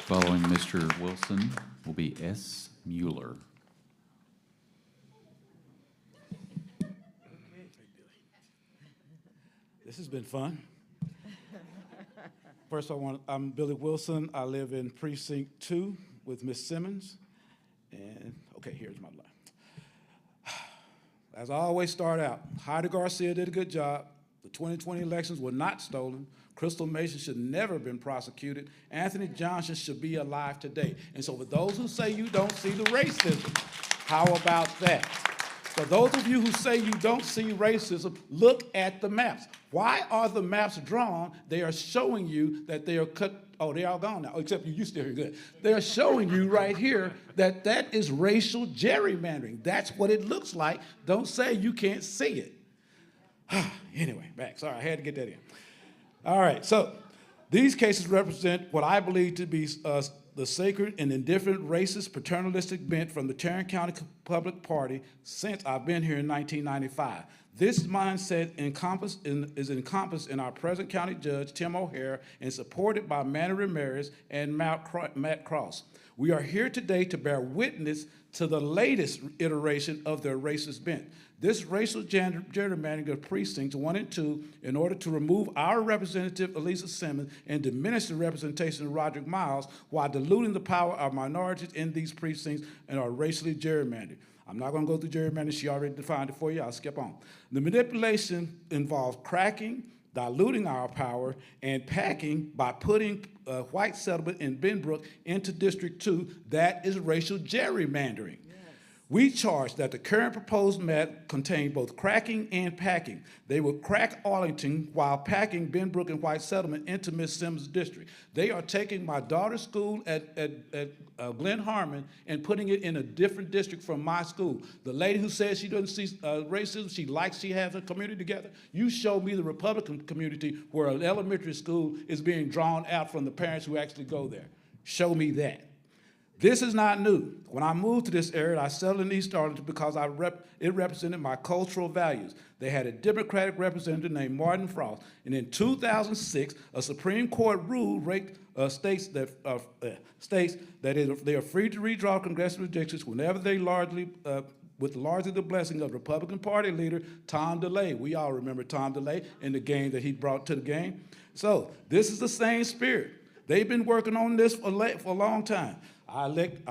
Following Mr. Wilson will be S. Mueller. This has been fun. First, I'm Billy Wilson. I live in Precinct 2 with Ms. Simmons. And, okay, here's my line. As I always start out, Heidi Garcia did a good job. The 2020 elections were not stolen. Crystal Mason should never have been prosecuted. Anthony Johnson should be alive today. And so for those who say you don't see the racism, how about that? For those of you who say you don't see racism, look at the maps. Why are the maps drawn? They are showing you that they are cut. Oh, they're all gone now, except you still here, good. They're showing you right here that that is racial gerrymandering. That's what it looks like. Don't say you can't see it. Anyway, back. Sorry, I had to get that in. All right, so these cases represent what I believe to be the sacred and indifferent racist paternalistic bent from the Tarrant County Public Party since I've been here in 1995. This mindset is encompassed in our present county judge, Tim O'Hare, and supported by Manny Ramirez and Matt Cross. We are here today to bear witness to the latest iteration of their racist bent. This racial gerrymandering of precincts 1 and 2 in order to remove our representative, Elisa Simmons, and diminish the representation of Roderick Miles while diluting the power of minorities in these precincts and are racially gerrymandered. I'm not going to go through gerrymandering. She already defined it for you. I'll skip on. The manipulation involves cracking, diluting our power, and packing by putting white settlement in Benbrook into District 2. That is racial gerrymandering. Yes. We charge that the current proposed map contain both cracking and packing. They will crack Arlington while packing Benbrook and White Settlement into Miss Simmons' district. They are taking my daughter's school at Glen Harmon and putting it in a different district from my school. The lady who says she doesn't see racism, she has her community together. You show me the Republican community where an elementary school is being drawn out from the parents who actually go there. Show me that. This is not new. When I moved to this area, I settled in East Arlington because it represented my cultural values. They had a Democratic representative named Martin Frost. And in 2006, a Supreme Court rule states that they are free to redraw congressional districts whenever they with largely the blessing of Republican Party leader Tom DeLay. We all remember Tom DeLay and the game that he brought to the game. So this is the same spirit. They've been working on this for a long time. I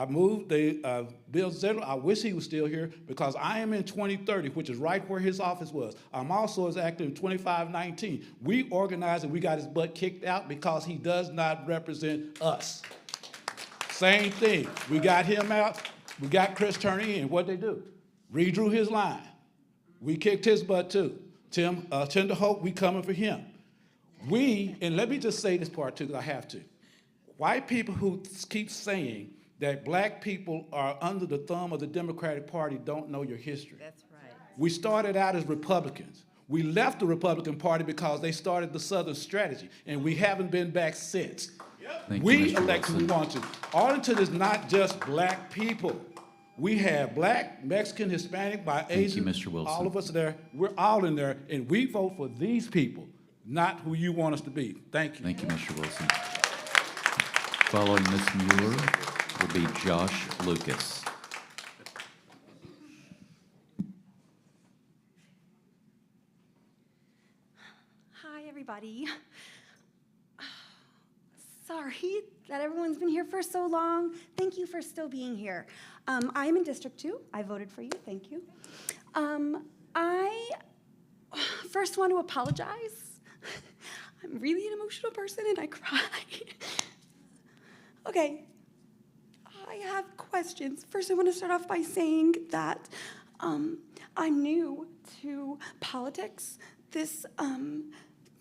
moved Bill Zedler. I wish he was still here because I am in 2030, which is right where his office was. I'm also as active in 2519. We organized and we got his butt kicked out because he does not represent us. Same thing. We got him out. We got Chris Turner in. What'd they do? Redrew his line. We kicked his butt too. Tender Hope, we coming for him. And let me just say this part too, because I have to. White people who keep saying that black people are under the thumb of the Democratic Party don't know your history. That's right. We started out as Republicans. We left the Republican Party because they started the Southern strategy, and we haven't been back since. We elect who we want to. Arlington is not just black people. We have black, Mexican, Hispanic, by Asian. Thank you, Mr. Wilson. All of us are there. We're all in there, and we vote for these people, not who you want us to be. Thank you. Thank you, Mr. Wilson. Following Ms. Mueller will be Josh Lucas. Hi, everybody. Sorry that everyone's been here for so long. Thank you for still being here. I'm in District 2. I voted for you. Thank you. I first want to apologize. I'm really an emotional person and I cry. Okay, I have questions. First, I want to start off by saying that I'm new to politics. Thank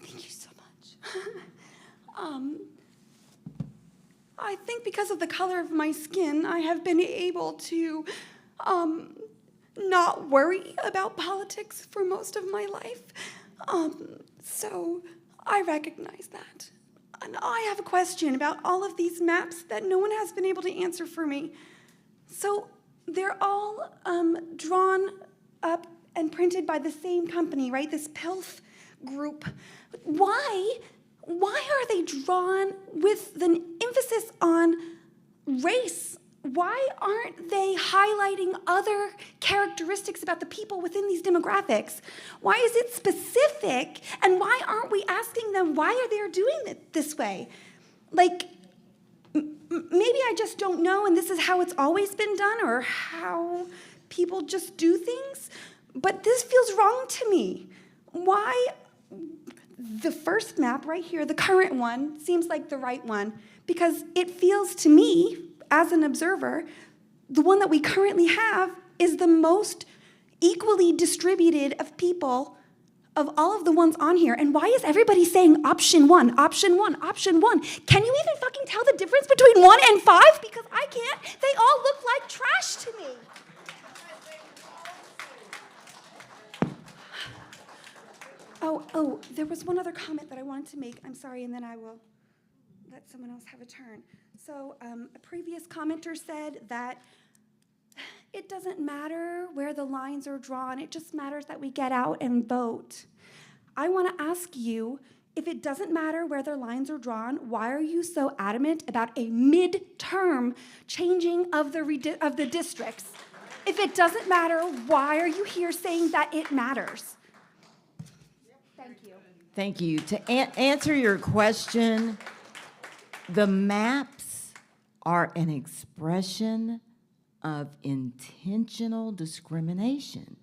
you so much. I think because of the color of my skin, I have been able to not worry about politics for most of my life. So I recognize that. And I have a question about all of these maps that no one has been able to answer for me. So they're all drawn up and printed by the same company, right? This PELF group. Why are they drawn with the emphasis on race? Why aren't they highlighting other characteristics about the people within these demographics? Why is it specific? And why aren't we asking them, why are they doing it this way? Like, maybe I just don't know and this is how it's always been done or how people just do things, but this feels wrong to me. Why? The first map right here, the current one, seems like the right one because it feels to me, as an observer, the one that we currently have is the most equally distributed of people of all of the ones on here. And why is everybody saying option one, option one, option one? Can you even fucking tell the difference between 1 and 5? Because I can't. They all look like trash to me. Oh, there was one other comment that I wanted to make. I'm sorry, and then I will let someone else have a turn. So a previous commenter said that it doesn't matter where the lines are drawn, it just matters that we get out and vote. I want to ask you, if it doesn't matter where the lines are drawn, why are you so adamant about a mid-term changing of the districts? If it doesn't matter, why are you here saying that it matters? Thank you. Thank you. To answer your question, the maps are an expression of intentional discrimination,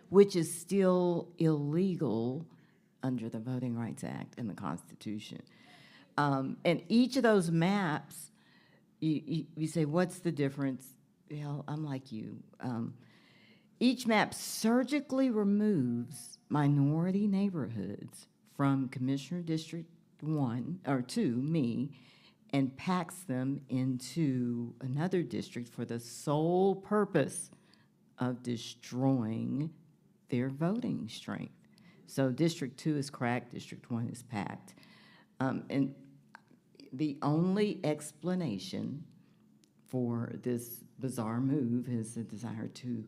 which is still illegal under the Voting Rights Act and the Constitution. And each of those maps, you say, what's the difference well, I'm like you. Each map surgically removes minority neighborhoods from Commissioner District 1, or 2, me, and packs them into another district for the sole purpose of destroying their voting strength. So District 2 is cracked, District 1 is packed. And the only explanation for this bizarre move is the desire to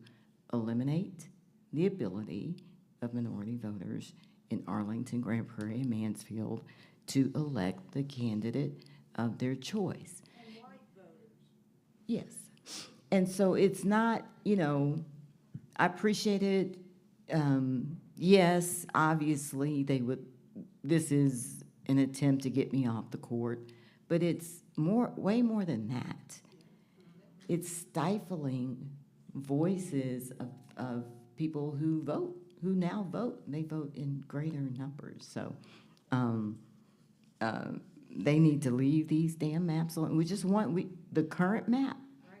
eliminate the ability of minority voters in Arlington, Grand Prairie, and Mansfield to elect the candidate of their choice. And white voters. Yes. And so it's not, you know, I appreciate it. Yes, obviously this is an attempt to get me off the court, but it's way more than that. It's stifling voices of people who vote, who now vote. They vote in greater numbers. So they need to leave these damn maps alone. We just want the current map.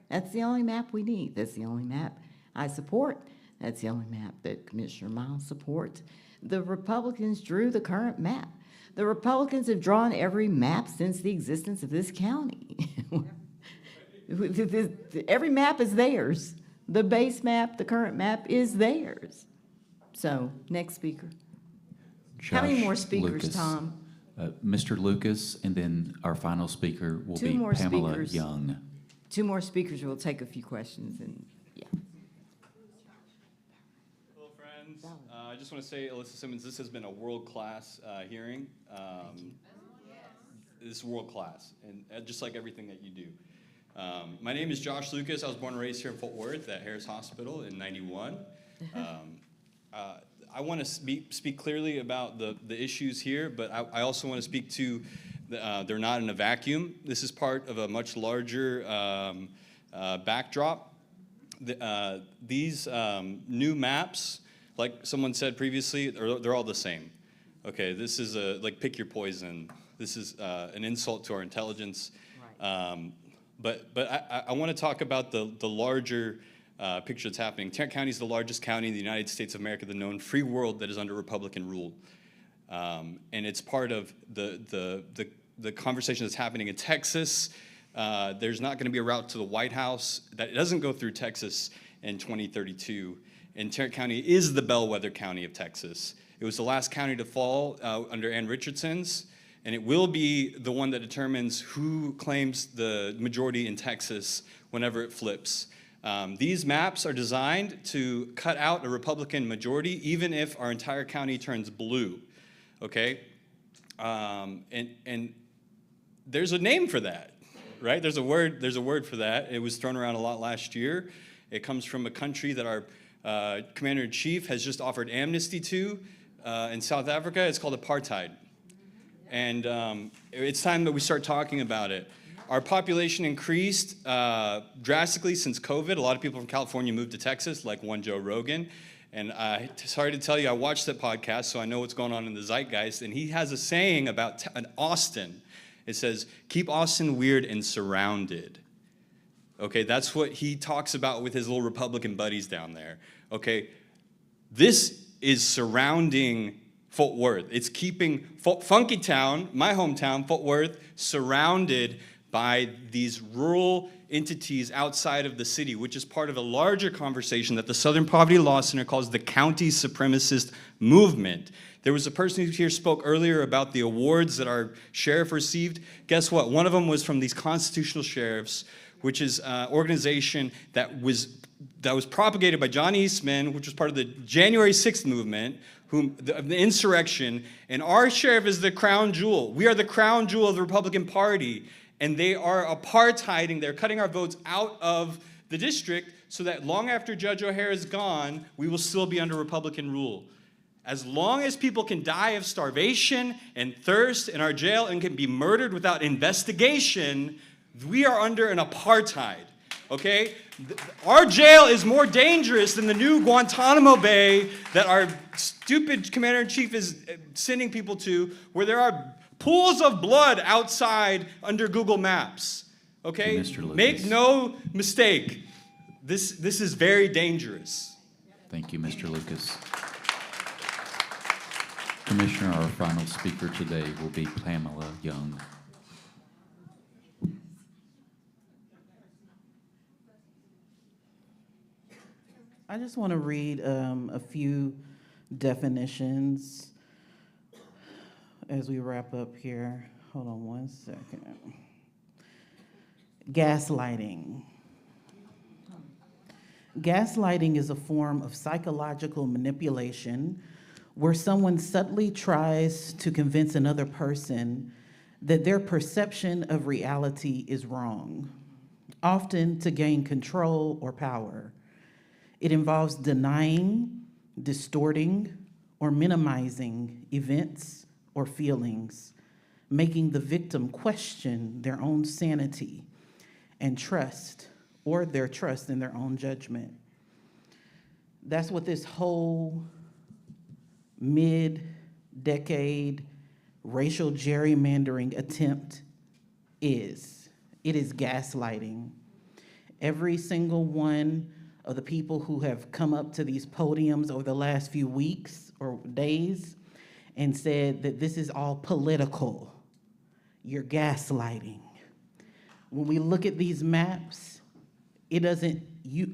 That's the only map we need. That's the only map I support. That's the only map that Commissioner Miles supports. The Republicans drew the current map. The Republicans have drawn every map since the existence of this county. Every map is theirs. The base map, the current map is theirs. So, next speaker. How many Josh more speakers, Lucas. Tom? Mr. Lucas, and then our final speaker will Two be more Pamela speakers. Young. 2 more speakers. We'll take a few questions and, yeah. Hello, friends. I just want to say, Alyssa Simmons, this has been a world-class hearing. This is world-class, and just like everything that you do. My name is Josh Lucas. I was born and raised here in Fort Worth at Harris Hospital in '91. I want to speak clearly about the issues here, but I also want to speak to they're not in a vacuum. This is part of a much larger backdrop. These new maps, like someone said previously, they're all the same. Okay, this is like pick your poison. This is an insult to our intelligence. Right. But I want to talk about the larger picture that's happening. Tarrant County is the largest county in the United States of America, the known free world that is under Republican rule. And it's part of the conversation that's happening in Texas. There's not going to be a route to the White House that doesn't go through Texas in 2032. And Tarrant County is the bellwether county of Texas. It was the last county to fall under Ann Richardson's, and it will be the one that determines who claims the majority in Texas whenever it flips. These maps are designed to cut out a Republican majority, even if our entire county turns blue, okay? And there's a name for that, right? There's a word for that. It was thrown around a lot last year. It comes from a country that our Commander-in-Chief has just offered amnesty to in South Africa. It's called apartheid. And it's time that we start talking about it. Our population increased drastically since COVID. A lot of people from California moved to Texas, like one Joe Rogan. And sorry to tell you, I watched that podcast, so I know what's going on in the zeitgeist. And he has a saying about Austin. It says, keep Austin weird and surrounded. Okay, that's what he talks about with his little Republican buddies down there. Okay, this is surrounding Fort Worth. It's keeping Funky Town, my hometown, Fort Worth, surrounded by these rural entities outside of the city, which is part of a larger conversation that the Southern Poverty Law Center calls the county supremacist movement. There was a person who here spoke earlier about the awards that our sheriff received. Guess what? One of them was from these constitutional sheriffs, which is an organization that was propagated by John Eastman, which was part of the January 6th movement, the insurrection, and our sheriff is the crown jewel. We are the crown jewel of the Republican Party, and they are apartheiding. They're cutting our votes out of the district so that long after Judge O'Hare is gone, we will still be under Republican rule. As long as people can die of starvation and thirst in our jail and can be murdered without investigation, we are under an apartheid, okay? Our jail is more dangerous than the new Guantanamo Bay that our stupid commander-in-chief is sending people to, where there are pools of blood outside under Google Maps, okay? Mr. Lucas. Make no mistake. This is very dangerous. Thank you, Mr. Lucas. Commissioner, our final speaker today will be Pamela Young. I just want to read a few definitions as we wrap up here. Hold on one second. Gaslighting. Gaslighting is a form of psychological manipulation where someone subtly tries to convince another person that their perception of reality is wrong, often to gain control or power. It involves denying, distorting, or minimizing events or feelings, making the victim question their own sanity and trust, or their trust in their own judgment. That's what this whole mid-decade racial gerrymandering attempt is. It is gaslighting. Every single one of the people who have come up to these podiums over the last few weeks or days and said that this is all political, you're gaslighting. When we look at these maps, it doesn't,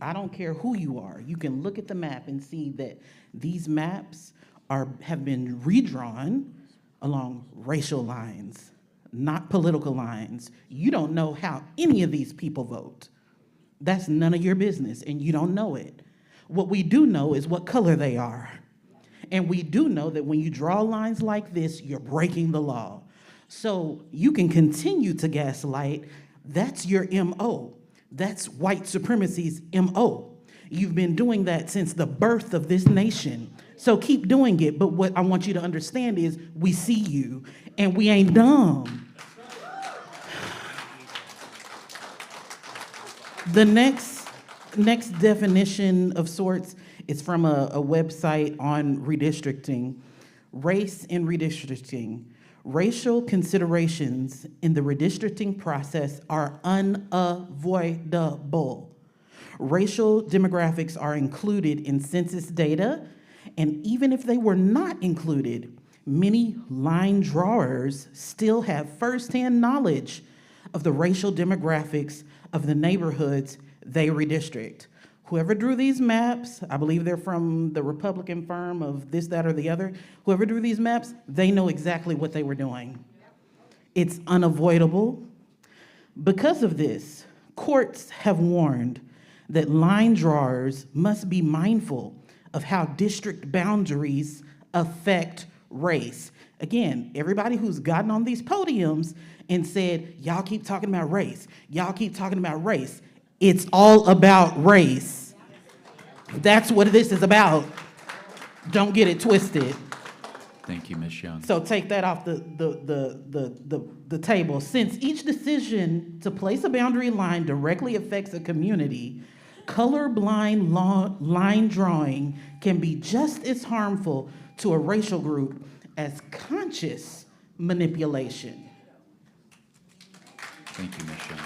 I don't care who you are, you can look at the map and see that these maps have been redrawn along racial lines, not political lines. You don't know how any of these people vote. That's none of your business, and you don't know it. What we do know is what color they are. And we do know that when you draw lines like this, you're breaking the law. So you can continue to gaslight. That's your MO. That's white supremacy's MO. You've been doing that since the birth of this nation. So keep doing it. But what I want you to understand is we see you, and we ain't dumb. The next definition of sorts is from a website on redistricting. Race and redistricting. Racial considerations in the redistricting process are unavoidable. Racial demographics are included in census data, and even if they were not included, many line drawers still have firsthand knowledge of the racial demographics of the neighborhoods they redistrict. Whoever drew these maps, I believe they're from the Republican firm of this, that, or the other, whoever drew these maps, they know exactly what they were doing. It's unavoidable. Because of this, courts have warned that line drawers must be mindful of how district boundaries affect race. Again, everybody who's gotten on these podiums and said, y'all keep talking about race, y'all keep talking about race. It's all about race. That's what this is about. Don't get it twisted. Thank you, Ms. Young. So take that off the table. Since each decision to place a boundary line directly affects a community, colorblind line drawing can be just as harmful to a racial group as conscious manipulation. Thank you, Ms. Young.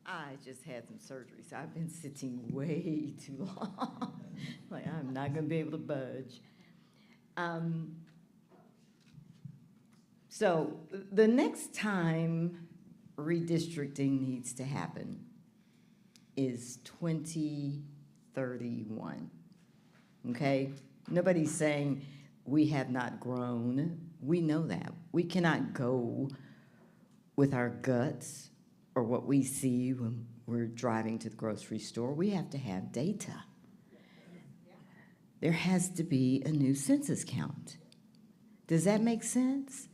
I just had some surgery, so I've been sitting way too long. Like, I'm not going to be able to budge. So the next time redistricting needs to happen is 2031, okay? Nobody's saying we have not grown. We know that. We cannot go with our guts or what we see when we're driving to the grocery store. We have to have data. There has to be a new census count. Does that make sense?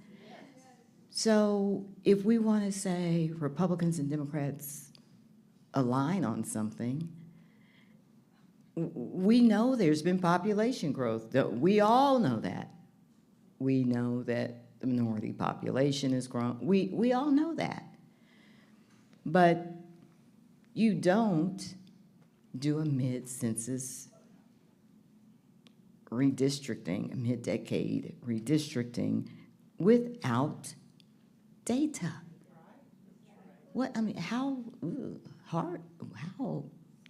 So if we want to say Republicans and Democrats align on something, we know there's been population growth. We all know that. We know that the minority population is growing. We all know that. But you don't do a mid-census redistricting, a mid-decade redistricting without data. What, I mean, how hard, how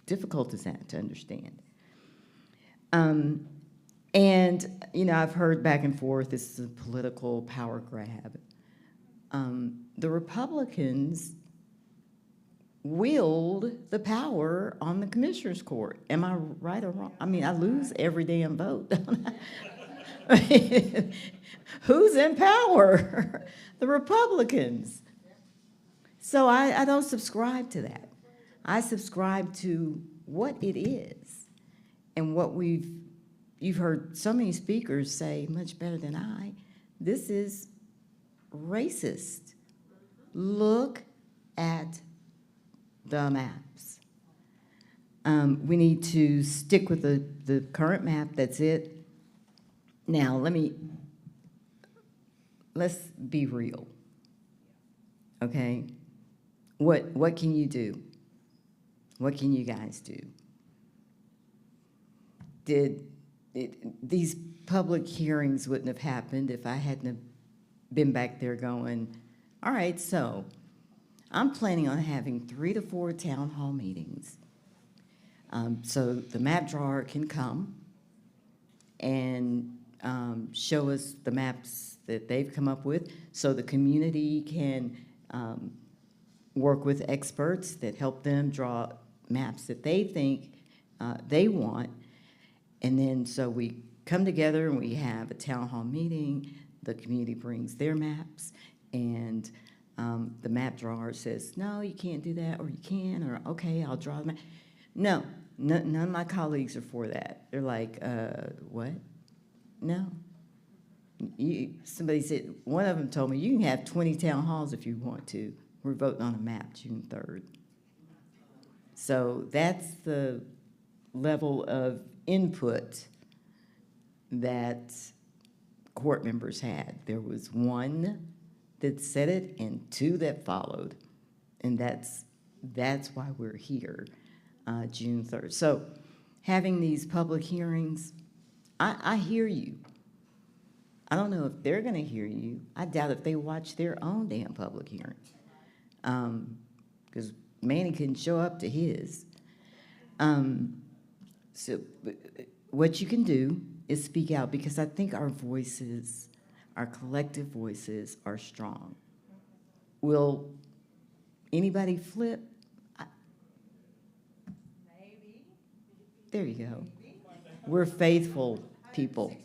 difficult is that to understand? And, you know, I've heard back and forth, this is a political power grab. The Republicans wield the power on the Commissioner's Court. Am I right or wrong? I mean, I lose every damn vote, don't I? Who's in power? The Republicans. So I don't subscribe to that. I subscribe to what it is and what you've heard so many speakers say much better than I, this is racist. Look at the maps. We need to stick with the current map, that's it. Now, let's be real, okay? What can you do? What can you guys do? These public hearings wouldn't have happened if I hadn't have been back there going, all right, so I'm planning on having 3 to 4 town hall meetings. So the map drawer can come and show us the maps that they've come up with, so the community can work with experts that help them draw maps that they think they want. And then so we come together and we have a town hall meeting, the community brings their maps, and the map drawer says, no, you can't do that, or you can, or okay, I'll draw the map. No, none of my colleagues are for that. They're like, what? No. Somebody said, one of them told me, you can have 20 town halls if you want to. We're voting on a map June 3rd. So that's the level of input that court members had. There was 1 that said it and 2 that followed. And that's why we're here June 3rd. So having these public hearings, I hear you. I don't know if they're gonna hear you. I doubt if they watch their own damn public hearing. Because Manny couldn't show up to his. So what you can do is speak out, because I think our voices, our collective voices are strong. Will anybody flip? Maybe. There you go. We're faithful people.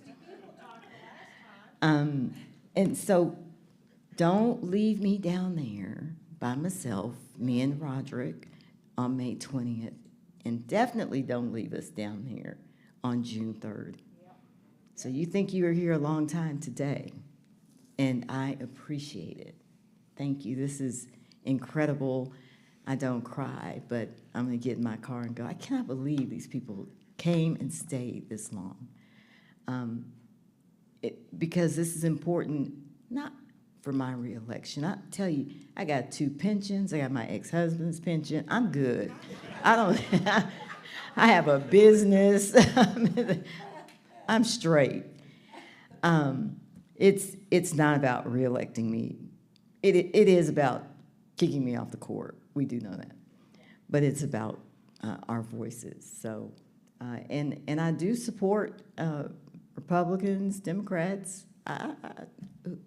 And so don't leave me down there by myself, me and Roderick, on May 20th. And definitely don't leave us down here on June 3rd. So you think you were here a long time today, and I appreciate it. Thank you. This is incredible. I don't cry, but I'm gonna get in my car and go, I cannot believe these people came and stayed this long. Because this is important, not for my reelection. I tell you, I got 2 pensions. I got my ex-husband's pension. I'm good. I have a business. I'm straight. It's not about reelecting me. It is about kicking me off the court. We do know that. But it's about our voices. So, and I do support Republicans, Democrats,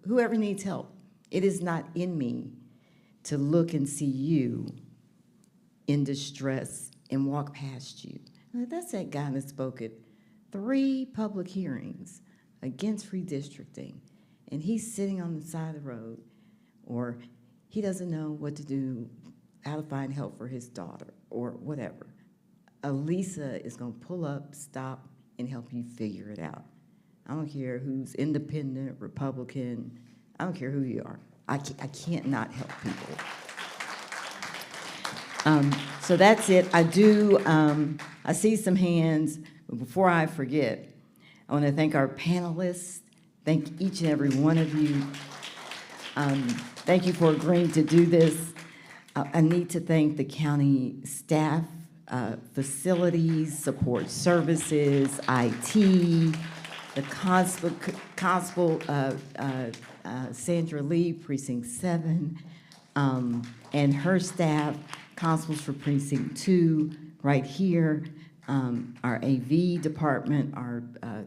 whoever needs help. It is not in me to look and see you in distress and walk past you. That's that guy that spoke at 3 public hearings against redistricting, and he's sitting on the side of the road, or he doesn't know what to do, how to find help for his daughter, or whatever. Elisa is gonna pull up, stop, and help you figure it out. I don't care who's independent, Republican, I don't care who you are. I can't not help people. So that's it. I see some hands, but before I forget, I want to thank our panelists Thank each and every one of you. Thank you for agreeing to do this. I need to thank the county staff, facilities, support services, IT, the constable Sandra Lee, Precinct 7, and her staff, constables for Precinct 2, right here, our AV department, our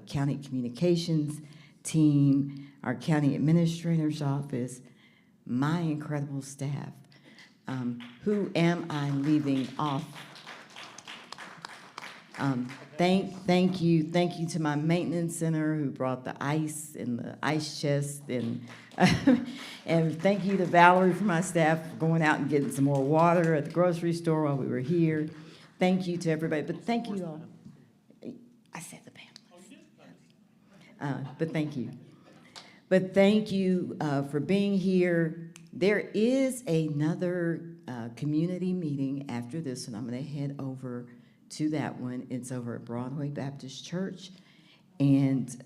county communications team, our county administrator's office, my incredible staff. Who am I leaving off? Thank you to my maintenance center who brought the ice and the ice chest, and and thank you to Valerie for my staff for going out and getting some more water at the grocery store while we were here. Thank you to everybody, but thank you all. I said the panelists. But thank you. But thank you for being here. There is another community meeting after this, and I'm going to head over to that one. It's over at Broadway Baptist Church, and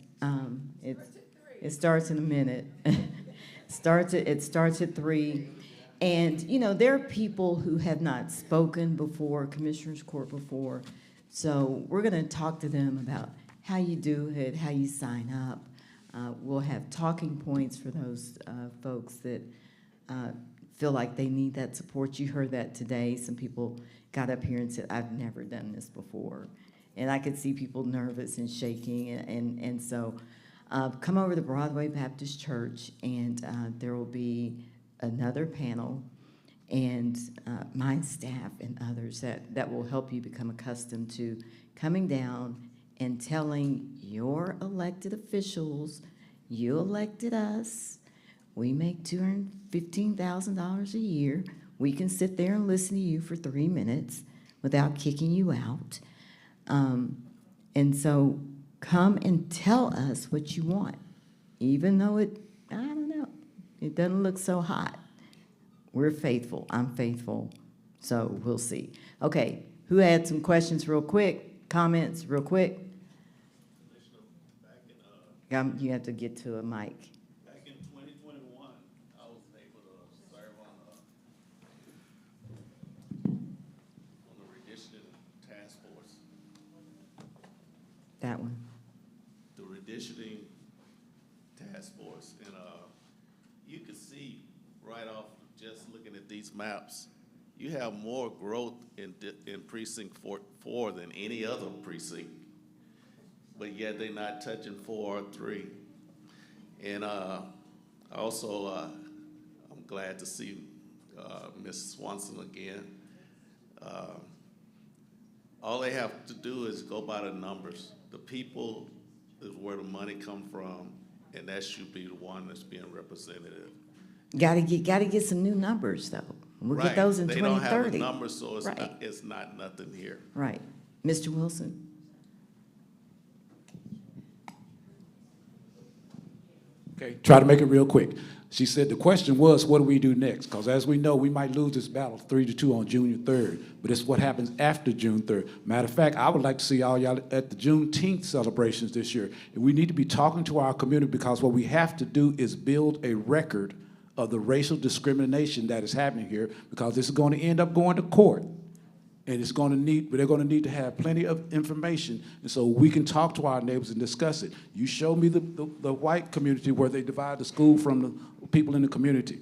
it starts in a minute. It starts at 3. And, you know, there are people who have not spoken before, Commissioners Court before, so we're going to talk to them about how you do it, how you sign up. We'll have talking points for those folks that feel like they need that support. You heard that today. Some people got up here and said, I've never done this before. And I could see people nervous and shaking. And so come over to Broadway Baptist Church, and there will be another panel and my staff and others that will help you become accustomed to coming down and telling your elected officials, you elected us, we make $215,000 a year. We can sit there and listen to you for 3 minutes without kicking you out. And so come and tell us what you want, even though I don't know, it doesn't look so hot. We're faithful. I'm faithful. So we'll see. Okay, who had some questions real quick? Comments real quick? You have to get to a mic. Back in 2021, I was able to serve on the redistricting task force. That one. The redistricting task force, and you can see right off just looking at these maps, you have more growth in precinct 4 than any other precinct. But yet they're not touching 4 or 3. And also, I'm glad to see Ms. Swanson again. All they have to do is go by the numbers. The people is where the money come from, and that should be the one that's being representative. Gotta get some new numbers, though. We'll get those in 2030. They don't have the numbers, so Right. It's not nothing here. Right. Mr. Wilson? Okay, try to make it real quick. She said the question was, what do we do next? Because as we know, we might lose this battle 3-2 on June 3rd, but it's what happens after June 3rd. Matter of fact, I would like to see all y'all at the Juneteenth celebrations this year. And we need to be talking to our community, because what we have to do is build a record of the racial discrimination that is happening here, because this is going to end up going to court. And they're going to need to have plenty of information, and so we can talk to our neighbors and discuss it. You show me the white community where they divide the school from the people in the community.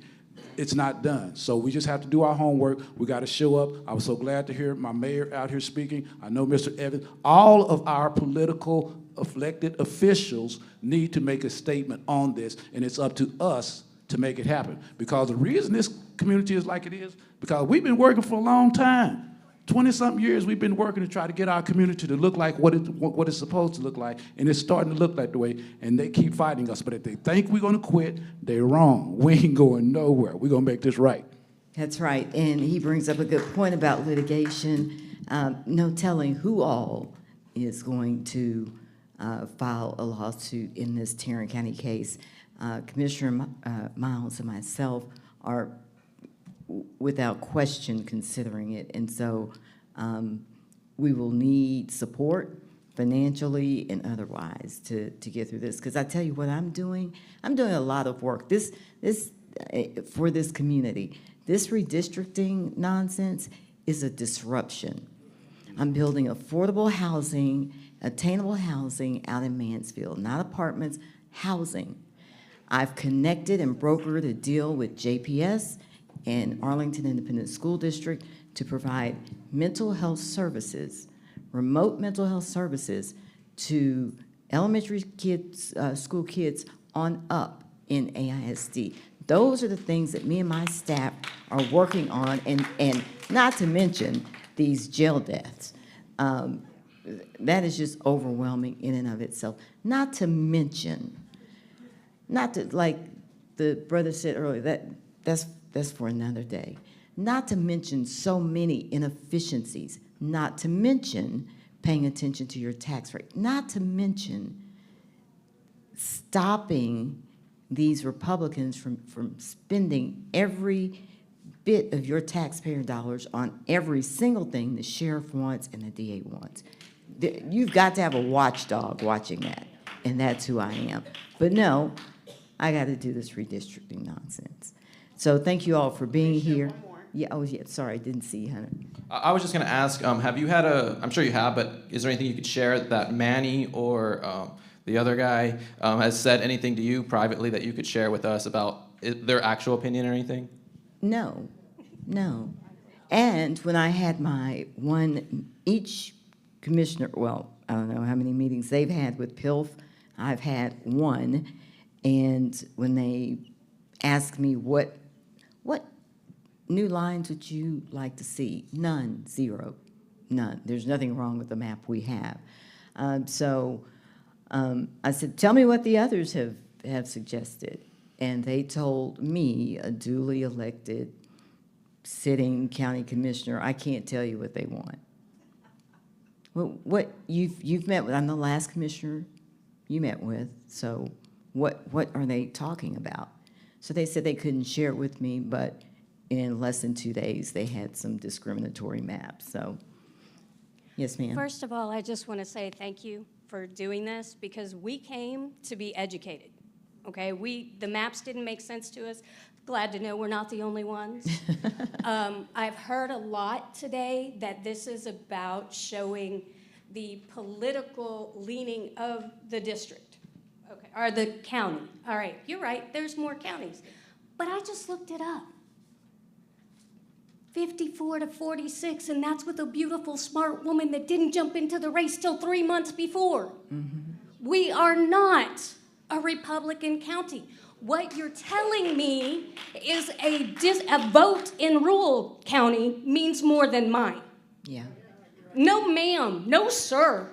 It's not done. So we just have to do our homework. We got to show up. I was so glad to hear my mayor out here speaking. I know Mr. Evans. All of our political elected officials need to make a statement on this, and it's up to us to make it happen. Because the reason this community is like it is, because we've been working for a long time. 20-something years we've been working to try to get our community to look like what it's supposed to look like, and it's starting to look like the way, and they keep fighting us. But if they think we're gonna quit, they're wrong. We ain't going nowhere. We're gonna make this right. That's right, and he brings up a good point about litigation. No telling who all is going to file a lawsuit in this Tarrant County case. Commissioner Miles and myself are without question considering it, and so we will need support financially and otherwise to get through this. Because I tell you what I'm doing a lot of work for this community. This redistricting nonsense is a disruption. I'm building affordable housing, attainable housing out in Mansfield, not apartments, housing. I've connected and brokered a deal with JPS and Arlington Independent School District to provide mental health services, remote mental health services to elementary kids, school kids on up in AISD. Those are the things that me and my staff are working on, and not to mention these jail deaths. That is just overwhelming in and of itself. Not to mention, like the brother said earlier, that's for another day. Not to mention so many inefficiencies, not to mention paying attention to your tax rate, not to mention stopping these Republicans from spending every bit of your taxpayer dollars on every single thing the sheriff wants and the DA wants. You've got to have a watchdog watching that, and that's who I am. But no, I got to do this redistricting nonsense. So thank you all for being here. Yeah, oh yeah, sorry, I didn't see you, Hunter. I was just going to ask, have you had I'm sure you have, but is there anything you could share that Manny or the other guy has said anything to you privately that you could share with us about their actual opinion or anything? No. And when I had each commissioner, well, I don't know how many meetings they've had with PILF, I've had one, and when they asked me what new lines would you like to see? None, zero, none. There's nothing wrong with the map we have. I said, tell me what the others have suggested. And they told me, a duly elected sitting county commissioner, I can't tell you what they want. Well, what you've met with, I'm the last commissioner you met with, so what are they talking about? So they said they couldn't share it with me, but in less than 2 days, they had some discriminatory maps, so. Yes, ma'am. First of all, I just want to say thank you for doing this, because we came to be educated, okay? The maps didn't make sense to us. Glad to know we're not the only ones. I've heard a lot today that this is about showing the political leaning of the district, okay, or the county. All right, you're right, there's more counties. But I just looked it up. 54 to 46, and that's with a beautiful, smart woman that didn't jump into the race till 3 months before. Mm-hmm. We are not a Republican county. What you're telling me is a vote in rural county means more than mine. Yeah. No, ma'am. No, sir.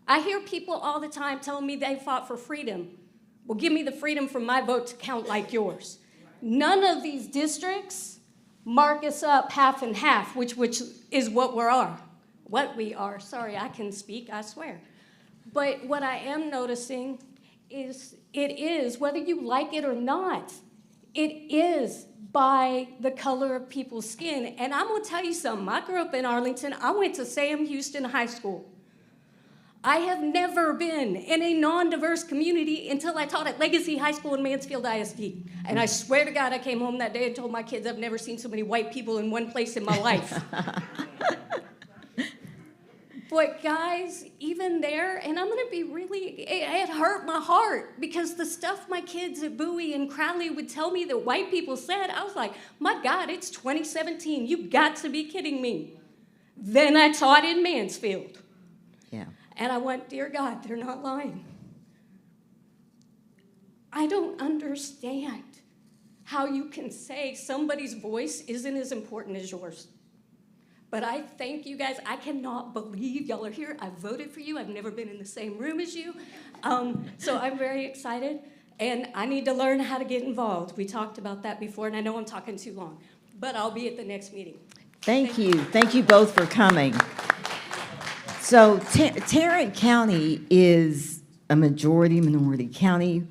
I hear people all the time telling me they fought for freedom. Well, give me the freedom for my vote to count like yours. None of these districts mark us up half and half, which is what we are. Sorry, I can speak, I swear. But what I am noticing is it is, whether you like it or not, it is by the color of people's skin. And I'm going to tell you something. I grew up in Arlington. I went to Sam Houston High School. I have never been in a non-diverse community until I taught at Legacy High School in Mansfield ISD. And I swear to God, I came home that day and told my kids I've never seen so many white people in one place in my life. But guys, even there, and I'm gonna be it hurt my heart, because the stuff my kids at Bowie and Crowley would tell me that white people said, I was like, my God, it's 2017, you've got to be kidding me. Then I taught in Mansfield. Yeah. And I went, dear God, they're not lying. I don't understand how you can say somebody's voice isn't as important as yours. But I thank you guys. I cannot believe y'all are here. I voted for you. I've never been in the same room as you. So I'm very excited, and I need to learn how to get involved. We talked about that before, and I know I'm talking too long, but I'll be at the next meeting. Thank you. Thank you both for coming. So Tarrant County is a majority-minority county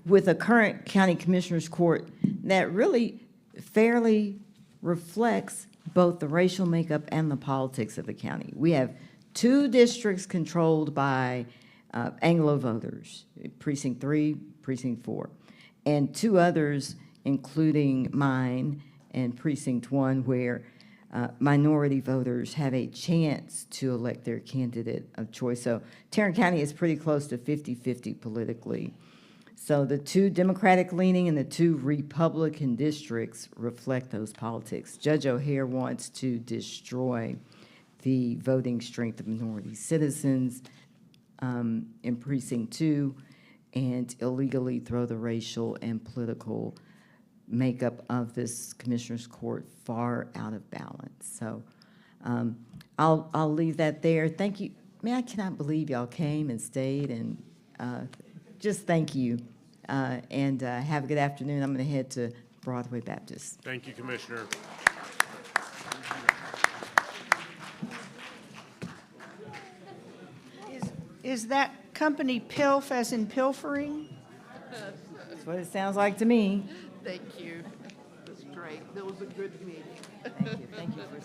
with a current county commissioner's court that really fairly reflects both the racial makeup and the politics of the county. We have 2 districts controlled by Anglo voters, Precinct 3, Precinct 4, and 2 others, including mine and Precinct 1, where minority voters have a chance to elect their candidate of choice. So Tarrant County is pretty close to 50-50 politically. So the 2 Democratic-leaning and the 2 Republican districts reflect those politics. Judge O'Hare wants to destroy the voting strength of minority citizens in Precinct 2 and illegally throw the racial and political makeup of this Commissioner's Court far out of balance. So I'll leave that there. Thank you. Man, I cannot believe y'all came and stayed, and just thank you. And have a good afternoon. I'm going to head to Broadway Baptist. Thank you, Commissioner. Is that company PILF as in pilfering? That's what it sounds like to me. Thank you. That's great. That was a good meeting. Thank you. Thank you for